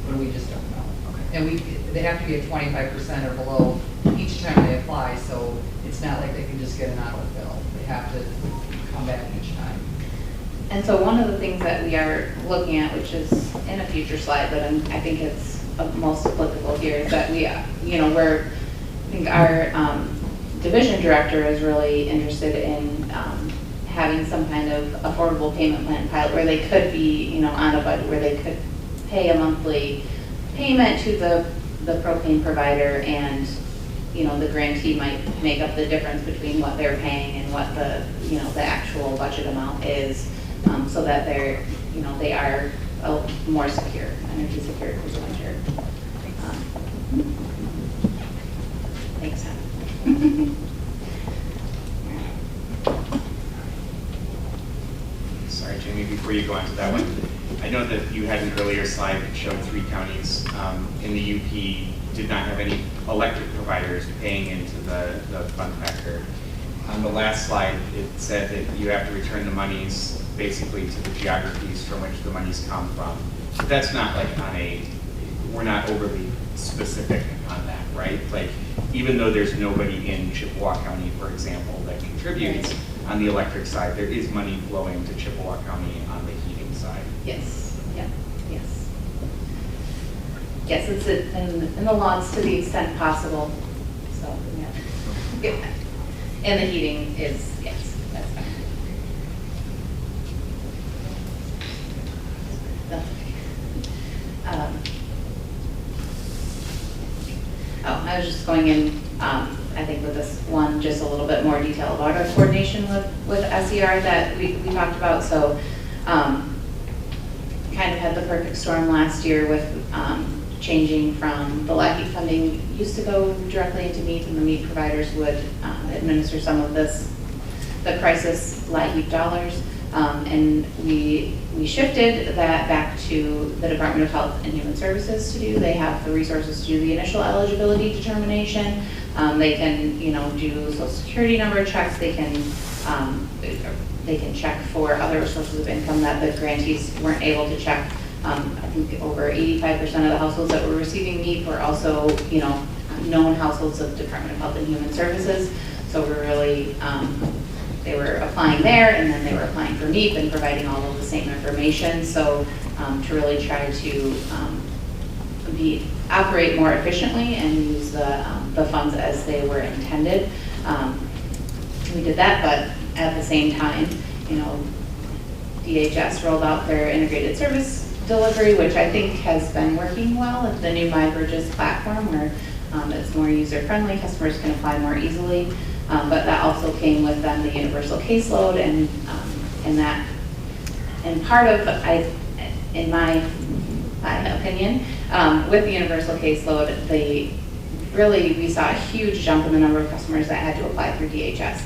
when we just don't know. Okay. And they have to be at 25% or below each time they apply, so it's not like they can just get an auto fill. They have to come back each time. And so one of the things that we are looking at, which is in a future slide, but I think it's most applicable here, is that I think our division director is really interested in having some kind of affordable payment plan pilot where they could be, on a budget where they could pay a monthly payment to the propane provider, and the grantee might make up the difference between what they're paying and what the actual budget amount is, so that they are more secure, energy secure for the winter. Thanks, Tom. Sorry, Jamie, before you go on to that one, I know that you had an earlier slide that showed 3 counties in the UP did not have any electric providers paying into the fund factor. On the last slide, it said that you have to return the monies basically to the geographies from which the monies come from. But that's not we're not overly specific on that, right? Even though there's nobody in Chippewa County, for example, that contributes on the electric side, there is money flowing to Chippewa County on the heating side. Yes, yeah, yes. yes, it's in the lots to the extent possible, so, yeah. And the heating is, yes, that's fine. That's okay. I was just going in, I think with this one, just a little bit more detail about our coordination with SER that we talked about. So kind of had the perfect storm last year with changing from the LACI funding used to go directly into MEAP, and the MEAP providers would administer some of the crisis LACI dollars. And we shifted that back to the Department of Health and Human Services to do. They have the resources to do the initial eligibility determination. They can, do Social Security number checks. They can check for other sources of income that the grantees weren't able to check. I think over 85% of the households that were receiving MEAP were also, known households of Department of Health and Human Services. So we're really, they were applying there, and then they were applying for MEAP and providing all of the same information. So to really try to operate more efficiently and use the funds as they were intended. We did that, but at the same time, DHS rolled out their integrated service delivery, which I think has been working well at the new MyBridges platform, where it's more user-friendly, customers can apply more easily. But that also came with then the universal caseload, and part of, in my opinion, with the universal caseload, we saw a huge jump in the number of customers that had to apply through DHS.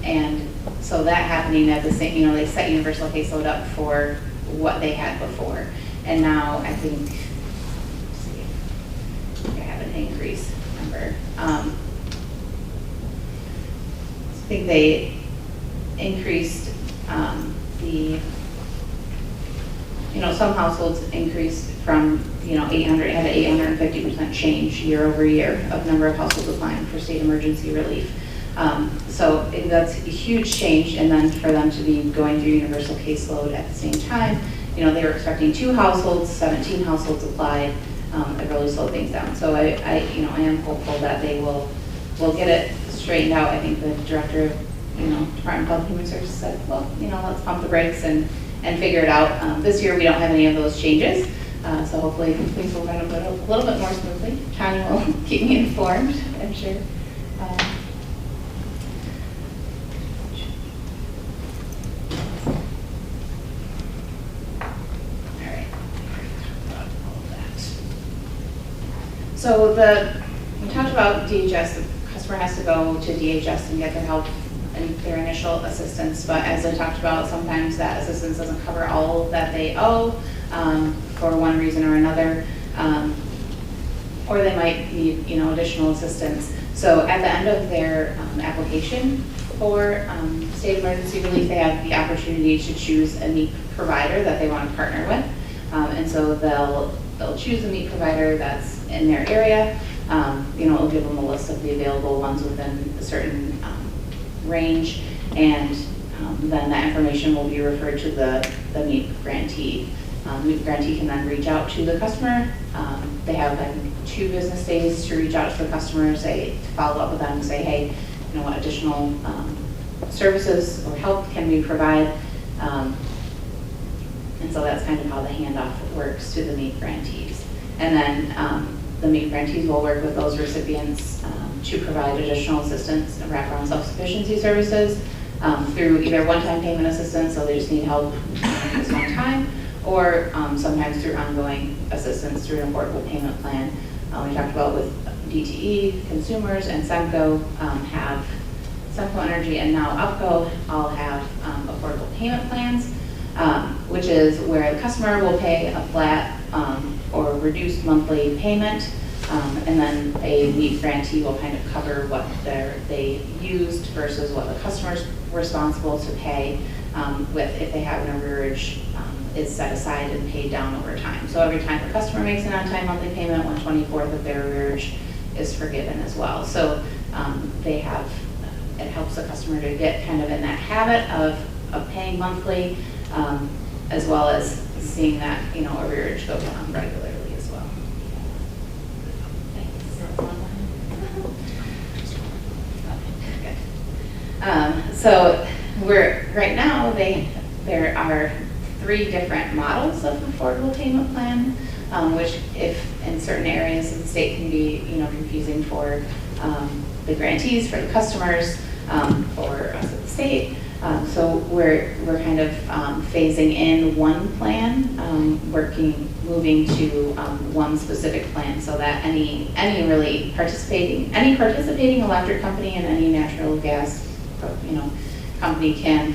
And so that happening at the same, they set universal caseload up for what they had before. And now I think, I have an increased number. I think they increased some households increased from, 800, had an 850% change year over year of number of households applying for state emergency relief. So that's a huge change, and then for them to be going through universal caseload at the same time, they were expecting 2 households, 17 households applied. It really slowed things down. So I am hopeful that they will get it straightened out. I think the director of, Department of Health and Human Services said, well, let's pump the brakes and figure it out. This year we don't have any of those changes, so hopefully things will run a little bit more smoothly. Connie will keep me informed, I'm sure. So we talked about DHS. The customer has to go to DHS and get their help and their initial assistance, but as I talked about, sometimes that assistance doesn't cover all that they owe for one reason or another, or they might need additional assistance. So at the end of their application for state emergency relief, they have the opportunity to choose a MEAP provider that they want to partner with, and so they'll choose a MEAP provider that's in their area. It'll give them a list of the available ones within a certain range, and then that information will be referred to the MEAP grantee. MEAP grantee can then reach out to the customer. They have 2 business days to reach out to the customer, to follow up with them and say, hey, what additional services or help can we provide? And so that's kind of how the handoff works to the MEAP grantees. And then the MEAP grantees will work with those recipients to provide additional assistance and wraparound self-sufficiency services through either one-time payment assistance, so they just need help this one time, or sometimes through ongoing assistance through an affordable payment plan. We talked about with DTE, consumers, and Semco have Semco Energy and now UPCO all have affordable payment plans, which is where the customer will pay a flat or reduced monthly payment, and then a MEAP grantee will kind of cover what they used versus what the customer's responsible to pay with if they have an arrearage is set aside and paid down over time. So every time the customer makes an on-time monthly payment, 1/24 of their arrearage is forgiven as well. So it helps the customer to get kind of in that habit of paying monthly, as well as seeing that arrearage go down regularly as well. So right now, there are 3 different models of affordable payment plan, which if in certain areas of the state can be, confusing for the grantees, for the customers, for us at the state. So we're kind of phasing in one plan, moving to one specific plan, so that any participating electric company and any natural gas, company can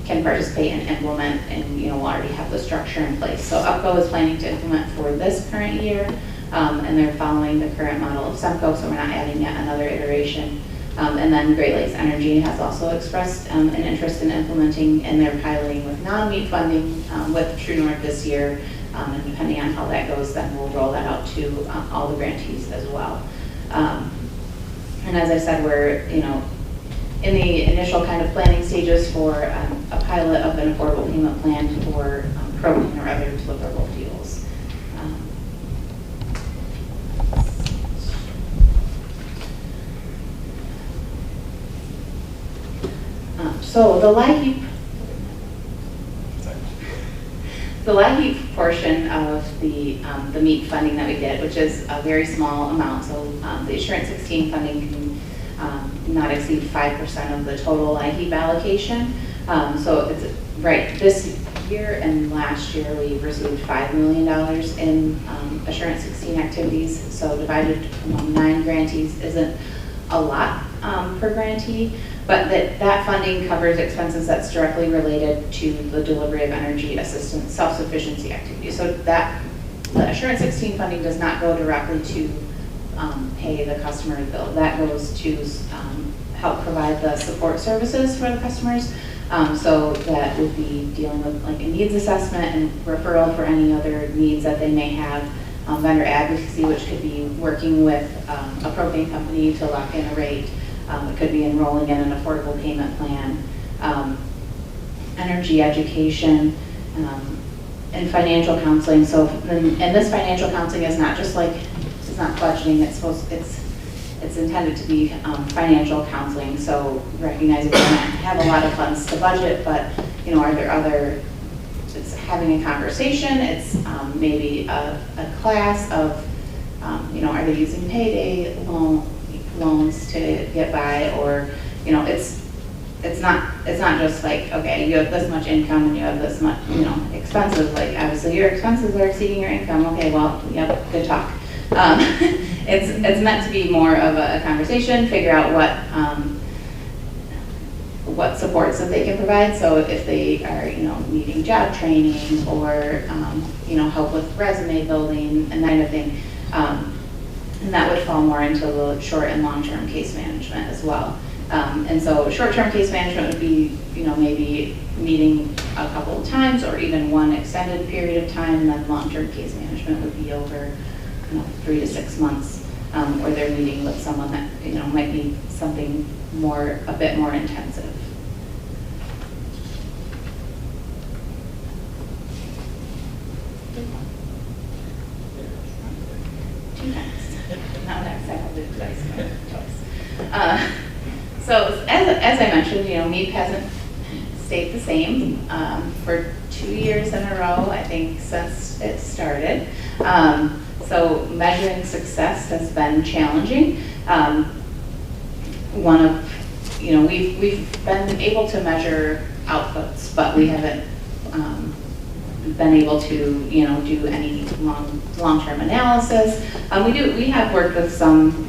participate and implement, and we'll already have the structure in place. So UPCO is planning to implement for this current year, and they're following the current model of SEMCO, so we're not adding yet another iteration. And then Great Lakes Energy has also expressed an interest in implementing, and they're piloting with non-MEET funding with True North this year. And depending on how that goes, then we'll roll that out to all the grantees as well. And as I said, we're in the initial kind of planning stages for a pilot of an affordable payment plan for propane or other deliverable fuels. So the LIHEAP portion of the MEET funding that we get, which is a very small amount, so the Assurance 16 funding can not exceed 5% of the total LIHEAP allocation. So it's right this year and last year we received $5 million in Assurance 16 activities. So divided among 9 grantees isn't a lot per grantee. But that funding covers expenses that's directly related to the delivery of energy assistance, self-sufficiency activities. So that the Assurance 16 funding does not go directly to pay the customer bill. That goes to help provide the support services for the customers. So that would be dealing with like a needs assessment and referral for any other needs that they may have. Vendor advocacy, which could be working with a propane company to lock in a rate. It could be enrolling in an affordable payment plan, energy education, and financial counseling. So, and this financial counseling is not just like, it's not budgeting, it's intended to be financial counseling. So recognizing we don't have a lot of funds to budget, but are there other, it's having a conversation, it's maybe a class of, are they using payday loans to get by, or it's not just like, okay, you have this much income and you have this much expenses, like obviously your expenses are exceeding your income. Okay, well, yep, good talk. It's meant to be more of a conversation, figure out what supports that they can provide. So if they are needing job training or help with resume building and that kind of thing. And that would fall more into the short and long-term case management as well. And so short-term case management would be, maybe meeting a couple of times or even one extended period of time, and then long-term case management would be over 3 to 6 months, where they're meeting with someone that, might be something a bit more intensive. So as I mentioned, MEEP hasn't stayed the same for 2 years in a row, I think, since it started. So measuring success has been challenging. We've been able to measure outputs, but we haven't been able to, do any long-term analysis. We have worked with some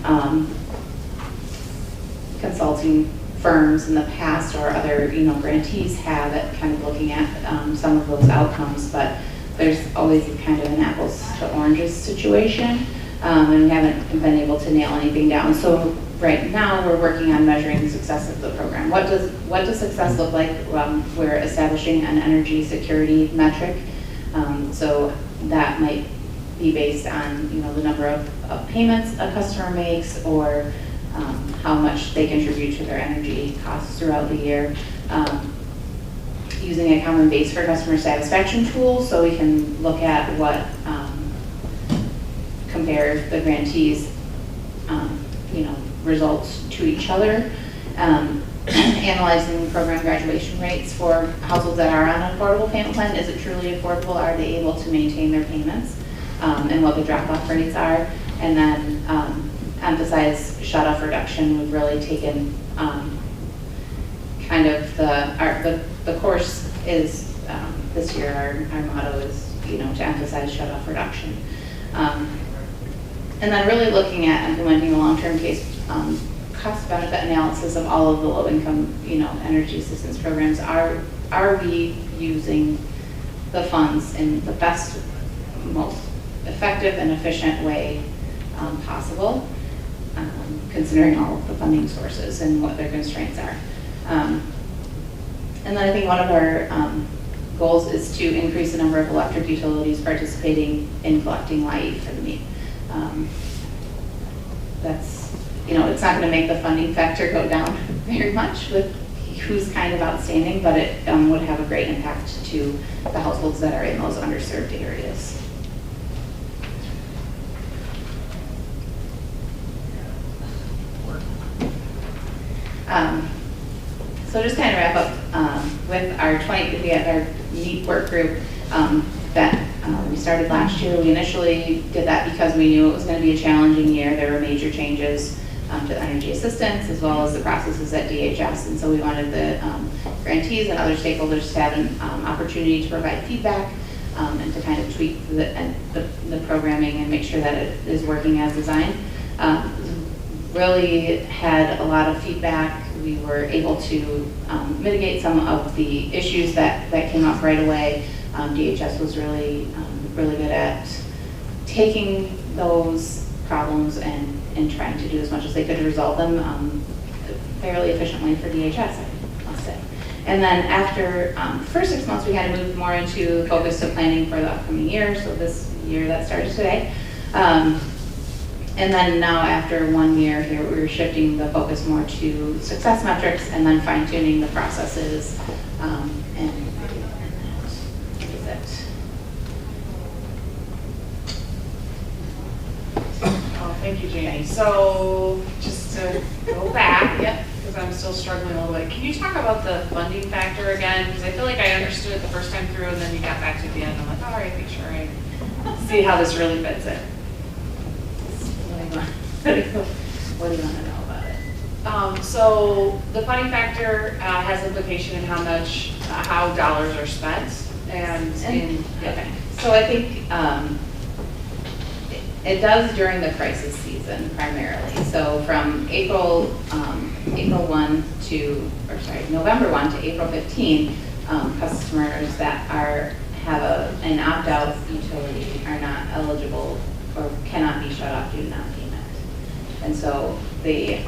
consulting firms in the past, or other, grantees have at kind of looking at some of those outcomes, but there's always kind of an apples to oranges situation, and we haven't been able to nail anything down. So right now we're working on measuring the success of the program. What does success look like? We're establishing an energy security metric. So that might be based on the number of payments a customer makes, or how much they contribute to their energy costs throughout the year. Using a common base for customer satisfaction tools, so we can look at what compare the grantees results to each other. analyzing program graduation rates for households that are on an affordable payment plan. Is it truly affordable? Are they able to maintain their payments? And what the drop-off rates are. And then emphasize shut-off reduction. We've really taken kind of the course is this year our motto is to emphasize shut-off reduction. And then really looking at implementing a long-term case cost-benefit analysis of all of the low-income energy assistance programs. Are we using the funds in the best, most effective and efficient way possible, considering all of the funding sources and what their constraints are. And then I think one of our goals is to increase the number of electric utilities participating in collecting LIHEAP for the meet. That's, it's not going to make the funding factor go down very much with who's kind of outstanding, but it would have a great impact to the households that are in those underserved areas. So just kind of wrap up with our we had our NEAT work group that we started last year. We initially did that because we knew it was going to be a challenging year. There were major changes to energy assistance as well as the processes at DHS, and so we wanted the grantees and other stakeholders to have an opportunity to provide feedback and to kind of tweak the programming and make sure that it is working as designed. Really had a lot of feedback. We were able to mitigate some of the issues that came up right away. DHS was really good at taking those problems and trying to do as much as they could to resolve them fairly efficiently for DHS, I must say. And then after the first 6 months, we had to move more into focus to planning for the upcoming year. So this year that started today. And then now after 1 year here, we're shifting the focus more to success metrics and then fine tuning the processes and that is it. Oh, thank you, Janie. So just to go back, because I'm still struggling a little bit. Can you talk about the funding factor again? Because I feel like I understood it the first time through and then you got back to the end. I'm like, all right, make sure I see how this really fits in. What do you want to know about it? So the funding factor has implication in how dollars are spent, okay. So I think it does during the crisis season primarily. So from November 1 to April 15, customers that have an opt-out utility are not eligible or cannot be shut off due to non-payment. And so they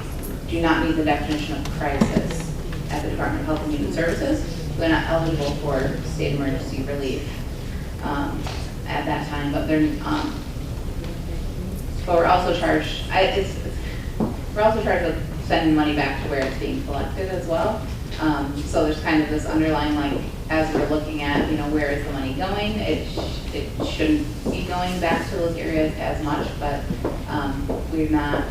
do not meet the definition of crisis at the Department of Health and Human Services. So they're not eligible for state emergency relief at that time. But we're also charged. We're also charged with sending money back to where it's being collected as well. So there's kind of this underlying, as we're looking at, where is the money going? It shouldn't be going back to those areas as much, but we're not.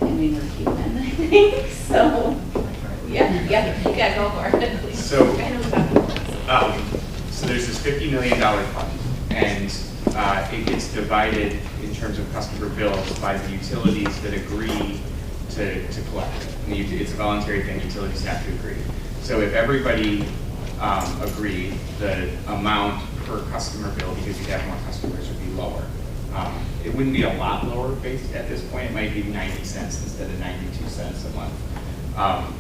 I mean, we're human, I think. So, yeah, go for it, please. So there's this $50 million fund, and it gets divided in terms of customer bills by the utilities that agree to collect it. And it's a voluntary thing, utilities have to agree. So if everybody agreed, the amount per customer bill, because you have more customers, would be lower. It wouldn't be a lot lower based at this point. It might be 90 cents instead of 92 cents a month.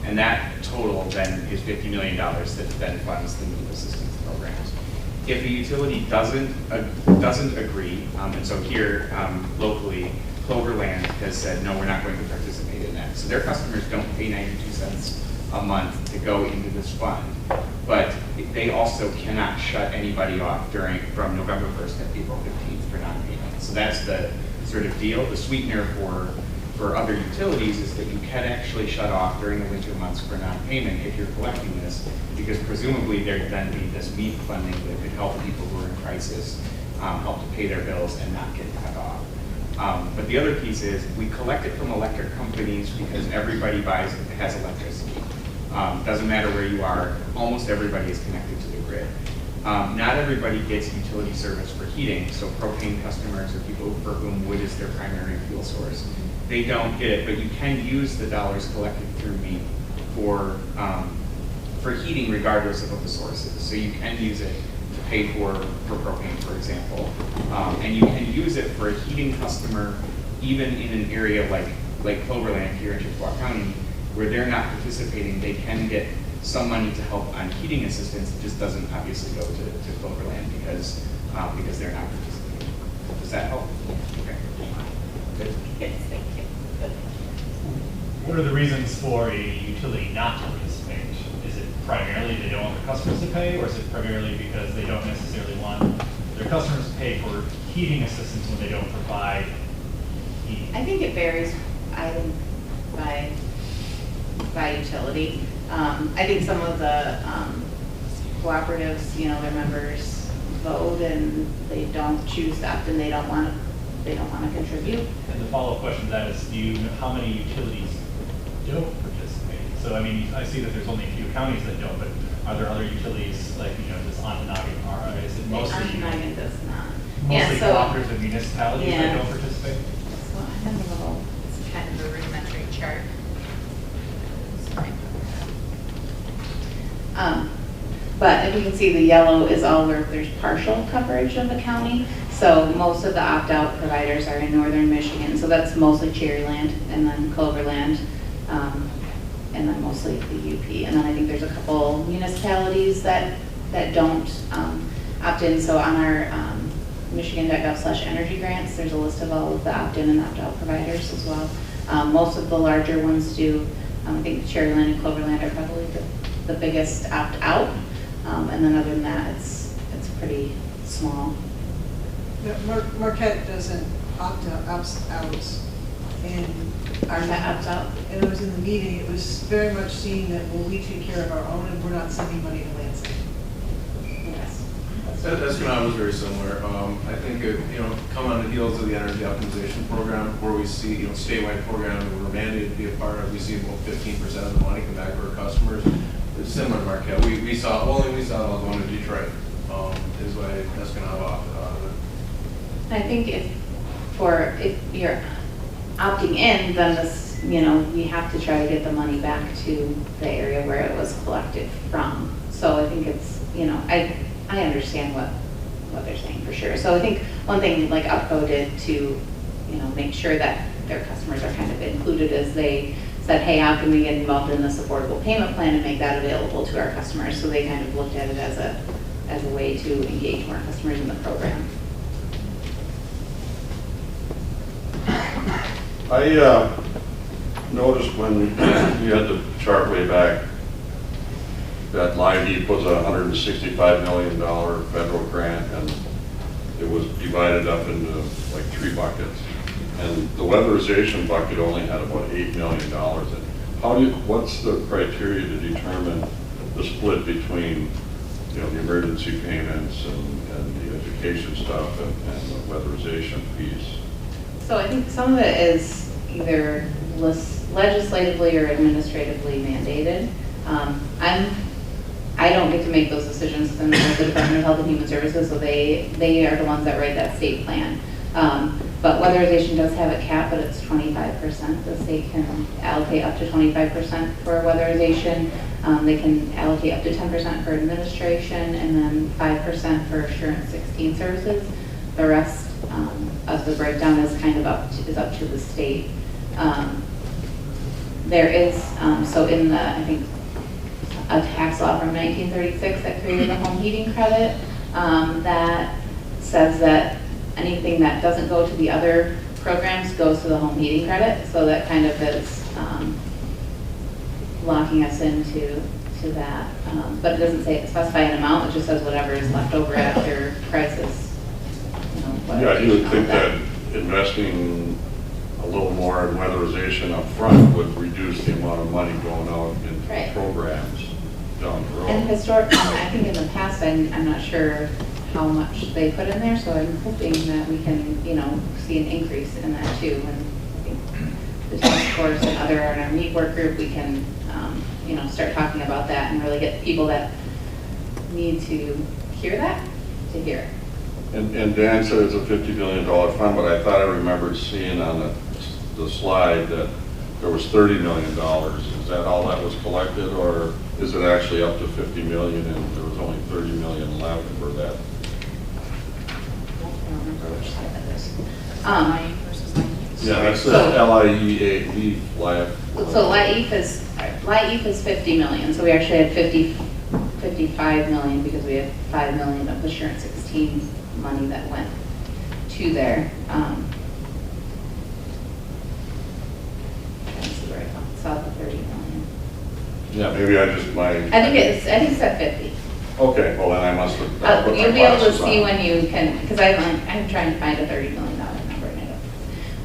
And that total then is $50 million that then funds the new assistance programs. If a utility doesn't agree, and so here locally, Cloverland has said, no, we're not going to participate in that. So their customers don't pay 92 cents a month to go into this fund, but they also cannot shut anybody off from November 1st to April 15th for non-payment. So that's the sort of deal. The sweetener for other utilities is that you can actually shut off during the winter months for non-payment if you're collecting this, because presumably there'd then be this MEAP funding that could help people who are in crisis, help to pay their bills and not get cut off. But the other piece is we collect it from electric companies because everybody has electricity. Doesn't matter where you are, almost everybody is connected to the grid. Not everybody gets utility service for heating, so propane customers or people for whom wood is their primary fuel source, they don't get it, but you can use the dollars collected through me for heating regardless of what the source is. So you can use it to pay for propane, for example. And you can use it for a heating customer even in an area like Cloverland here in Chippewa County, where they're not participating. They can get some money to help on heating assistance. It just doesn't obviously go to Cloverland because they're not participating. Does that help? Okay. Good. Yes, thank you. What are the reasons for a utility not to participate? Is it primarily they don't want their customers to pay, or is it primarily because they don't necessarily want their customers to pay for heating assistance when they don't provide heating? I think it varies, by utility. I think some of the cooperatives, their members vote and they don't choose to opt in, they don't want to contribute. And the follow-up question to that is, do you know how many utilities don't participate? So, I mean, I see that there's only a few counties that don't, but are there other utilities like, does Ontonagon, or is it mostly? Ontonagon does not. Mostly Yeah, so, cooperatives and municipalities that don't participate? So I have a little, it's kind of a rudimentary chart. But if you can see, the yellow is all where there's partial coverage of the county. So most of the opt-out providers are in northern Michigan. So that's mostly Cherryland and then Cloverland, and then mostly the UP. And then I think there's a couple municipalities that don't opt in. So on our michigan.gov/energy grants, there's a list of all of the opt-in and opt-out providers as well. Most of the larger ones do. I think Cherryland and Cloverland are probably the biggest opt-out. And then other than that, it's pretty small. Marquette doesn't opt out, and Marquette opts out. And it was in the meeting, it was very much seen that, well, we take care of our own and we're not sending money to Lansing. Yes. Escanaba was very similar. I think come on the heels of the energy optimization program, where we see statewide program that we're mandated to be a part of. We see about 15% of the money come back to our customers. It's similar to Marquette. We saw it all going to Detroit. Is why Escanaba opted out of it. I think if you're opting in, then this, we have to try to get the money back to the area where it was collected from. So I think it's, I understand what they're saying for sure. So I think one thing like UPCO did to, make sure that their customers are kind of included is they said, hey, how can we get involved in this affordable payment plan and make that available to our customers? So they kind of looked at it as a way to engage more customers in the program. I noticed when you had the chart way back that Line Heap was a $165 million federal grant, and it was divided up into like 3 buckets. And the weatherization bucket only had about $8 million in it. What's the criteria to determine the split between, the emergency payments and the education stuff and the weatherization piece? So I think some of it is either legislatively or administratively mandated. I don't get to make those decisions in the Department of Health and Human Services, so they are the ones that write that state plan. But weatherization does have a cap, but it's 25%. The state can allocate up to 25% for weatherization. They can allocate up to 10% for administration, and then 5% for Assurance 16 services. The rest of the breakdown is kind of up to the state. There is so in the, I think, a tax law from 1936 that created the home heating credit that says that anything that doesn't go to the other programs goes to the home heating credit. So that kind of is locking us into that. But it doesn't specify an amount. It just says whatever is left over after prices. Yeah, you would think that investing a little more in weatherization up front would reduce the amount of money going out in programs down the road. And historically, I think in the past, I'm not sure how much they put in there, so I'm hoping that we can, you know, see an increase in that too. And I think the task force and other, in our meat work group, we can, you know, start talking about that and really get people that need to hear that, to hear it. And Dan said it's a $50 million fund, but I thought I remembered seeing on the slide that there was $30 million. Is that all that was collected, or is it actually up to $50 million and there was only $30 million left for that? I don't remember which slide that is. Yeah, that's the LIEAF, life. So LIEF is 50 million, so we actually had 55 million because we had 5 million of Assurance 16 money that went to there. Saw the 30 million. Yeah, maybe I just, I think it's at 50. okay, well then I must have. put my You'll be able to glasses see on. when you can, because I'm trying to find a $30 million number and I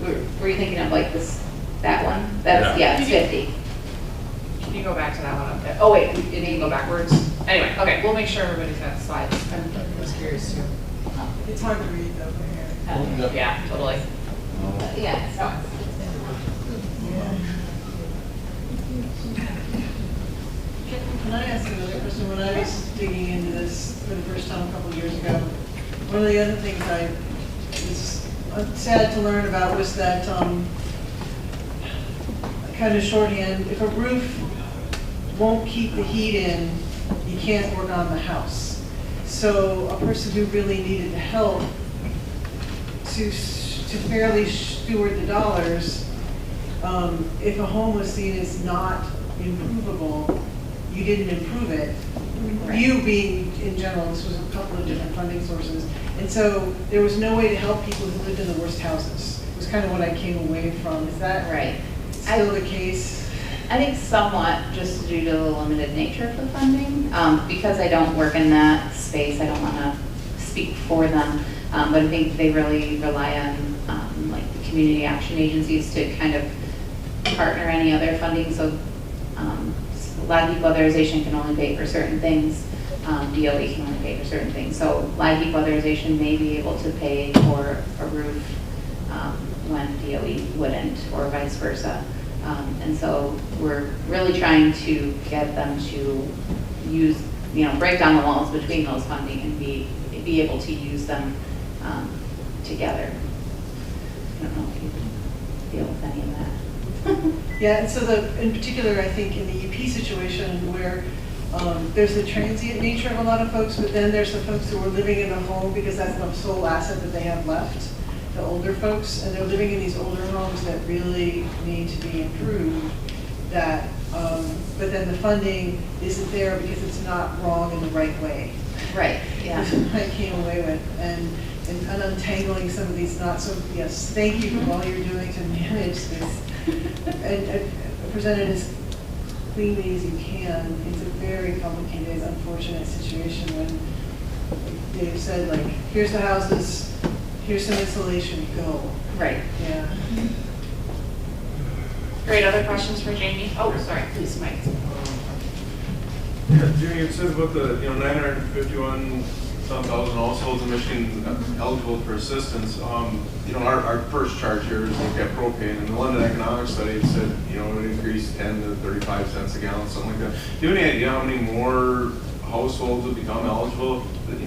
don't. Were you thinking of like this, that one? That's, yeah, it's 50. Can you go back to that one up there? Oh wait, You need to go backwards? Anyway, okay, we'll make sure everybody's got slides. I was curious too. It's hard to read over here. Yeah, totally. Yeah. Can I ask another question? When I was digging into this for the first time a couple of years ago, one of the other things I was sad to learn about was that kind of shorthand, if a roof won't keep the heat in, you can't work on the house. So a person who really needed help to fairly steward the dollars, if a home was seen as not improvable, you didn't improve it. Right. You being, in general, this was a couple of different funding sources. And so there was no way to help people who lived in the worst houses. It was kind of what I came away from. Is that right? Still the case? I think somewhat, just due to the limited nature of the funding. Because I don't work in that space, I don't want to speak for them. But I think they really rely on like the community action agencies to kind of partner any other funding. So lag heap weatherization can only pay for certain things. DOE can only pay for certain things. So lag heap weatherization may be able to pay for a roof when DOE wouldn't, or vice versa. And so we're really trying to get them to use, you know, break down the walls between those funding and be able to use them together. I don't know if you can deal with any of that. Yeah, and so in particular, I think in the EP situation where there's the transient nature of a lot of folks, but then there's the folks who are living in a home because that's the sole asset that they have left, the older folks, and they're living in these older homes that really need to be improved, that, but then the funding isn't there because it's not wrong in the right way. Right, yeah. That's what I came away with, and untangling some of these not so, yes, thank you for all you're doing to manage this, and present it as cleanly as you can. It's a very complicated, unfortunate situation when they've said, like, here's the houses, here's some insulation, go. Right. Yeah. Great, other questions for Jamie? Oh, sorry, please, Mike. Yeah, Jamie, you said about the 951,000 households in Michigan eligible for assistance. Our first charge here is look at propane, and the London Economic Study said it would increase 10 to 35 cents a gallon, something like that. Do you have any idea how many more households would become eligible that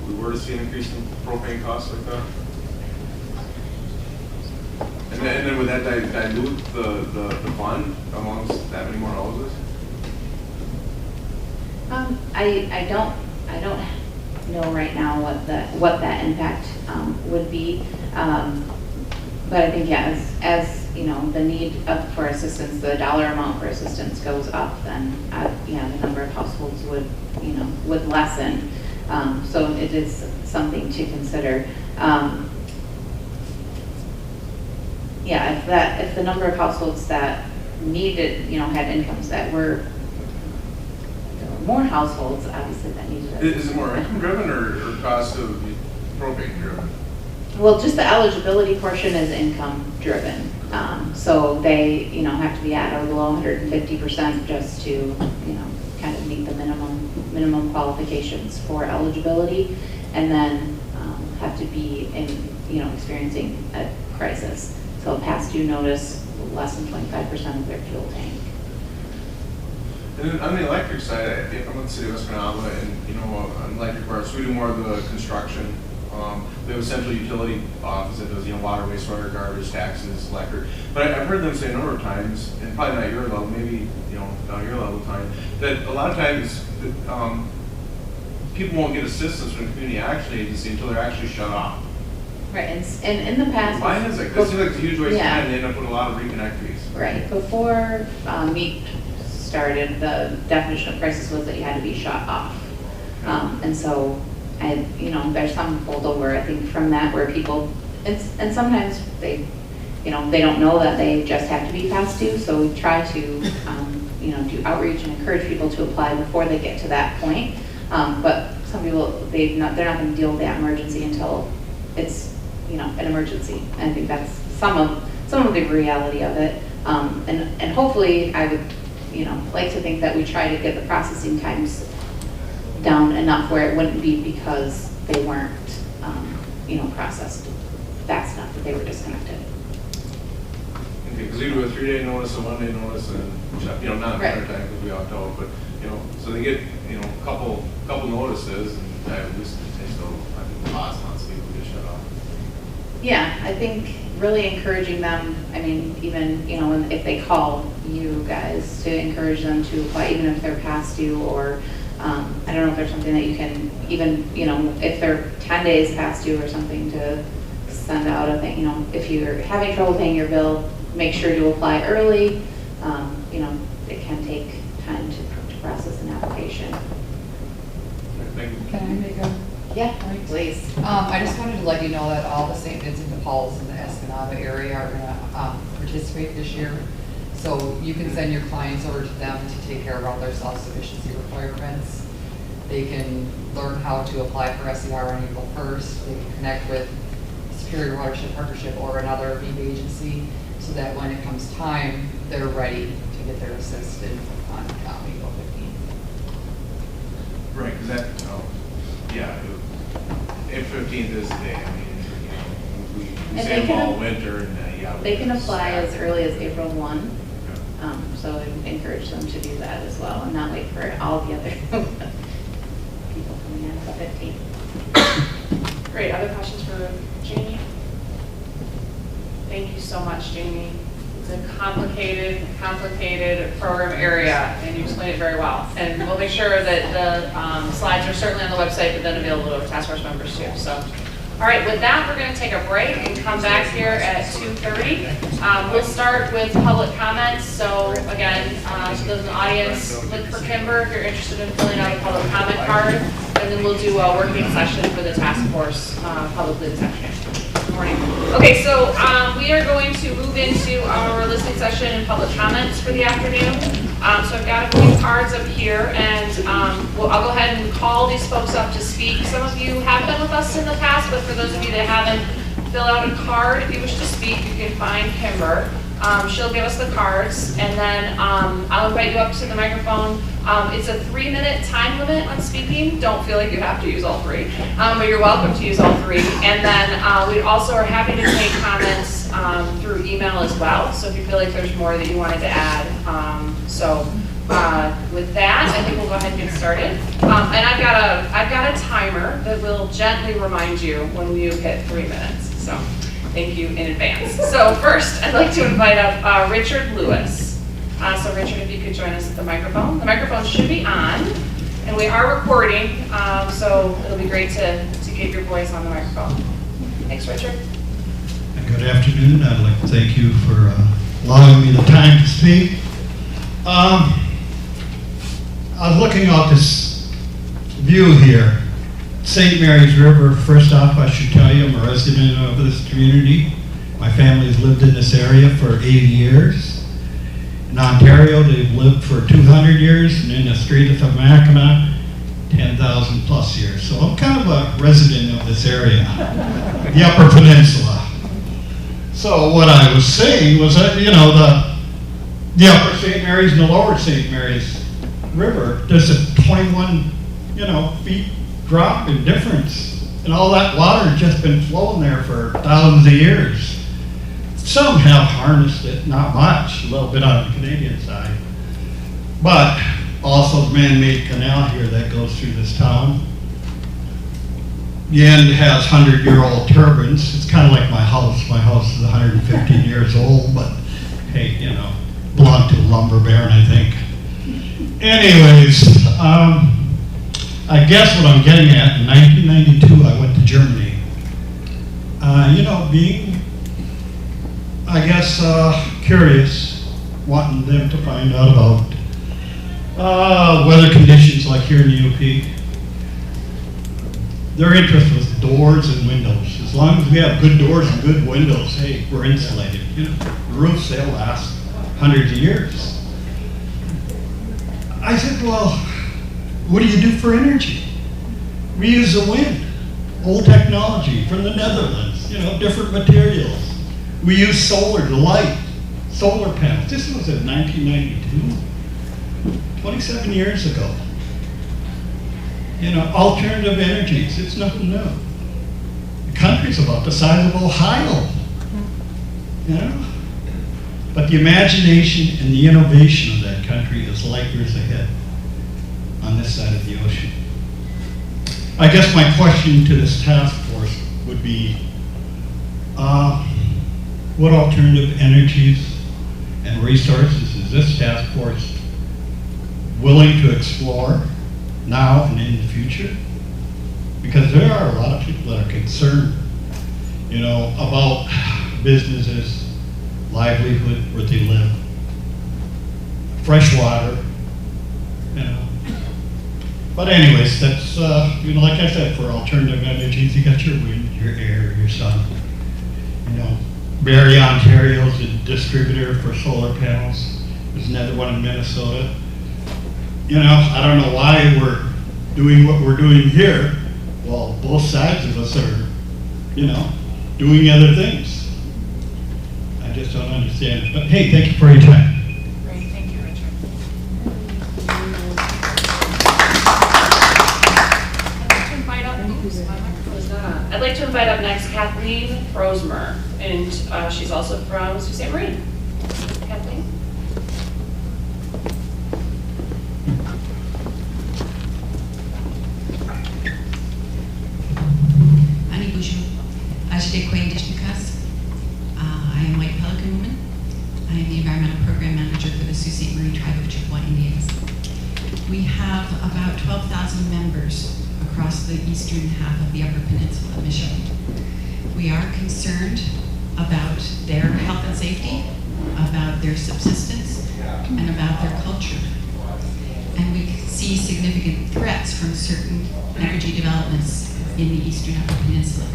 we were to see an increase in propane costs like that? And then would that dilute the fund amongst that many more houses? I don't know right now what that impact would be. But I think, yeah, as the need for assistance, the dollar amount for assistance goes up, then the number of households would lessen. So it is something to consider. If the number of households that needed, had incomes that were, there were more households, obviously, that needed it. Is it more income driven or cost of propane driven? Well, just the eligibility portion is income driven. So they, have to be at or below 150% just to, kind of meet the minimum qualifications for eligibility. and then have to be experiencing a crisis. So a past due notice, less than 25% of their fuel tank. And then on the electric side, I'm in the city of Escanaba, and on electric parts, we do more of the construction. We have a central utility office that does water, wastewater, garbage, taxes, electric. But I've heard them say a number of times, and probably not your level, maybe not your level of time, that a lot of times people won't get assistance from the community action agency until they're actually shut off. Right, and in the past. Why is it? Because it seems like it's a huge waste of Yeah. time, and they end up with a lot of reconnect fees. Right, before MEEP started, the definition of crisis was that you had to be shut off. And so, there's some holdover, I think, from that where people, and sometimes they don't know that they just have to be past due, so we try to, do outreach and encourage people to apply before they get to that point. But some people, they're not going to deal with that emergency until it's, an emergency. And I think that's some of the reality of it. And hopefully, I would, like to think that we try to get the processing times down enough where it wouldn't be because they weren't, processed fast enough that they were disconnected. Okay, because we do a 3-day notice, a 1-day notice, and not Right. another time because we opt out, but so they get a couple notices, and at least they still lots of people get shut off. Yeah, I think really encouraging them, even, if they call you guys, to encourage them to apply, even if they're past due, or I don't know if there's something that you can, even, if they're 10 days past due or something, to send out a thing, if you're having trouble paying your bill, make sure to apply early. It can take time to process an application. Thank you. Can I make a? Yeah, please. I just wanted to let you know that all the St. Vincent de Pauls in the Escanaba area are going to participate this year. So you can send your clients over to them to take care of all their self-sufficiency requirements. They can learn how to apply for SER on April 1st. They can connect with Superior Watershed Partnership or another MEEP agency so that when it comes time, they're ready to get their assisted on April 15th. Right, because April 15th is the day. We And say they can- all winter, and They can apply as early as April 1. So I encourage them to do that as well, and not wait for all the other people coming in at the 15th. Great, other questions for Jamie? Thank you so much, Jamie. It's a complicated program area, and you explained it very well. And we'll make sure that the slides are certainly on the website, but then available to task force members too. So, all right, with that, we're going to take a break and come back here at 2:30. We'll start with public comments. So again, so those in the audience, look for Kimber if you're interested in filling out a public comment card, and then we'll do a working session for the task force publicly this afternoon. Good morning. Okay, so we are going to move into our listening session and public comments for the afternoon. So I've got a few cards up here, and I'll go ahead and call these folks up to speak. Some of you have been with us in the past, but for those of you that haven't, fill out a card. If you wish to speak, you can find Kimber. She'll give us the cards, and then I'll invite you up to the microphone. It's a 3-minute time limit on speaking. Don't feel like you have to use all 3, but you're welcome to use all 3. And then we also are happy to take comments through email as well. So if you feel like there's more that you wanted to add. With that, I think we'll go ahead and get started. And I've got a timer that will gently remind you when you hit 3 minutes. So thank you in advance. So first, I'd like to invite up Richard Lewis. So Richard, if you could join us at the microphone. The microphone should be on, and we are recording, so it'll be great to get your voice on the microphone. Thanks, Richard. Good afternoon. I'd like to thank you for allowing me the time to speak. I was looking at this view here. St. Mary's River, first off, I should tell you, I'm a resident of this community. My family has lived in this area for 80 years. In Ontario, they've lived for 200 years, and in the Strait of Mackinac, 10,000 plus years. So I'm kind of a resident of this area, the Upper Peninsula. So what I was saying was that, the Upper St. Mary's and the Lower St. Mary's River, there's a 21, feet drop in difference And all that water has just been flowing there for thousands of years. Some have harnessed it, not much, a little bit on the Canadian side. But also the man-made canal here that goes through this town. The end has 100-year-old turbines. It's kind of like my house. My house is 115 years old, but hey, you know, belonged to a lumber baron, I think. Anyways, I guess what I'm getting at, in 1992, I went to Germany. You know, being, I guess, curious, wanting them to find out about weather conditions like here in the UP. Their interest was doors and windows. As long as we have good doors and good windows, hey, we're insulated. You know, the roofs, they'll last hundreds of years. I said, well, what do you do for energy? We use the wind, old technology from the Netherlands, you know, different materials. We use solar to light, solar panels. This was in 1992, 27 years ago. You know, alternative energies, it's nothing new. The country's about the size of Ohio, you know? But the imagination and the innovation of that country is light years ahead on this side of the ocean. I guess my question to this task force would be, what alternative energies and resources is this task force willing to explore now and in the future? Because there are a lot of people that are concerned, you know, about businesses, livelihood, where they live, fresh water, you know. But anyways, that's, you know, like I said, for alternative energies, you got your wind, your air, your sun. You know, Barrie, Ontario is a distributor for solar panels. There's another one in Minnesota. You know, I don't know why we're doing what we're doing here. Well, both sides of us are, you know, doing other things. I just don't understand it. But hey, thank you for your time. Great, thank you, Richard. I'd like to invite up next Kathleen Rosmer, and she's also from Sault Ste. Marie. Kathleen. Ani bonjour. Ajde Quain Dishnikas. I am White Pelican Woman. I am the Environmental Program Manager for the Sault Ste. Marie Tribe of Chippewa Indians. We have about 12,000 members across the eastern half of the Upper Peninsula of Mcshane. We are concerned about their health and safety, about their subsistence, and about their culture. And we see significant threats from certain energy developments in the eastern Upper Peninsula.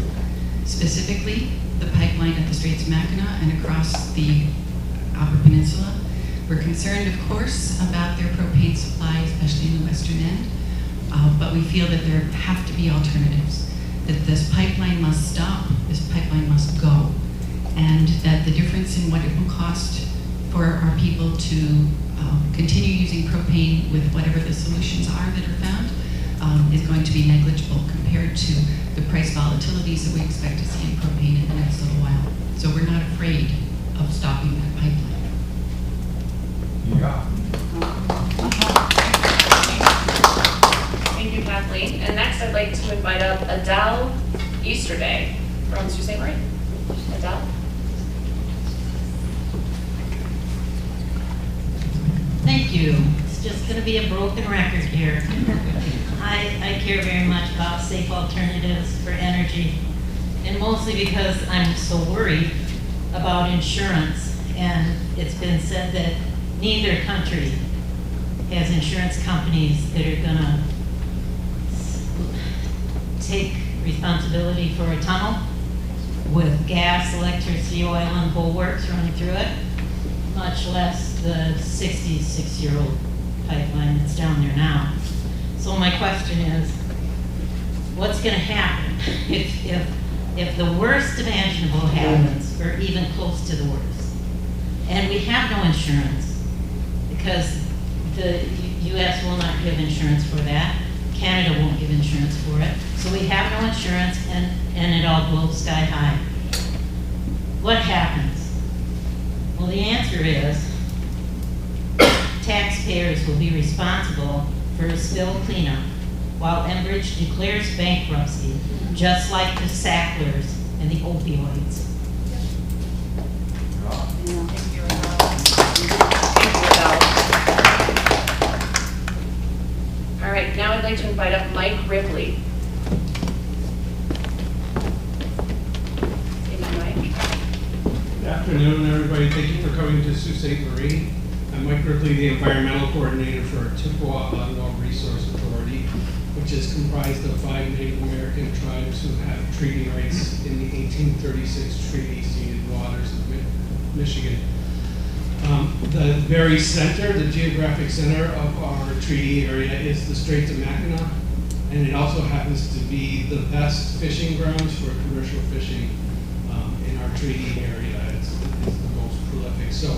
Specifically, the pipeline at the Straits of Mackinac and across the Upper Peninsula. We're concerned, of course, about their propane supply, especially in the western end, but we feel that there have to be alternatives, that this pipeline must stop, this pipeline must go, and that the difference in what it will cost for our people to continue using propane with whatever the solutions are that are found is going to be negligible compared to the price volatilities that we expect to see in propane in the next little while. So we're not afraid of stopping that pipeline. Yeah. Thank you, Kathleen. And next, I'd like to invite up Adele Easterday from Sault Ste. Marie. Adele. Thank you. It's just going to be a broken record here. I care very much about safe alternatives for energy, and mostly because I'm so worried about insurance. And it's been said that neither country has insurance companies that are going to take responsibility for a tunnel with gas, electricity, oil, and bulwarks running through it, much less the 66-year-old pipeline that's down there now. So my question is, what's going to happen if the worst imaginable happens, or even close to the worst, and we have no insurance because the U.S. will not give insurance for that? Canada won't give insurance for it. So we have no insurance, and it all blows sky high. What happens? Well, the answer is taxpayers will be responsible for a spill cleanup while Enbridge declares bankruptcy, just like the Sacklers and the opioids. All right, now I'd like to invite up Mike Ripley. Thank you, Mike. Good afternoon, everybody. Thank you for coming to Sault Ste. Marie. I'm Mike Ripley, the Environmental Coordinator for Chippewa Resource Authority, which is comprised of 5 Native American tribes who have treaty rights in the 1836 Treaty Ceded Waters of Michigan. The very center, the geographic center of our treaty area is the Straits of Mackinac, and it also happens to be the best fishing grounds for commercial fishing in our treaty area. It's the most prolific. So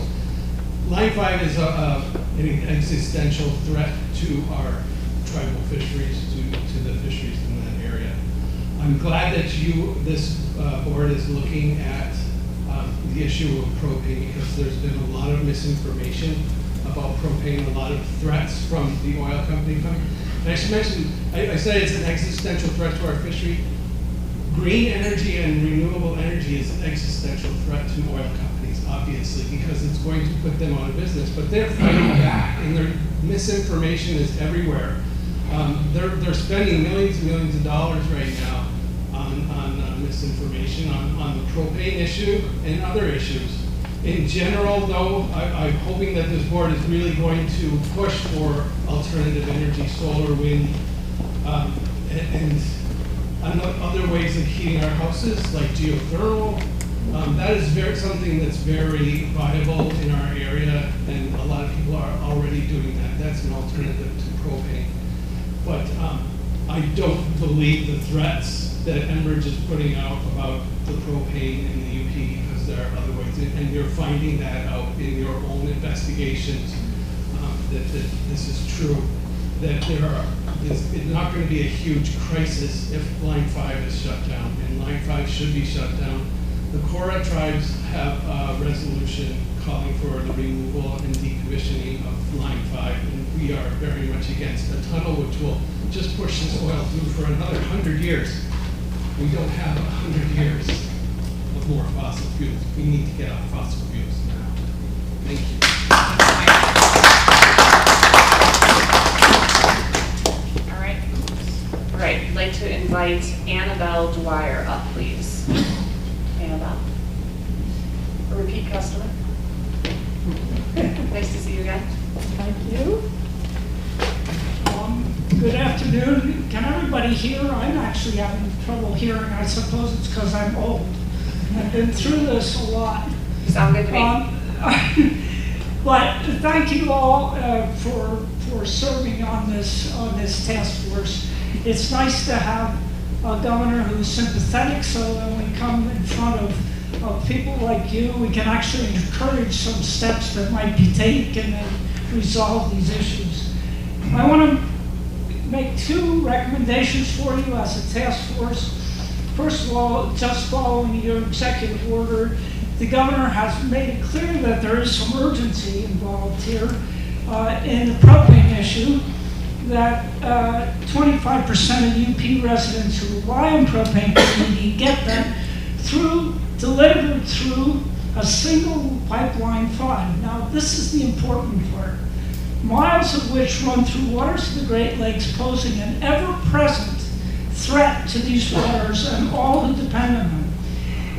Line 5 is an existential threat to our tribal fisheries, to the fisheries in that area. I'm glad that this board is looking at the issue of propane, because there's been a lot of misinformation about propane, a lot of threats from the oil company. And I should mention, I said it's an existential threat to our fishery. Green energy and renewable energy is an existential threat to oil companies, obviously, because it's going to put them out of business. But they're fighting back, and their misinformation is everywhere. They're spending millions and millions of dollars right now on misinformation on the propane issue and other issues. In general, though, I'm hoping that this board is really going to push for alternative energy, solar, wind, and other ways of heating our houses, like geothermal. That is something that's very viable in our area, and a lot of people are already doing that. That's an alternative to propane. But I don't believe the threats that Enbridge is putting out about the propane in the UP, because there are other ways, and you're finding that out in your own investigations, that this is true, that it's not going to be a huge crisis if Line 5 is shut down, and Line 5 should be shut down. The Cora tribes have a resolution calling for the removal and decommissioning of Line 5, and we are very much against a tunnel which will just push this oil through for another 100 years. We don't have 100 years of more fossil fuels. We need to get off fossil fuels now. Thank you. All right. All right, I'd like to invite Annabelle Dwyer up, please. Annabelle? A repeat customer? Nice to see you again. Thank you. Good afternoon. Can everybody hear? I'm actually having trouble hearing. I suppose it's because I'm old. I've been through this a lot. You sound good to me. But thank you all for serving on this task force. It's nice to have a governor who's sympathetic, so when we come in front of people like you, we can actually encourage some steps that might be taken and resolve these issues. I want to make 2 recommendations for you as a task force. First of all, just following your executive order, the governor has made it clear that there is some urgency involved here in the propane issue, that 25% of UP residents who rely on propane can get them delivered through a single pipeline fund. Now, this is the important part. Miles of which run through waters of the Great Lakes, posing an ever-present threat to these waters and all who depend on them.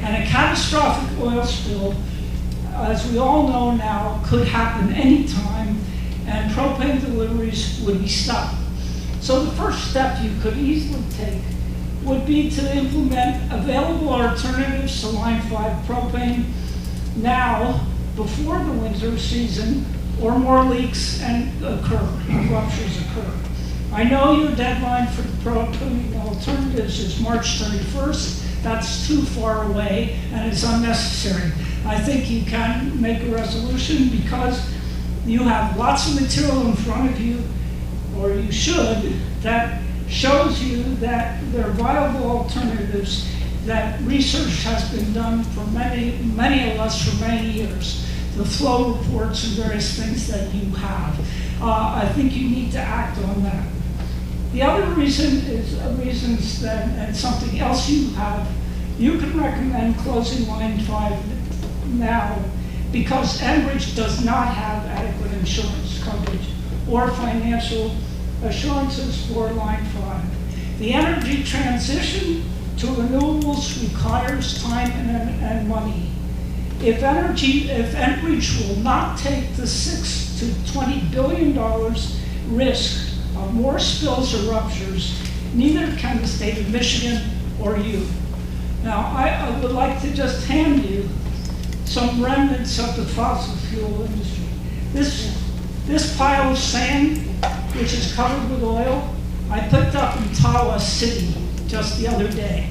And a catastrophic oil spill, as we all know now, could happen anytime, and propane deliveries would be stopped. So the first step you could easily take would be to implement available alternatives to Line 5 propane now, before the winter season, or more leaks ruptures occur. I know your deadline for the propane alternatives is March 31st. That's too far away, and it's unnecessary. I think you can make a resolution, because you have lots of material in front of you, or you should, that shows you that there are viable alternatives, that research has been done for many of us for many years. The flow reports and various things that you have. I think you need to act on that. The other reason is reasons that, and something else you have, you can recommend closing line 5 now because Enbridge does not have adequate insurance coverage or financial assurances for line 5. The energy transition to renewables requires time and money. If Enbridge will not take the $6 to $20 billion risk of more spills or ruptures, neither can the state of Michigan or you. Now, I would like to just hand you some remnants of the fossil fuel industry. This pile of sand, which is covered with oil, I picked up in Tawa City just the other day.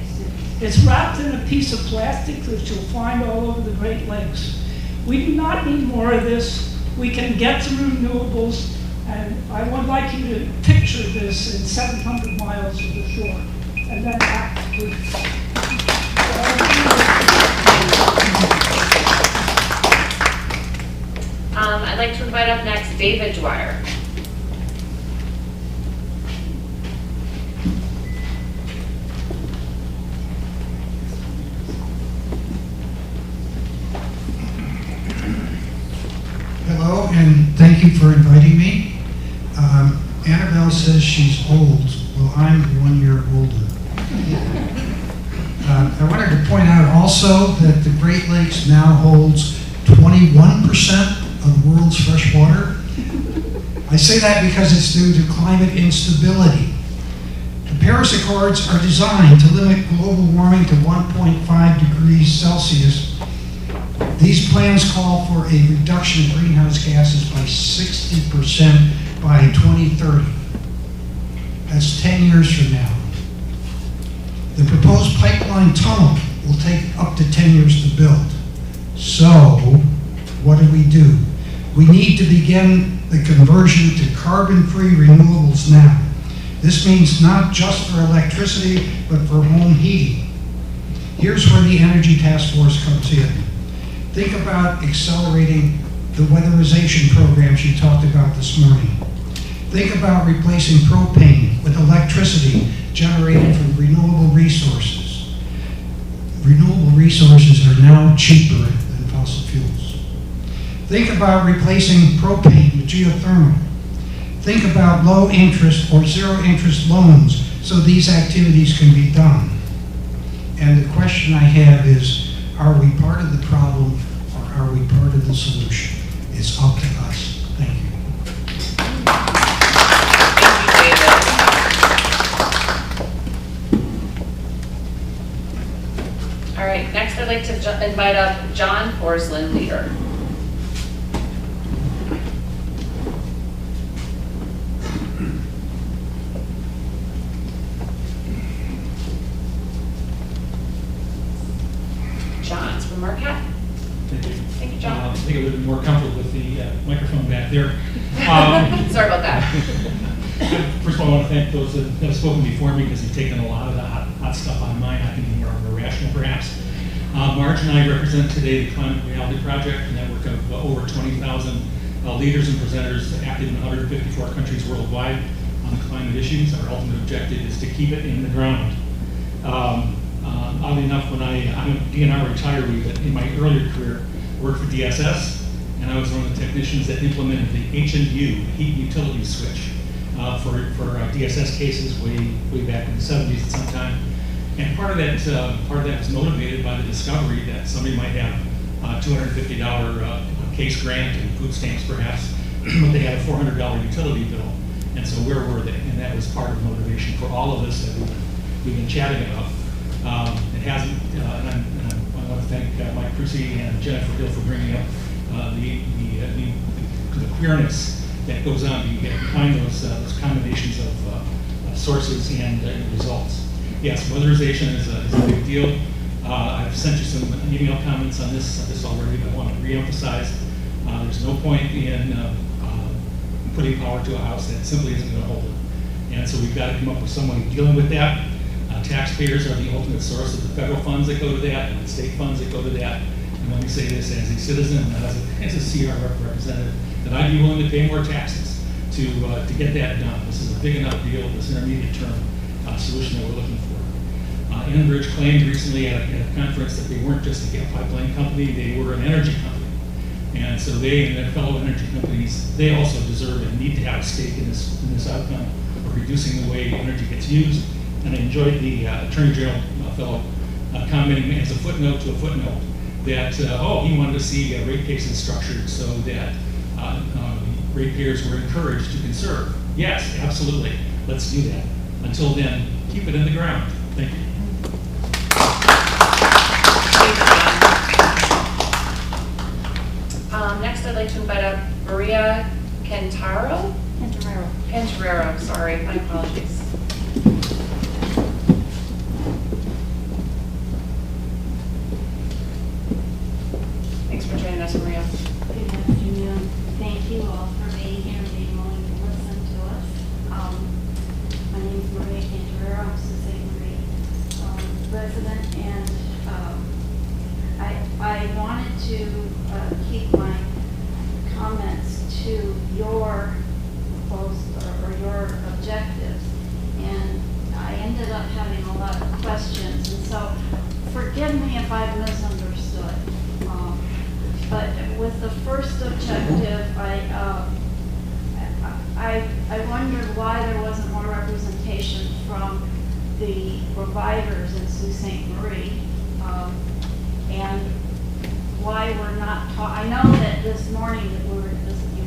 It's wrapped in a piece of plastic that you'll find all over the Great Lakes. We do not need more of this. We can get to renewables, and I would like you to picture this in 700 miles of the shore, and then act with. I'd like to invite up next David Dwyer. Hello, and thank you for inviting me. Annabelle says she's old. Well, I'm 1 year older. I wanted to point out also that the Great Lakes now holds 21% of the world's fresh water. I say that because it's due to climate instability. The Paris Accords are designed to limit global warming to 1.5 degrees Celsius. These plans call for a reduction in greenhouse gases by 60% by 2030. That's 10 years from now. The proposed pipeline tunnel will take up to 10 years to build. So, what do? We need to begin the conversion to carbon-free renewables now. This means not just for electricity, but for home heating. Here's where the Energy Task Force comes in. Think about accelerating the weatherization programs you talked about this morning. Think about replacing propane with electricity generated from renewable resources. Renewable resources are now cheaper than fossil fuels. Think about replacing propane with geothermal. Think about low interest or zero interest loans so these activities can be done. And the question I have is, are we part of the problem or are we part of the solution? It's up to us. Thank you. All right, next I'd like to invite up John Porslin, leader. John, it's from Marquette. Thank you. Thank you, John. I think I would have been more comfortable with the microphone back there. Sorry about that. First of all, I want to thank those that have spoken before me because they've taken a lot of the hot stuff on mine. I can be more rational, perhaps. Marge and I represent today the Climate Reality Project, a network of over 20,000 leaders and presenters active in 154 countries worldwide on the climate issues. Our ultimate objective is to keep it in the ground. Oddly enough, when I'm a DNR retiree, but in my earlier career, worked for DSS, and I was one of the technicians that implemented the HNU, heat utility switch, for DSS cases way back in the 70s at some time. And part of that was motivated by the discovery that somebody might have a $250 case grant and food stamps perhaps, but they had a $400 utility bill. And so where were they? And that was part of the motivation for all of this that we've been chatting about. It hasn't, and I want to thank Mike Crucy and Jennifer Hill for bringing up the queerness that goes on behind those combinations of sources and results. Yes, weatherization is a big deal. I've sent you some email comments on this already, but I want to reemphasize there's no point in putting power to a house that simply isn't going to hold it. And so we've got to come up with some way of dealing with that. Taxpayers are the ultimate source of the federal funds that go to that and the state funds that go to that. And let me say this as a citizen and as a CR representative, that I'd be willing to pay more taxes to get that done. This is a big enough deal, this intermediate term solution that we're looking for. Enbridge claimed recently at a conference that they weren't just a gas pipeline company, they were an energy company. And so they and their fellow energy companies, they also deserve and need to have a stake in this outcome of reducing the way energy gets used. And I enjoyed the Attorney General fellow commenting as a footnote to a footnote that, he wanted to see rate cases structured so that ratepayers were encouraged to conserve. Yes, absolutely, let's do that. Until then, keep it in the ground. Thank you. Next, I'd like to invite up Maria Cantarero, sorry, my apologies. Thanks for joining us, Maria. Good afternoon. Thank you all for being here and being willing to listen to us. My name is Maria Cantarero. I'm Sault Ste. Marie resident, and I wanted to keep my comments to your proposed or your objectives, and I ended up having a lot of questions, and so forgive me if I've misunderstood. But with the first objective, I wondered why there wasn't more representation from the providers in Sault Ste. Marie, and why we're not I know that this morning that you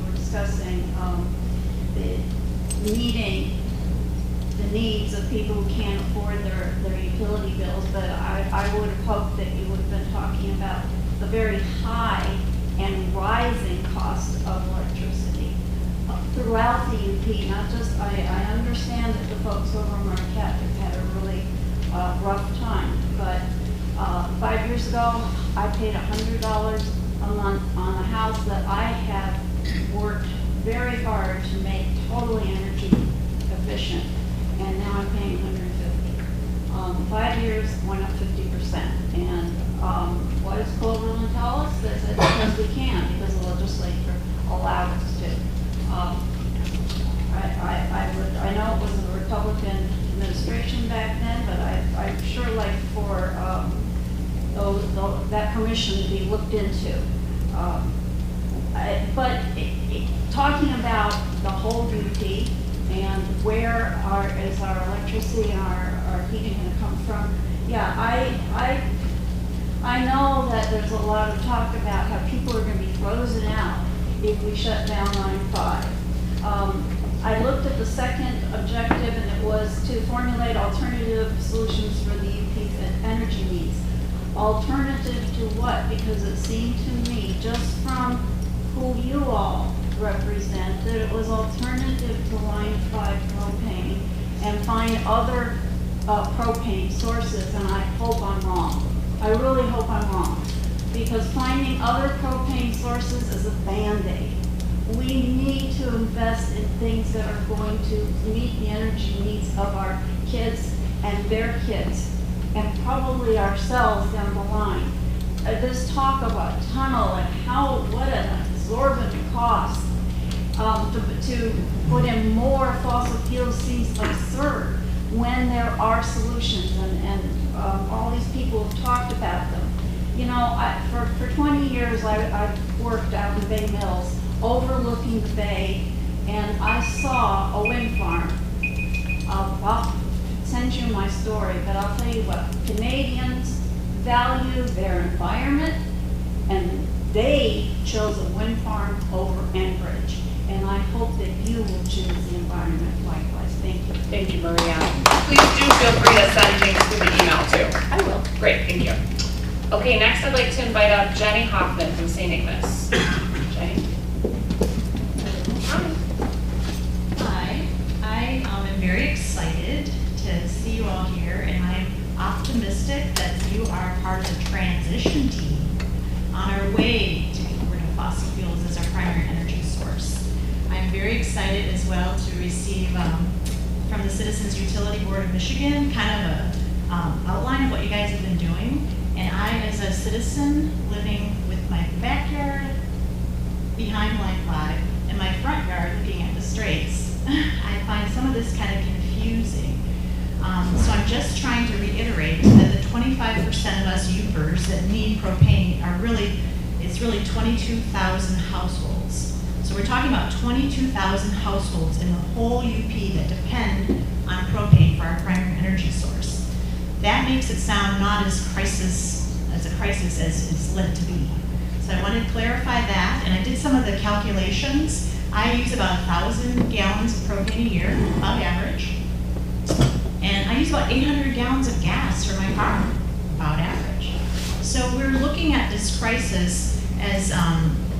were discussing meeting the needs of people who can't afford their utility bills, but I would have hoped that you would have been talking about the very high and rising cost of electricity throughout the UP, not just, I understand that the folks over in Marquette have had a really rough time, but 5 years ago, I paid $100 a month on a house that I had worked very hard to make totally energy efficient, and now I'm paying $150. 5 years went up 50%, and what does Colville tell us? They said because we can, because the legislature allowed us to. I know it was a Republican administration back then, but I'd sure like for that commission to be looked into. But talking about the whole UP and where is our electricity and our heating going to come from? Yeah, I know that there's a lot of talk about how people are going to be frozen out if we shut down Line 5. I looked at the second objective, and it was to formulate alternative solutions for the UP's energy needs. Alternative to what? Because it seemed to me, just from who you all represent, that it was alternative to Line 5 propane and find other propane sources, and I hope I'm wrong. I really hope I'm wrong, because finding other propane sources is a Band-Aid. We need to invest in things that are going to meet the energy needs of our kids and their kids, and probably ourselves down the line. This talk about tunnel and what an exorbitant cost to put in more fossil fuels seems absurd when there are solutions, and all these people have talked about them. You know, for 20 years I've worked out in Bay Mills overlooking the bay, and I saw a wind farm. I'll send you my story, but I'll tell you what, Canadians value their environment, and they chose a wind farm over Enbridge. And I hope that you will choose the environment likewise. Thank you. Thank you, Maria. Please do feel free to send things through the email too. I will. Great, thank you. Okay, next I'd like to invite up Jenny Hoffman from St. Ignace. Jenny. Hi, I am very excited to see you all here, and I'm optimistic that you are part of the transition team on our way to getting rid of fossil fuels as our primary energy source. I'm very excited as well to receive from the Citizens Utility Board of Michigan, kind of a outline of what you guys have been doing. And I, as a citizen living with my backyard behind Line 5 and my front yard looking at the straits, I find some of this kind of confusing. So I'm just trying to reiterate that the 25% of us Upers that need propane are really, it's really 22,000 households. So we're talking about 22,000 households in the whole UP that depend on propane for our primary energy source. That makes it sound not as a crisis as it's led to be. So I wanted to clarify that, and I did some of the calculations. I use about 1,000 gallons of propane a year, about average. And I use about 800 gallons of gas for my car, about average. So we're looking at this crisis as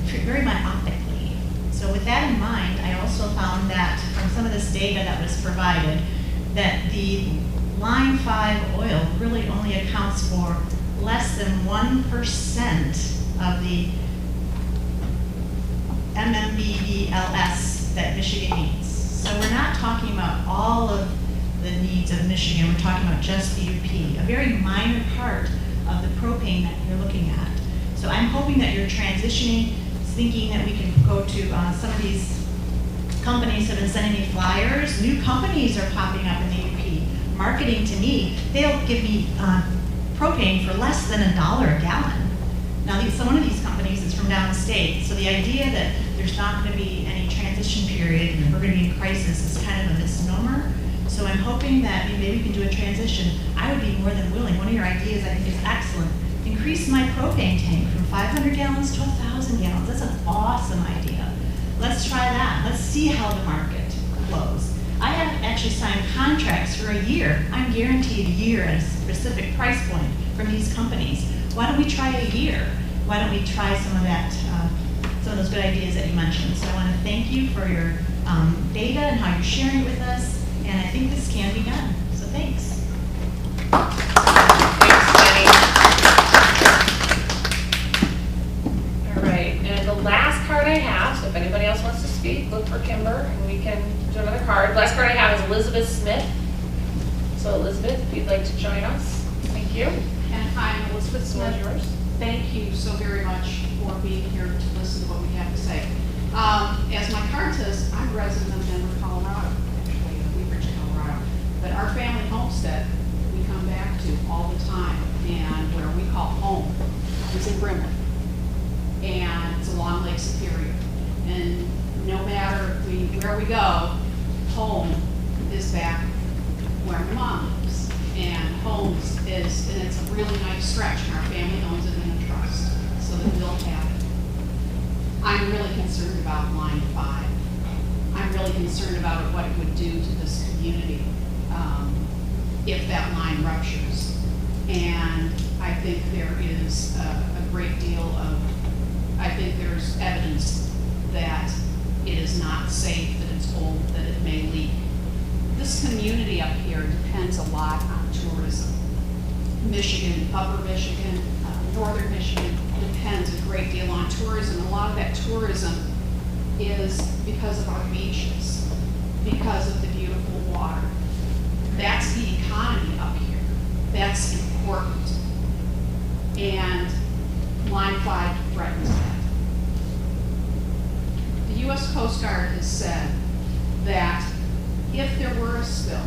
very myopically. So with that in mind, I also found that from some of this data that was provided, that the Line 5 oil really only accounts for less than 1% of the MMBDLS that Michigan needs. So we're not talking about all of the needs of Michigan, we're talking about just the UP, a very minor part of the propane that you're looking at. So I'm hoping that you're transitioning, thinking that we can go to some of these companies have been sending me flyers. New companies are popping up in the UP, marketing to me. They'll give me propane for less than $1 a gallon. Now, one of these companies is from downstate, so the idea that there's not going to be any transition period and we're going to be in crisis is kind of a misnomer. So I'm hoping that maybe we can do a transition. I would be more than willing. One of your ideas I think is excellent. Increase my propane tank from 500 gallons to 1,000 gallons. That's an awesome idea. Let's try that. Let's see how the market flows. I have actually signed contracts for a year. I'm guaranteed a year at a specific price point from these companies. Why don't we try a year? Why don't we try some of that, some of those good ideas that you mentioned? So I want to thank you for your data and how you're sharing it with us. And I think this can be done. So thanks. All right, and the last card I have, so if anybody else wants to speak, look for Kimber and we can do another card. The last card I have is Elizabeth Smith. So Elizabeth, if you'd like to join us, thank you. And I'm Elizabeth Smith. Yours. Thank you so very much for being here to listen to what we have to say. As my card says, I'm a resident of Denver, Colorado, actually Weaverage, Colorado. But our family homestead, we come back to all the time, and where we call home is in Brimley. And it's along Lake Superior. And no matter where we go, home is back where my mom lives. And homes is, and it's a really nice stretch, and our family owns it in a trust, so that we'll have it. I'm really concerned about Line 5. I'm really concerned about what it would do to this community if that line ruptures. And I think there is a great deal of, I think there's evidence that it is not safe, that it's old, that it may leak. This community up here depends a lot on tourism. Michigan, Upper Michigan, Northern Michigan depends a great deal on tourism. A lot of that tourism is because of our beaches, because of the beautiful water. That's the economy up here. That's important. And Line 5 threatens that. The U.S. Coast Guard has said that if there were a spill,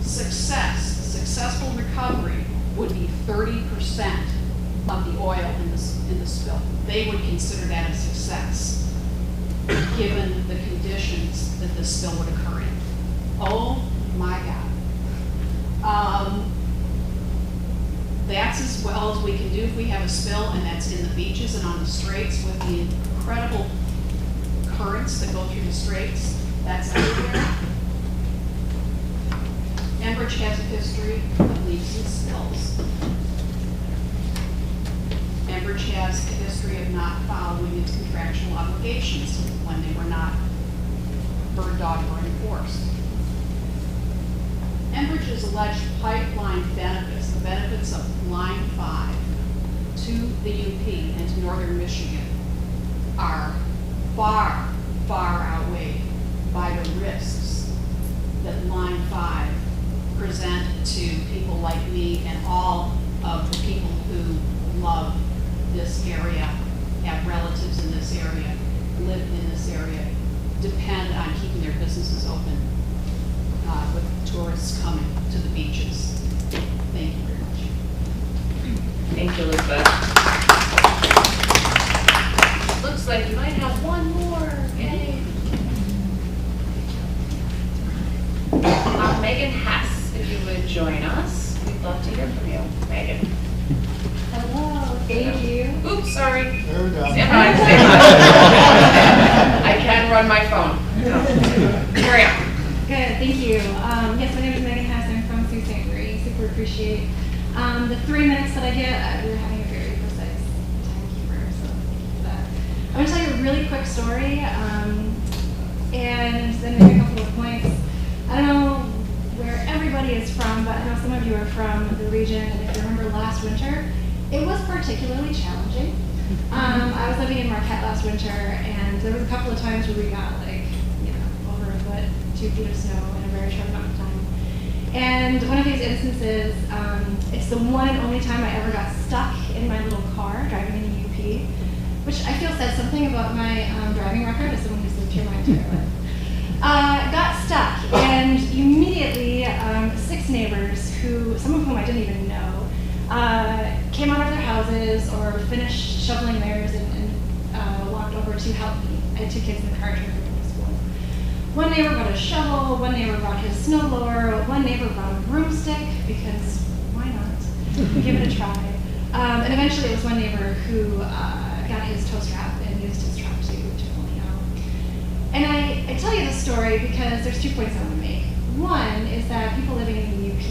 successful recovery would be 30% of the oil in the spill. They would consider that a success, given the conditions that the spill would occur in. Oh my God. That's as well as we can do if we have a spill, and that's in the beaches and on the straits with the incredible currents that go through the straits. That's everywhere. Enbridge has a history of leaks and spills. Enbridge has a history of not following its contractual obligations when they were not bird dog or enforced. Enbridge's alleged pipeline benefits, the benefits of Line 5 to the UP and to Northern Michigan, are far, far outweighed by the risks that Line 5 present to people like me and all of the people who love this area, have relatives in this area, live in this area, depend on keeping their businesses open with tourists coming to the beaches. Thank you very much. Thank you, Elizabeth. Looks like we might have one more. Yay. Megan Hess, if you would join us. We'd love to hear from you, Megan. Hello, thank you. Oops, sorry. There we go. Stand by. I can run my phone. Carry on. Good, thank you. Yes, my name is Megan Hess. I'm from Sault Ste. Marie. Super appreciate the 3 minutes that I get. We're having a very precise timekeeper, so thank you for that. I'm going to tell you a really quick story, and then maybe a couple of points. I don't know where everybody is from, but I know some of you are from the region, and if you remember last winter, it was particularly challenging. I was living in Marquette last winter, and there was a couple of times where we got over a foot, 2 feet of snow in a very short amount of time. And one of these instances, it's the one and only time I ever got stuck in my little car driving in a UP, which I feel says something about my driving record as someone who's lived here my entire life. Got stuck, and immediately 6 neighbors, some of whom I didn't even know, came out of their houses or finished shoveling theirs and walked over to help me. I had 2 kids in the car trying to go to school. One neighbor brought a shovel, one neighbor brought his snowblower, one neighbor brought a broomstick, because why not? Give it a try. And eventually it was one neighbor who got his tow strap and used his truck to pull me out. And I tell you this story because there's 2 points I want to make. One is that people living in the UP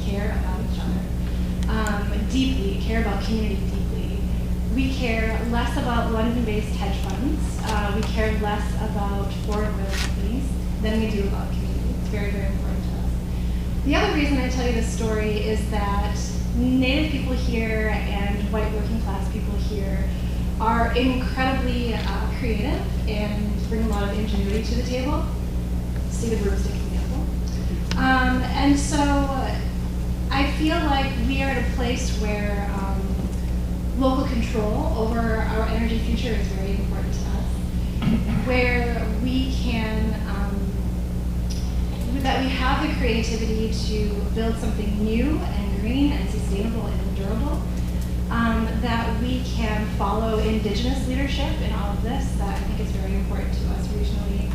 care about each other deeply, care about community deeply. We care less about London-based hedge funds. We care less about foreign oil companies than we do about community. It's very, very important to us. The other reason I tell you this story is that Native people here and white working class people here are incredibly creative and bring a lot of ingenuity to the table. See the broomstick example. And so I feel like we are at a place where local control over our energy future is very important to us, where we can, that we have the creativity to build something new and green and sustainable and durable, that we can follow indigenous leadership in all of this, that I think is very important to us regionally,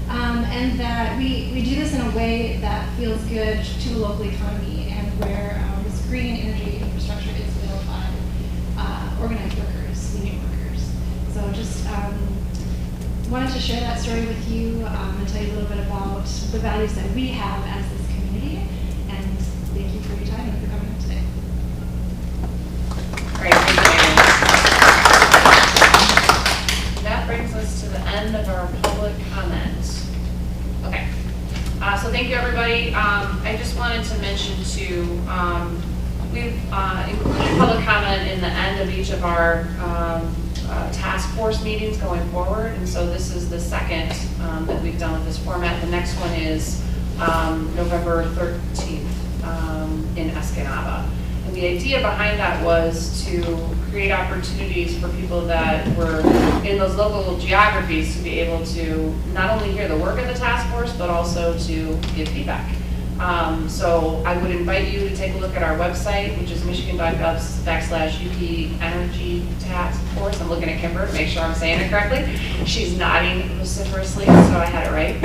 and that we do this in a way that feels good to the local economy and where this green energy infrastructure is built by organized workers, union workers. So just wanted to share that story with you and tell you a little bit about the values that we have as this community, and thank you for your time and for coming in today. Great, thank you. That brings us to the end of our public comment. Okay, so thank you everybody. I just wanted to mention too, we've included public comment in the end of each of our task force meetings going forward, and so this is the second that we've done with this format. The next one is November 13th in Escanaba. And the idea behind that was to create opportunities for people that were in those local geographies to be able to not only hear the work of the task force, but also to give feedback. So I would invite you to take a look at our website, which is michigan.gov/UP Energy Task Force. I'm looking at Kimber to make sure I'm saying it correctly. She's nodding vociferously, so I had it right.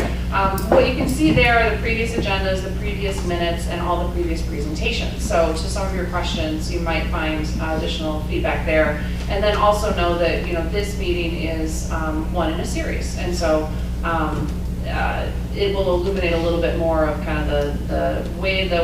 What you can see there are the previous agendas, the previous minutes, and all the previous presentations. So to some of your questions, you might find additional feedback there. And then also know that this meeting is one in a series, and so it will illuminate a little bit more of kind of the way the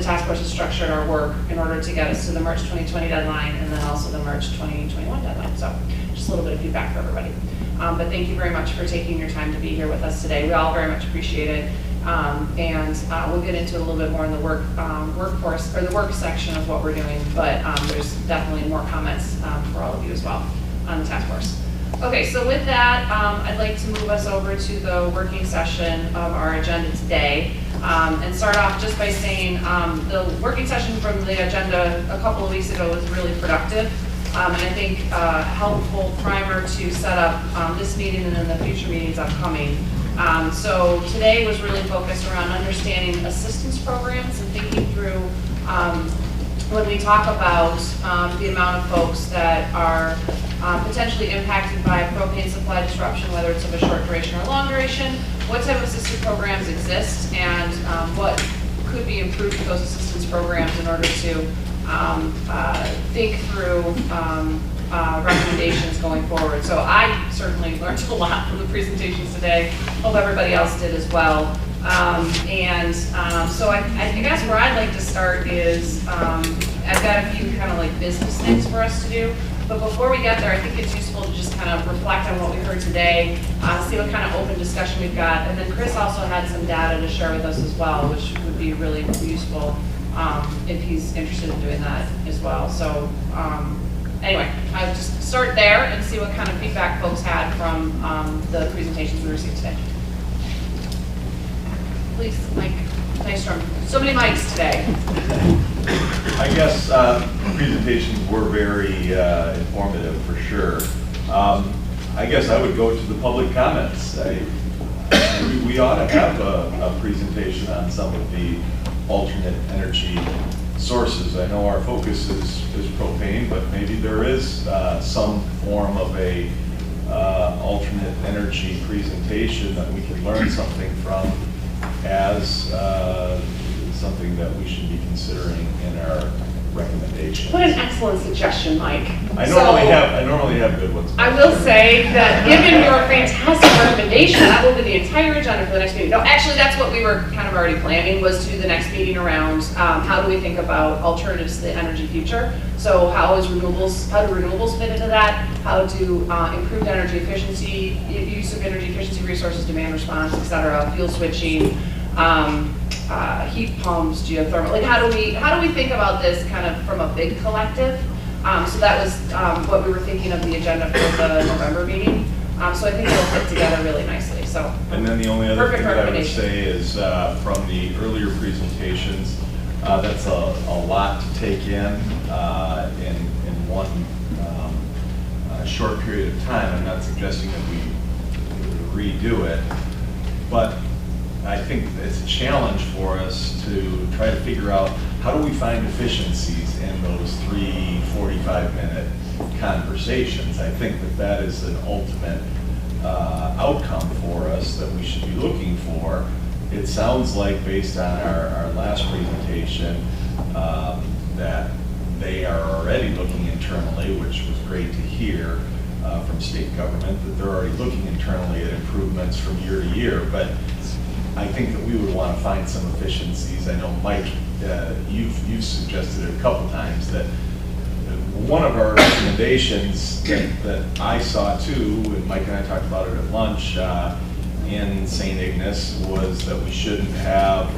task force has structured our work in order to get us to the March 2020 deadline and then also the March 2021 deadline. So just a little bit of feedback for everybody. But thank you very much for taking your time to be here with us today. We all very much appreciate it. And we'll get into a little bit more in the workforce or the work section of what we're doing. But there's definitely more comments for all of you as well on the task force. Okay, so with that, I'd like to move us over to the working session of our agenda today. And start off just by saying the working session from the agenda a couple of weeks ago was really productive. And I think a helpful primer to set up this meeting and then the future meetings upcoming. So today was really focused around understanding assistance programs and thinking through when we talk about the amount of folks that are potentially impacted by propane supply disruption, whether it's of a short duration or long duration, what type of assistance programs exist, and what could be improved with those assistance programs in order to think through recommendations going forward. So I certainly learned a lot from the presentations today. Hope everybody else did as well. So I guess where I'd like to start is I've got a few kind of like business things for us to do. But before we get there, I think it's useful to just kind of reflect on what we heard today, see what kind of open discussion we've got. And then Chris also had some data to share with us as well, which would be really useful if he's interested in doing that as well. So anyway, I'll just start there and see what kind of feedback folks had from the presentations we received today. Please, Mike Nystrom. So many mics today. I guess presentations were very informative for sure. I guess I would go to the public comments. We ought to have a presentation on some of the alternate energy sources. I know our focus is propane, but maybe there is some form of a alternate energy presentation that we can learn something from as something that we should be considering in our recommendations. What an excellent suggestion, Mike. I normally have good ones. I will say that given your fantastic recommendation, that will be the entire agenda for the next meeting. No, actually, that's what we were kind of already planning, was to do the next meeting around how do we think about alternatives to the energy future. So how do renewables fit into that? How do improved energy efficiency, use of energy efficiency resources, demand response, et cetera, fuel switching, heat pumps, geothermal. Like how do we think about this kind of from a big collective? So that was what we were thinking of the agenda for the November meeting. So I think it'll fit together really nicely. So. And then the only other thing that I would say is from the earlier presentations, that's a lot to take in one short period of time. I'm not suggesting that we redo it, but I think it's a challenge for us to try to figure out how do we find efficiencies in those 3 45-minute conversations. I think that is an ultimate outcome for us that we should be looking for. It sounds like, based on our last presentation, that they are already looking internally, which was great to hear from state government, that they're already looking internally at improvements from year to year. But I think that we would want to find some efficiencies. I know, Mike, you've suggested it a couple times that one of our recommendations that I saw too, and Mike and I talked about it at lunch in St. Ignace, was that we shouldn't have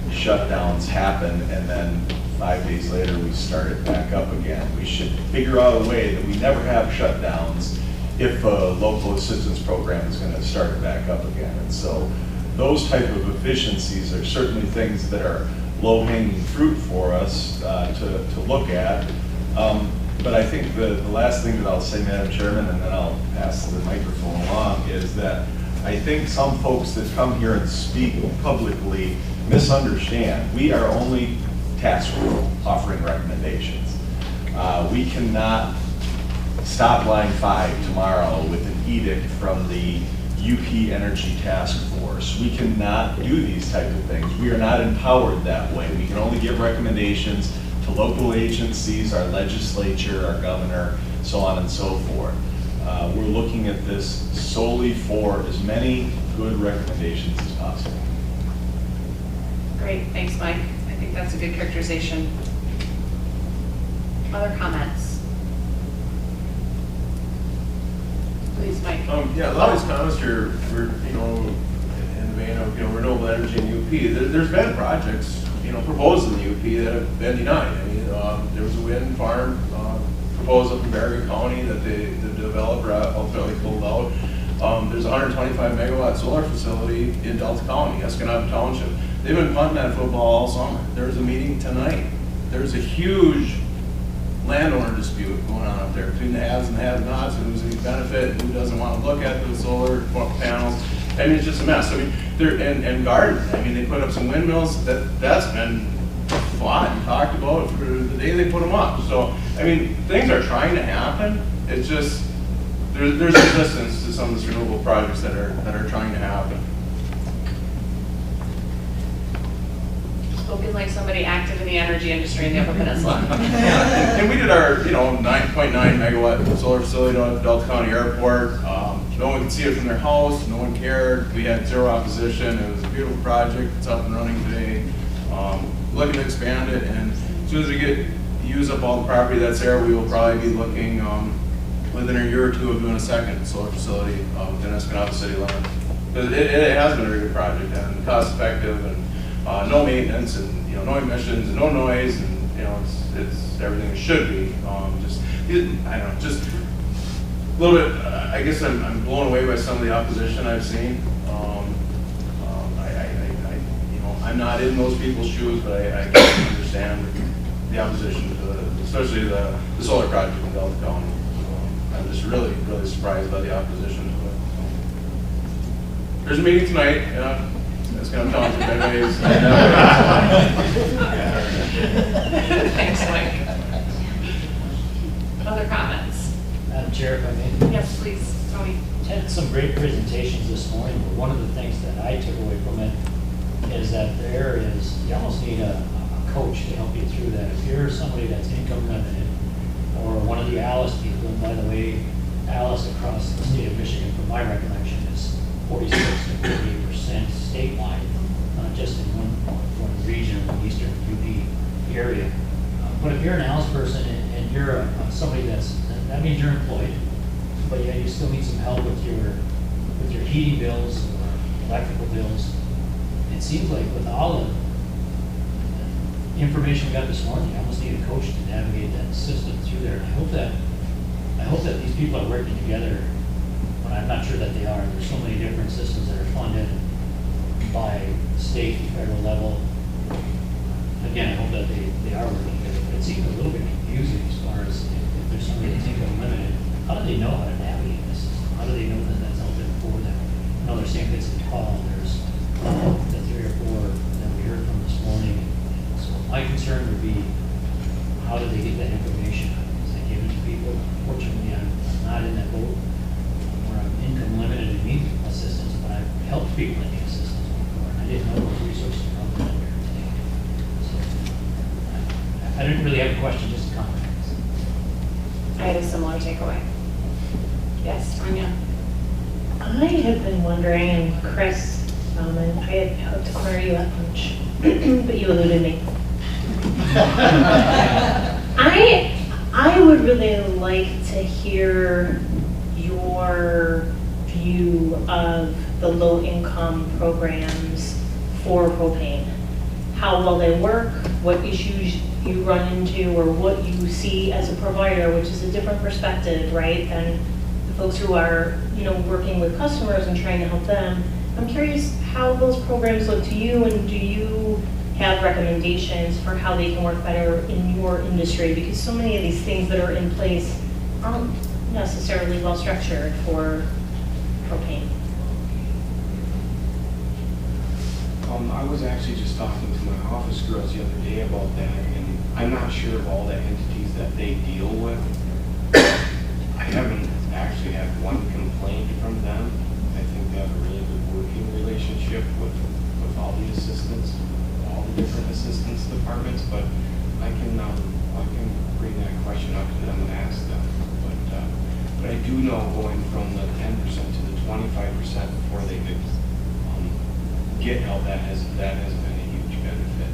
shutdowns happen and then 5 days later we start it back up again. We should figure out a way that we never have shutdowns if a local assistance program is going to start it back up again. And so those type of efficiencies are certainly things that are low-hanging fruit for us to look at. But I think the last thing that I'll say, Madam Chairman, and then I'll pass the microphone along, is that I think some folks that come here and speak publicly misunderstand. We are only task group offering recommendations. We cannot stop line 5 tomorrow with an edict from the UP Energy Task Force. We cannot do these type of things. We are not empowered that way. We can only give recommendations to local agencies, our legislature, our governor, so on and so forth. We're looking at this solely for as many good recommendations as possible. Great, thanks, Mike. I think that's a good characterization. Other comments? Please, Mike. Yeah, a lot of these comments are, in the vein of, renewable energy in UP. There's been projects, proposed in the UP that have been denied. I mean, there was a wind farm proposed up in Bergen County that the developer ultimately pulled out. There's a 125 megawatt solar facility in Delta County, Escanaba Township. they've been punting that football all summer. There's a meeting tonight. There's a huge landowner dispute going on up there between the haves and the have-nots, and who's going to benefit and who doesn't want to look at the solar panels. I mean, it's just a mess. I mean, and gardens. I mean, they put up some windmills. That's been fought and talked about for the day they put them up. So, I mean, things are trying to happen. It's just there's resistance to some of these renewable projects that are trying to happen. Spoken like somebody active in the energy industry in the Upper Peninsula. Yeah, and we did our 9.9 megawatt solar facility at Delta County Airport. No one could see it from their house. No one cared. We had zero opposition. It was a beautiful project. It's up and running today. Looking to expand it, and as soon as we use up all the property that's there, we will probably be looking within a year or two of doing a second solar facility within Escanaba city limits. It has been a very good project and cost effective, and no maintenance, and no emissions, and no noise, and it's everything it should be. I don't know, just a little bit. I guess I'm blown away by some of the opposition I've seen. I'm not in those people's shoes, but I can understand the opposition to especially the solar project in Delta County. I'm just really surprised by the opposition to it. There's a meeting tonight. It's going to tell us in 10 days. Thanks, Mike. Other comments? Madam Chair, if I may. Yes, please, Tony. Had some great presentations this morning, but one of the things that I took away from it is that you almost need a coach to help you through that. If you're somebody that's income limited, or one of the Alice people, and by the way, Alice across the state of Michigan, from my recollection, is 46 to 48% statewide, not just in one region of the eastern UP area. But if you're an Alice person and you're somebody that means you're employed, but yeah, you still need some help with your heating bills or electrical bills. It seems like with all the information we got this morning, you almost need a coach to navigate that system through there. And I hope that these people are working together, but I'm not sure that they are. There's so many different systems that are funded by state and federal level. Again, I hope that they are working together, but it seems a little bit confusing as far as if there's somebody that's income limited, how do they know how to navigate this system? How do they know that that's out there for them? I know there's St. Vincent Paul, there's the 3 or 4 that we heard from this morning. So my concern would be, how do they get that information? Is that given to people? Fortunately, I'm not in that boat where I'm income limited and need assistance, but I've helped people that need assistance before. I didn't know those resources were out there today. So I didn't really have a question, just a comment. I had a similar takeaway. Yes, Tanya. I have been wondering, and Chris, and I had hoped to corner you at lunch, but you eluded me. I would really like to hear your view of the low-income programs for propane. How well they work, what issues you run into, or what you see as a provider, which is a different perspective, right, than the folks who are, working with customers and trying to help them. I'm curious how those programs look to you, and do you have recommendations for how they can work better in your industry? Because so many of these things that are in place aren't necessarily well structured for propane. I was actually just talking to my office girls the other day about that, and I'm not sure of all the entities that they deal with. I haven't actually had one complaint from them. I think they have a really good working relationship with all the assistants, all the different assistance departments, but I can bring that question up to them and ask them. But I do know going from the 10% to the 25% before they could get help, that has been a huge benefit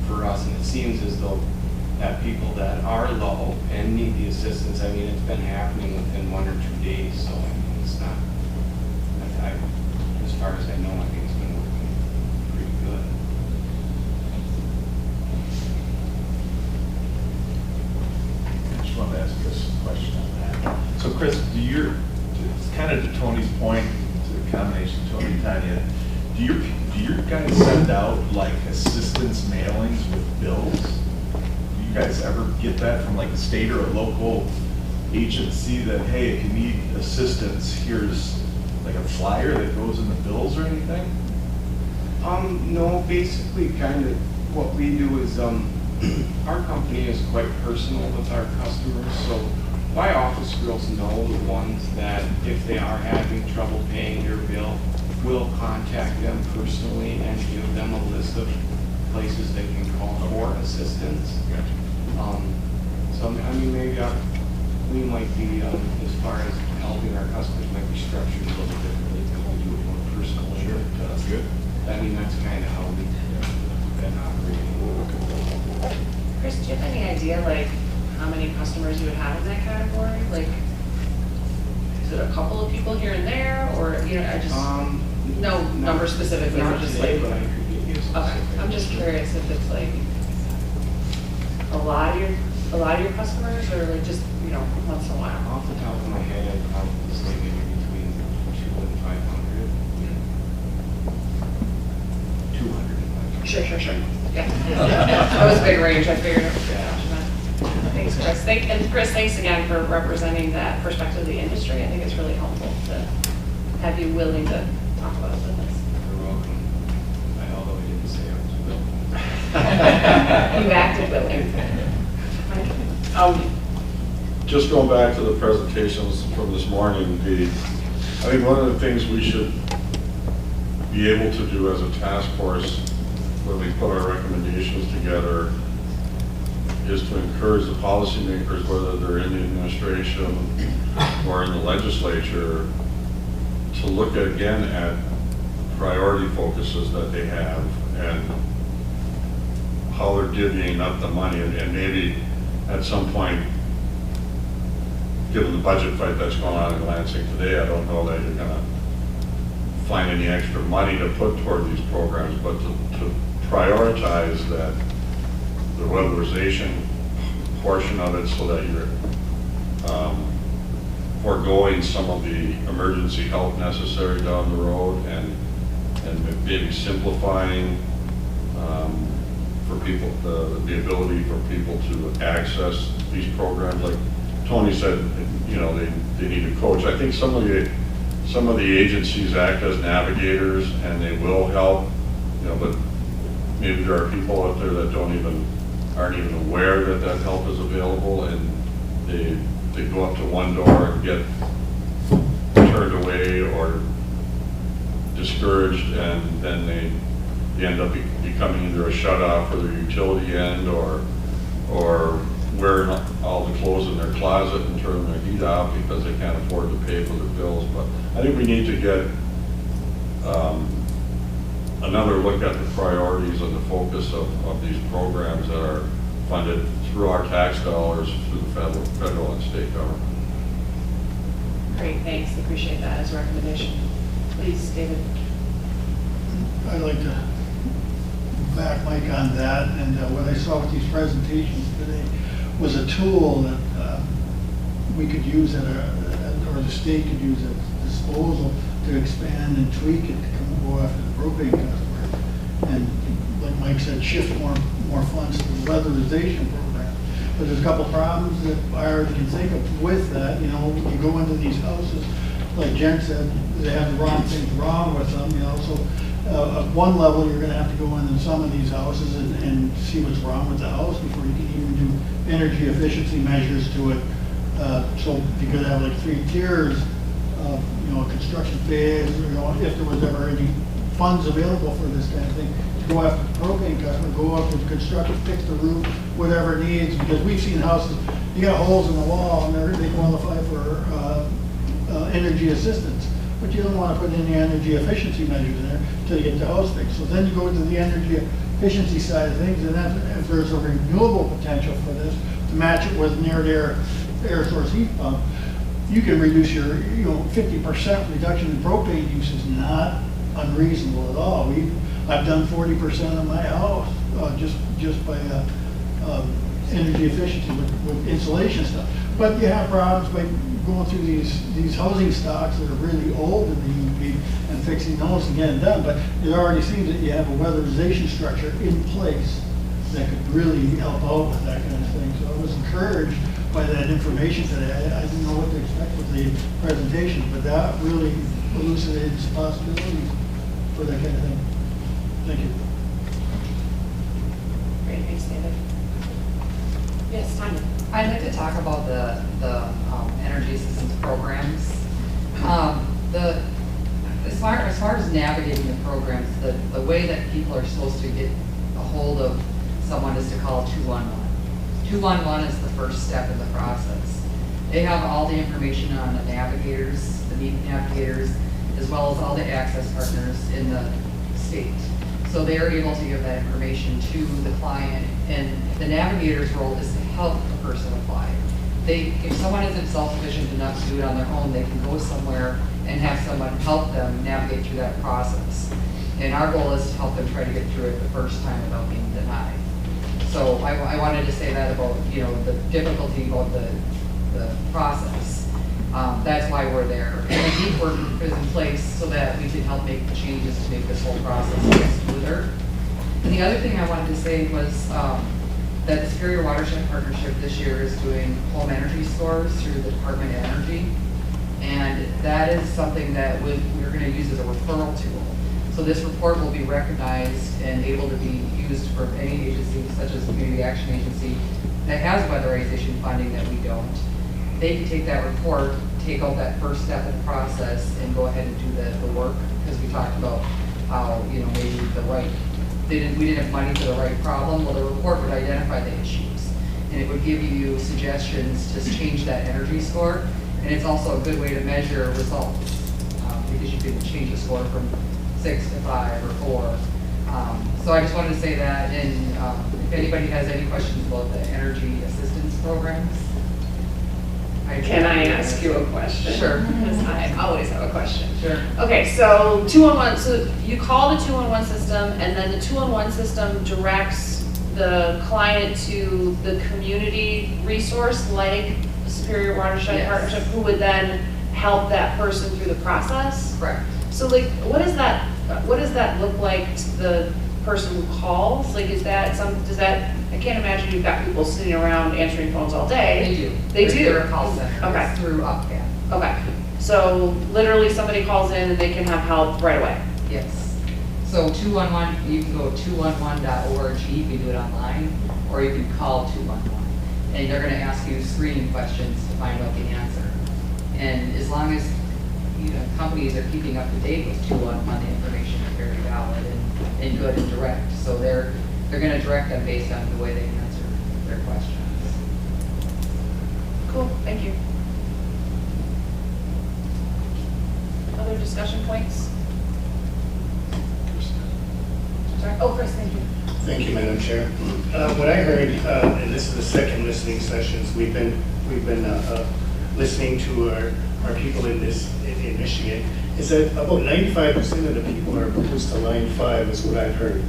for us, and it seems as though that people that are low and need the assistance, I mean, it's been happening within 1 or 2 days, so I mean, it's not, as far as I know, I think it's been working pretty good. I just wanted to ask Chris a question on that. So Chris, kind of to Tony's point, to the combination of Tony and Tanya, do your guys send out like assistance mailings with bills? Do you guys ever get that from like a state or a local agency that, hey, if you need assistance, here's like a flyer that goes in the bills or anything? No, basically kind of what we do is, our company is quite personal with our customers, so my office girls know the ones that if they are having trouble paying their bill, we'll contact them personally and give them a list of places they can call for assistance. So I mean, maybe we might be, as far as helping our customers, might be structured a little differently because we do it more personally. Sure, that's good. I mean, that's kind of how we've been operating. Chris, do you have any idea, like, how many customers you would have in that category? Like, is it a couple of people here and there, or, you know, I just, no number specifically, but just like, but I could get you some. okay, I'm just curious if it's like a lot of your customers, or like just, you know, once in a while? Off the top of my head, I'd probably say maybe between 200 and 500. 200 and 500. Sure. Yeah. That was a big range, I figured. Thanks, Chris. And Chris, thanks again for representing that perspective of the industry. I think it's really helpful to have you willing to talk about it with us. You're welcome. Although I didn't say I was willing. You acted willing. Just going back to the presentations from this morning, I think one of the things we should be able to do as a task force when we put our recommendations together is to encourage the policymakers, whether they're in the administration or in the legislature, to look again at priority focuses that they have and how they're divvying up the money, and maybe at some point, given the budget fight that's going on in Lansing today, I don't know that you're gonna find any extra money to put toward these programs, but to prioritize that, the weatherization portion of it, so that you're foregoing some of the emergency help necessary down the road, and maybe simplifying for people the ability for people to access these programs. Like Tony said, you know, they need a coach. I think some of the agencies act as navigators, and they will help, you know, but maybe there are people out there that aren't even aware that help is available, and they go up to one door and get turned away or discouraged, and then they end up becoming either a shut-off for their utility end, or wearing all the clothes in their closet and turning their heat off because they can't afford to pay for their bills. But I think we need to get another look at the priorities and the focus of these programs that are funded through our tax dollars, through the federal and state government. Great, thanks. Appreciate that as a recommendation. Please, David. I'd like to back Mike on that, and what I saw with these presentations today was a tool that we could use or the state could use at disposal to expand and tweak it to go after the propane customer. And like Mike said, shift more funds to the weatherization program. But there's a couple problems that I already can think of with that. You know, you go into these houses, like Jen said, they have the wrong things wrong with them, you know, so at one level, you're gonna have to go in some of these houses and see what's wrong with the house before you can even do energy efficiency measures to it. So you could have like 3 tiers of, you know, construction phase, you know, if there was ever any funds available for this kind of thing, to go after the propane customer, go up with construction, fix the roof, whatever it needs, because we've seen houses, you got holes in the wall and they qualify for energy assistance. But you don't want to put any energy efficiency measures in there until you get the house fixed. So then you go to the energy efficiency side of things, and then if there's a renewable potential for this to match it with near air source heat pump, you can reduce your 50% reduction in propane use is not unreasonable at all. I've done 40% of my house just by energy efficiency with insulation stuff. but you have problems by going through these housing stocks that are really old and fixing those and getting done. But it already seems that you have a weatherization structure in place that could really help out with that kind of thing. So I was encouraged by that information today. I didn't know what to expect with the presentation, but that really elucidated some possibilities for that kind of thing. Thank you. Great, thanks, David. Yes, Tanya. I'd like to talk about the energy assistance programs. As far as navigating the programs, the way that people are supposed to get a hold of someone is to call 211. 211 is the first step in the process. They have all the information on the navigators, the need navigators, as well as all the access partners in the state. So they are able to give that information to the client, and the navigator's role is to help the person apply. If someone isn't self-sufficient enough to do it on their own, they can go somewhere and have someone help them navigate through that process. And our goal is to help them try to get through it the first time without being denied. So I wanted to say that about, the difficulty about the process. That's why we're there. And the deep work is in place so that we can help make the changes to make this whole process smoother. And the other thing I wanted to say was that the Superior Watershed Partnership this year is doing home energy scores through the Department of Energy. And that is something that we're going to use as a referral tool. So this report will be recognized and able to be used for any agency, such as the Community Action Agency, that has weatherization funding that we don't. They can take that report, take out that first step in the process, and go ahead and do the work, because we talked about how, maybe we didn't have money for the right problem. Well, the report would identify the issues, and it would give you suggestions to change that energy score. And it's also a good way to measure results, because you can change the score from 6 to 5 or 4. So I just wanted to say that, and if anybody has any questions about the energy assistance programs. Can I ask you a question? Sure. Because I always have a question. Sure. Okay, so 211, so you call the 211 system, and then the 211 system directs the client to the community resource, like the Superior Watershed Partnership, who would then help that person through the process? Correct. So what does that look like to the person who calls? Like, I can't imagine you've got people sitting around answering phones all day. They do. They do? They're a call center. Okay. It's through UpCat. Okay, so literally somebody calls in and they can have help right away? Yes. So 211, you can go to 211.org, you can do it online, or you can call 211. And they're gonna ask you screening questions to find out the answer. And as long as companies are keeping up to date with 211, the information is very valid and good and direct. So they're going to direct them based on the way they answer their questions. Cool, thank you. Other discussion points? Sorry. Oh, Chris, thank you. Thank you, Madam Chair. What I heard, and this is the second listening sessions, we've been listening to our people in Michigan, is that about 95% of the people are opposed to Line 5 is what I've heard.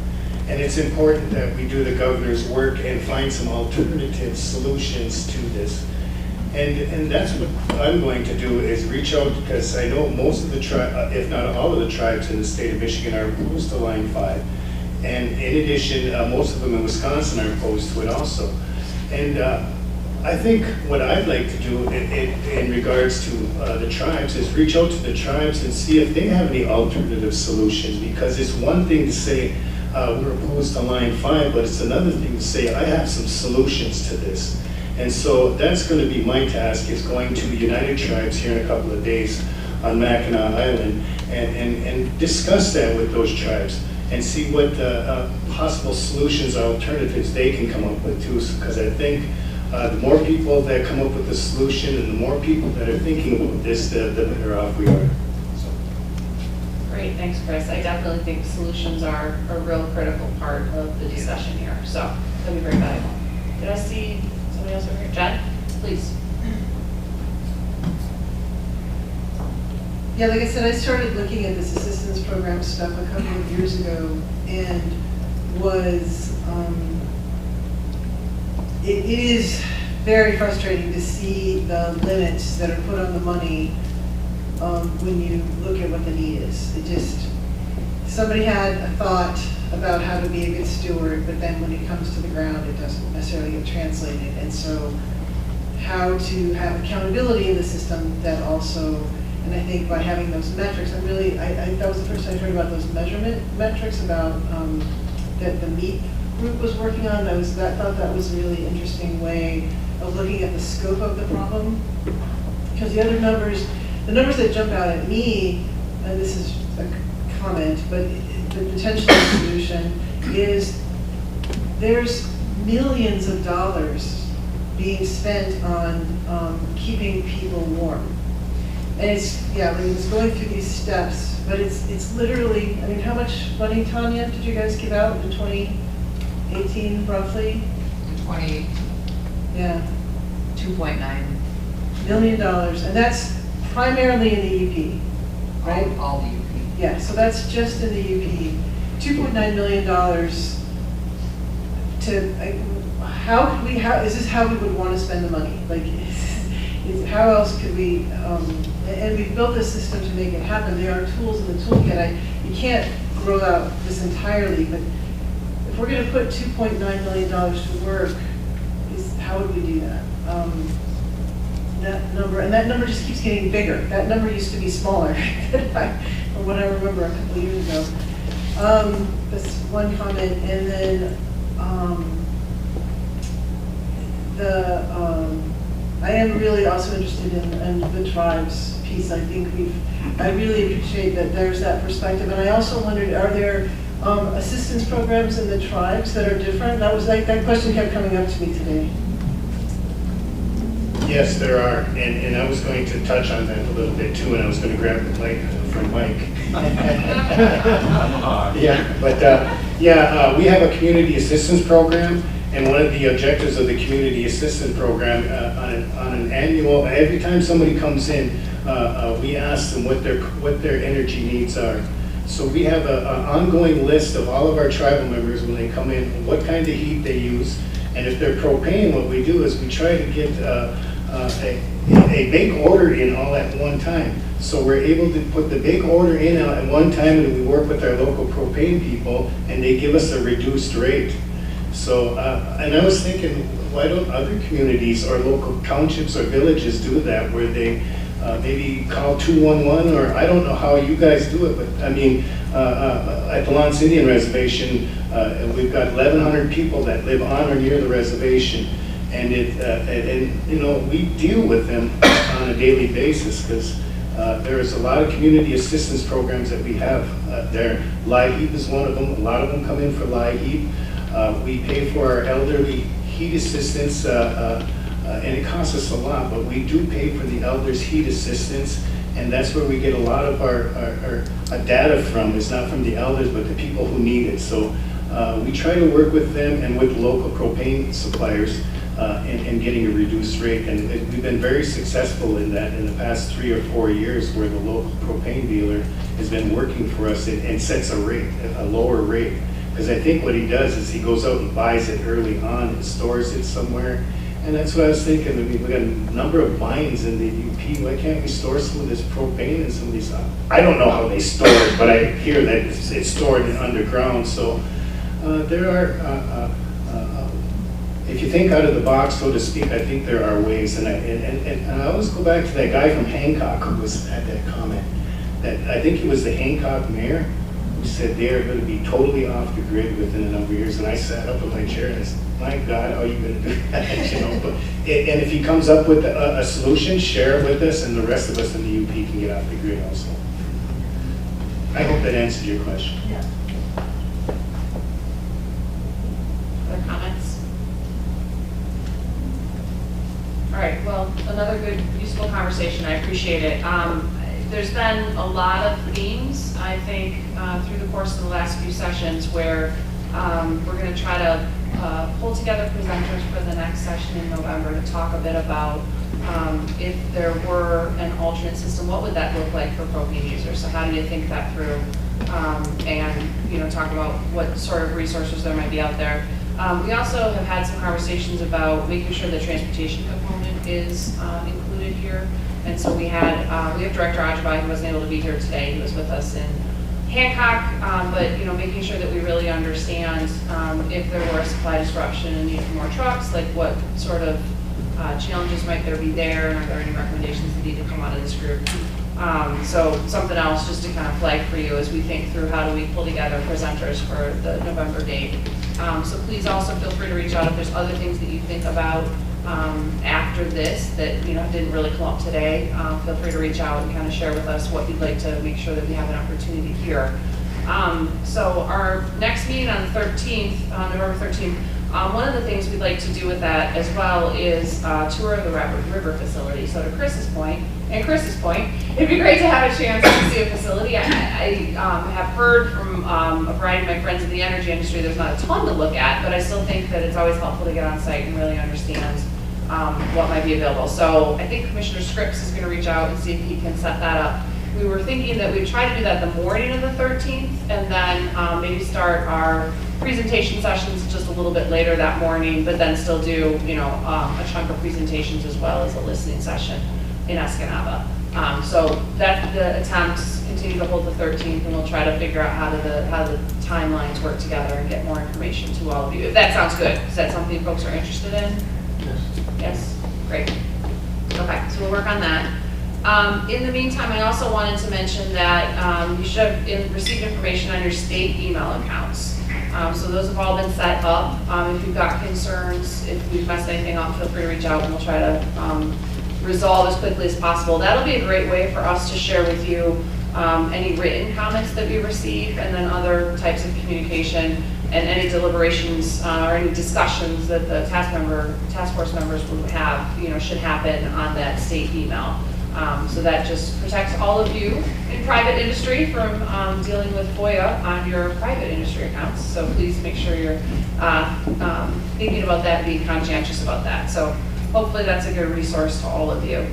And it's important that we do the governor's work and find some alternative solutions to this. And that's what I'm going to do, is reach out, because I know most of the if not all of the tribes in the state of Michigan are opposed to Line 5. And in addition, most of them in Wisconsin are opposed to it also. And I think what I'd like to do in regards to the tribes is reach out to the tribes and see if they have any alternative solutions, because it's one thing to say we're opposed to Line 5, but it's another thing to say I have some solutions to this. And so that's going to be my task, is going to United Tribes here in a couple of days on Mackinac Island and discuss that with those tribes and see what possible solutions or alternatives they can come up with too, because I think the more people that come up with a solution and the more people that are thinking about this, the better off we are. So. Great, thanks, Chris. I definitely think solutions are a real critical part of the discussion here, so that'll be very valuable. Did I see somebody else over here? Jen, please. Yeah, like I said, I started looking at this assistance program stuff a couple of years ago, and was, it is very frustrating to see the limits that are put on the money when you look at what the need is. It just, somebody had a thought about how to be a good steward, but then when it comes to the ground, it doesn't necessarily get translated. And so how to have accountability in the system that also, and I think by having those metrics, that was the first time I heard about those measurement metrics about that the MEAT group was working on. I thought that was a really interesting way of looking at the scope of the problem. Because the other numbers, the numbers that jump out at me, and this is a comment, but the potential solution is there's millions of dollars being spent on keeping people warm. And it's going through these steps, but it's literally, I mean, how much money, Tanya, did you guys give out in 2018 roughly? 20. Yeah. $2.9 million, and that's primarily in the UP, right? All the UP. Yeah, so that's just in the UP. $2.9 million is this how we would want to spend the money? Like, how else could we, and we've built this system to make it happen. There are tools in the toolkit. You can't grow out this entirely, but if we're going to put $2.9 million to work, how would we do that? That number just keeps getting bigger. That number used to be smaller from what I remember a couple of years ago. That's one comment, and then I am really also interested in the tribes piece. I really appreciate that there's that perspective, and I also wondered, are there assistance programs in the tribes that are different? That question kept coming up to me today. Yes, there are, and I was going to touch on that a little bit too, and I was going to grab the mic from Mike. We have a community assistance program, and one of the objectives of the community assistance program on an annual, every time somebody comes in, we ask them what their energy needs are. So we have an ongoing list of all of our tribal members when they come in, what kind of heat they use, and if they're propane, what we do is we try to get a big order in all at one time. So we're able to put the big order in at one time, and we work with our local propane people, and they give us a reduced rate. So, and I was thinking, why don't other communities or local townships or villages do that, where they maybe call 211, or I don't know how you guys do it, but I mean, at the Lance Indian Reservation, we've got 1,100 people that live on or near the reservation, and we deal with them on a daily basis, because there's a lot of community assistance programs that we have there. LIHEAP is one of them. A lot of them come in for LIHEAP. We pay for our elderly heat assistance, and it costs us a lot, but we do pay for the elders' heat assistance, and that's where we get a lot of our data from. It's not from the elders, but the people who need it. So we try to work with them and with local propane suppliers in getting a reduced rate, and we've been very successful in that in the past 3 or 4 years, where the local propane dealer has been working for us and sets a lower rate. Because I think what he does is he goes out and buys it early on and stores it somewhere. And that's what I was thinking. I mean, we got a number of mines in the UP. Why can't we store some of this propane in some of these? I don't know how they store it, but I hear that it's stored underground. So there are, if you think out of the box, so to speak, I think there are ways. And I always go back to that guy from Hancock who had that comment. That I think he was the Hancock mayor, who said they are going to be totally off the grid within a number of years. And I sat up in my chair and I said, my God, how are you going to do that? But and if he comes up with a solution, share it with us, and the rest of us in the UP can get off the grid also. I hope that answered your question. Yeah. Other comments? All right, well, another good, useful conversation. I appreciate it. There's been a lot of themes, I think, through the course of the last few sessions where we're going to try to pull together presenters for the next session in November to talk a bit about if there were an alternate system, what would that look like for propane users? So how do you think that through? And talk about what sort of resources there might be out there. We also have had some conversations about making sure the transportation component is included here. And so we have Director Ajabai, who wasn't able to be here today. He was with us in Hancock, but making sure that we really understand if there were a supply disruption and need for more trucks, like what sort of challenges might there be there, and are there any recommendations that need to come out of this group? So something else just to kind of flag for you as we think through how do we pull together presenters for the November date. So please also feel free to reach out if there's other things that you think about after this that didn't really come up today. Feel free to reach out and kind of share with us what you'd like to make sure that we have an opportunity here. So our next meeting on the 13th, November 13th, one of the things we'd like to do with that as well is tour of the river facility. So to Chris's point, it'd be great to have a chance to see a facility. I have heard from a variety of my friends in the energy industry there's not a ton to look at, but I still think that it's always helpful to get on site and really understand what might be available. So I think Commissioner Scripps is going to reach out and see if he can set that up. We were thinking that we'd try to do that the morning of the 13th and then maybe start our presentation sessions just a little bit later that morning, but then still do, a chunk of presentations as well as a listening session in Escanaba. So that's the attempt, continue to hold the 13th, and we'll try to figure out how the timelines work together and get more information to all of you. If that sounds good, is that something folks are interested in? Yes. Yes, great. Okay, so we'll work on that. In the meantime, I also wanted to mention that you should have received information on your state email accounts. So those have all been set up. If you've got concerns, if we've messed anything up, feel free to reach out and we'll try to resolve as quickly as possible. That'll be a great way for us to share with you any written comments that we receive and then other types of communication and any deliberations or any discussions that the task force members would have, should happen on that state email. So that just protects all of you in private industry from dealing with FOIA on your private industry accounts. So please make sure you're thinking about that and being conscientious about that. So hopefully that's a good resource to all of you.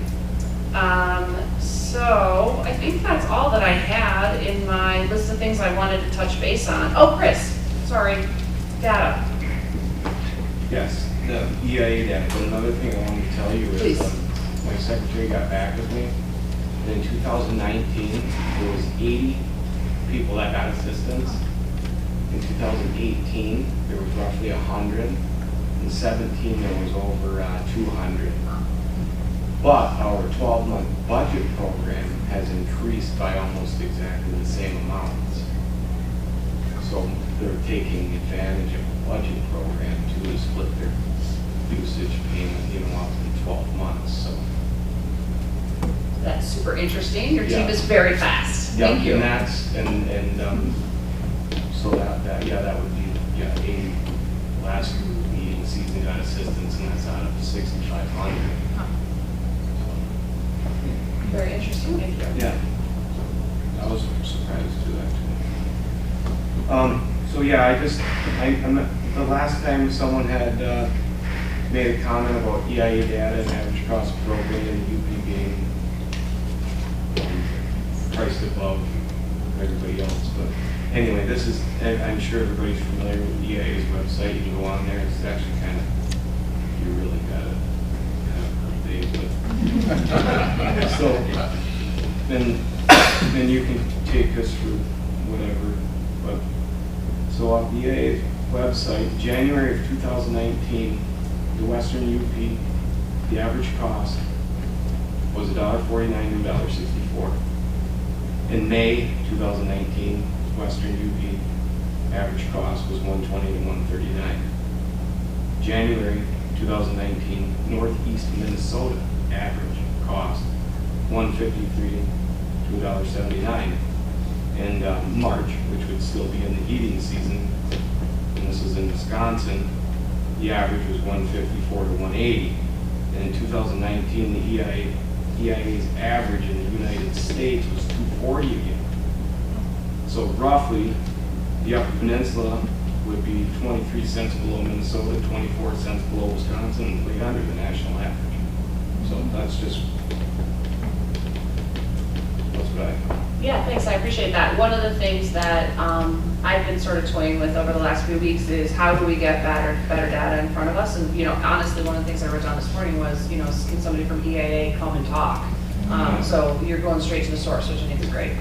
So I think that's all that I had in my list of things I wanted to touch base on. Oh, Chris, sorry, data. Yes, the EIA data, but another thing I wanted to tell you is my secretary got back with me. And in 2019, there was 80 people that got assistance. In 2018, there was roughly 100. In 17, there was over 200. But our 12-month budget program has increased by almost exactly the same amounts. So they're taking advantage of the budget program to split their usage payment, up to 12 months. So that's super interesting. Your team is very fast. Yeah, Thank you. And that's so that would be 80 last meeting season got assistance, and that's out of 6,500. Very interesting. Thank you. Yeah, I was surprised too, actually. So yeah, the last time someone had made a comment about EIA data and average cost per program and UP being priced above everybody else, but anyway, I'm sure everybody's familiar with EIA's website. You can go on there. It's actually kind of, you really got to update. So then you can take us through whatever. But so on the EIA website, January of 2019, the Western UP, the average cost was $1.49 to $1.64. In May 2019, Western UP average cost was $1.20 to $1.39. January 2019, Northeast Minnesota average cost $1.53 to $1.79. And March, which would still be in the heating season, and this is in Wisconsin, the average was $1.54 to $1.80. And in 2019, the EIA's average in the United States was $2.40 again. So roughly, the Upper Peninsula would be 23 cents below Minnesota, 24 cents below Wisconsin, and way under the national average. So that's what I thought. Yeah, thanks, I appreciate that. One of the things that I've been sort of toying with over the last few weeks is how do we get better data in front of us? And, you know, honestly, one of the things I wrote down this morning was, you know, can somebody from EAA come and talk? So you're going straight to the source, which I think is great.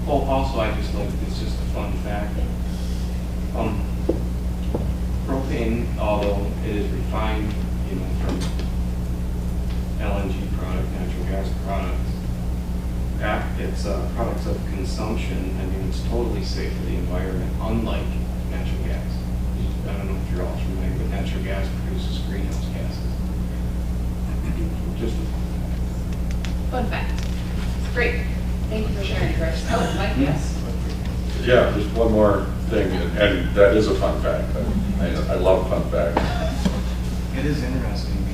Well, also, I just like, it's just a fun fact. Propane, although it is refined, you know, from LNG product, natural gas products, it's products of consumption. I mean, it's totally safe for the environment, unlike natural gas. I don't know if you're all familiar, but natural gas produces greenhouse gases. Just a Fun fact. Great. Thank you for sharing, Chris. Oh, Mike, yes? Yeah, just one more thing, and that is a fun fact. I love fun facts. It is interesting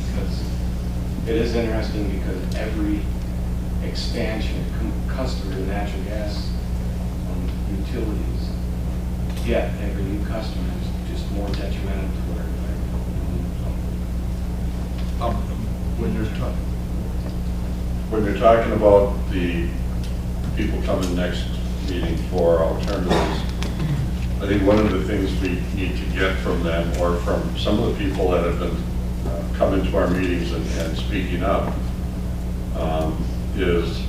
because every expansion customer in natural gas utilities get every new customer is just more detrimental to our environment. When you're talking about the people coming next meeting for alternatives, I think one of the things we need to get from them, or from some of the people that have been coming to our meetings and speaking up, is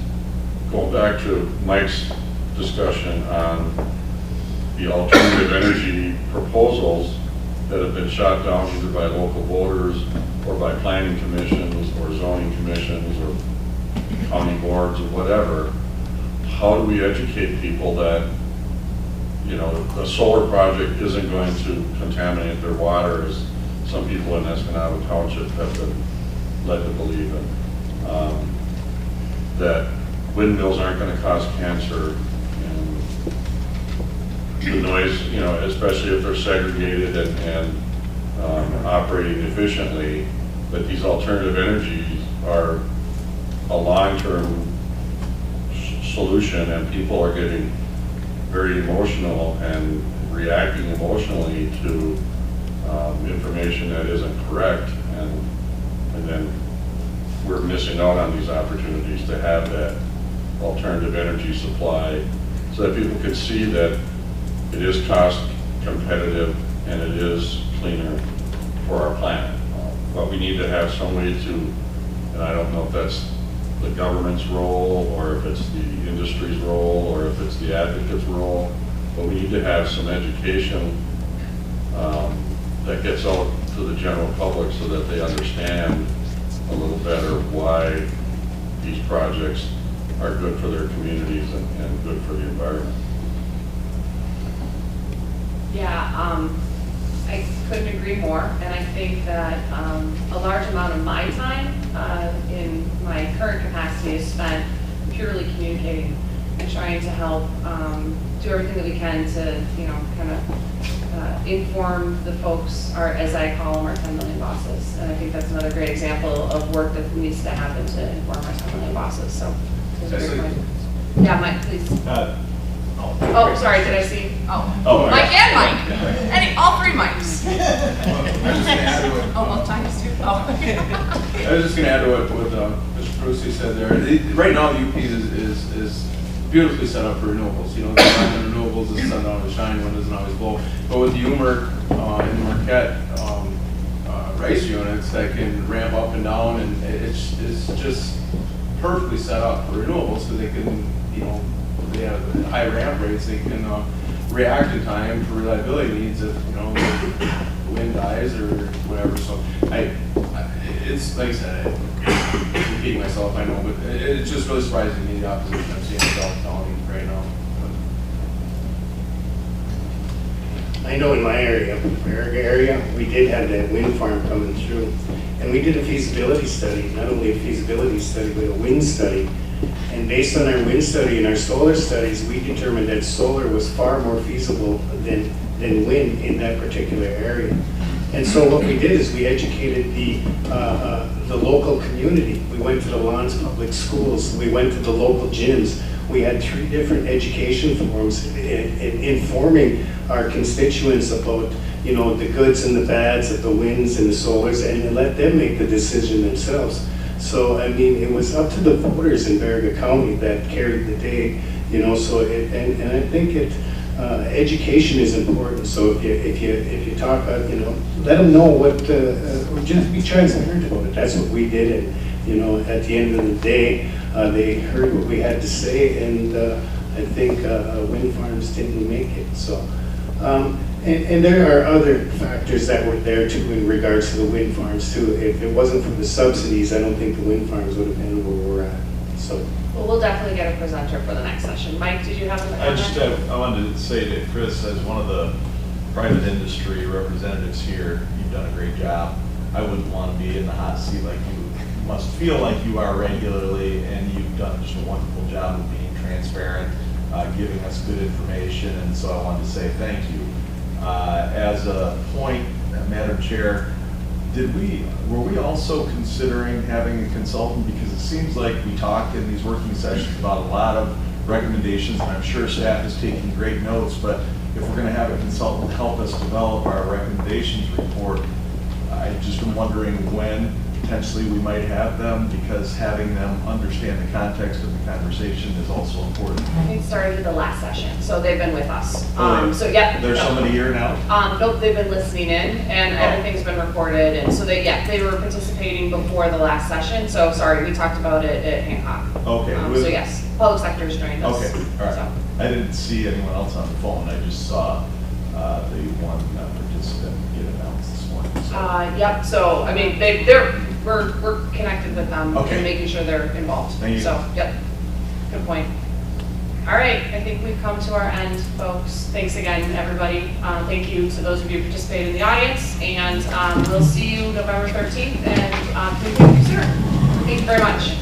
going back to Mike's discussion on the alternative energy proposals that have been shot down either by local voters or by planning commissions or zoning commissions or county boards or whatever. How do we educate people that, you know, a solar project isn't going to contaminate their water, as some people in Escanaba Township have been led to believe in? That windmills aren't going to cause cancer, and the noise, you know, especially if they're segregated and operating efficiently, that these alternative energies are a long-term solution, and people are getting very emotional and reacting emotionally to information that isn't correct, and then we're missing out on these opportunities to have that alternative energy supply so that people can see that it is cost competitive and it is cleaner for our planet. But we need to have some way to, and I don't know if that's the government's role, or if it's the industry's role, or if it's the advocate's role, but we need to have some education that gets out to the general public so that they understand a little better why these projects are good for their communities and good for the environment. Yeah, I couldn't agree more, and I think that a large amount of my time in my current capacity is spent purely communicating and trying to help do everything that we can to, you know, kind of inform the folks, or as I call them, our 10 million bosses. And I think that's another great example of work that needs to happen to inform our 10 million bosses. So, it's a great point. Yeah, Mike, please. Oh, sorry, did I see? Oh, Mike and Mike. All three Mikes. Both times too. I was just going to add to what Mr. Prusi said there. Right now, the UP is beautifully set up for renewables. You know, the renewables is sun down to shine, wind doesn't always blow. But with the UMERC and the Marquette rice units that can ramp up and down, and it's just perfectly set up for renewables, so they can, you know, they have high ramp rates, they can react in time for reliability needs if, you know, the wind dies or whatever. So it's like I said, I'm repeating myself, I know, but it's just really surprising to me, the opposition I'm seeing in South County right now. I know in my area, we did have that wind farm coming through. And we did a feasibility study, not only a feasibility study, but a wind study. And based on our wind study and our solar studies, we determined that solar was far more feasible than wind in that particular area. And so what we did is we educated the local community. We went to the Lawns Public Schools. We went to the local gyms. We had 3 different education forums informing our constituents about, you know, the goods and the bads of the winds and the solars, and let them make the decision themselves. So, I mean, it was up to the voters in Baraga County that carried the day, you know, so and I think education is important. So if you talk about, you know, let them know what, just be transparent about it. That's what we did, and, you know, at the end of the day, they heard what we had to say, and I think wind farms didn't make it, so. And there are other factors that were there too in regards to the wind farms too. If it wasn't for the subsidies, I don't think the wind farms would have been where we're at, so. Well, we'll definitely get a presenter for the next session. Mike, did you have a comment? I wanted to say to Chris, as one of the private industry representatives here, you've done a great job. I wouldn't want to be in the hot seat like you must feel like you are regularly, and you've done just a wonderful job of being transparent, giving us good information, and so I wanted to say thank you. As a point, Madam Chair, were we also considering having a consultant? Because it seems like we talk in these working sessions about a lot of recommendations, and I'm sure staff is taking great notes, but if we're going to have a consultant help us develop our recommendations report, I just am wondering when potentially we might have them, because having them understand the context of the conversation is also important. I think started the last session, so they've been with us. Oh, So yeah. There's somebody here now? Nope, they've been listening in, and everything's been recorded, and so they were participating before the last session, so sorry, we talked about it at Hancock. Okay. So yes, public sector's joined us. Okay, all right. So. I didn't see anyone else on the phone. I just saw the one participant get announced this morning. So. Yep, so, I mean, we're connected with them and making sure they're involved. Thank you. So, yep, good point. All right, I think we've come to our end, folks. Thanks again, everybody. Thank you to those of you who participated in the audience, and we'll see you November 13th and continue sooner. Thank you very much.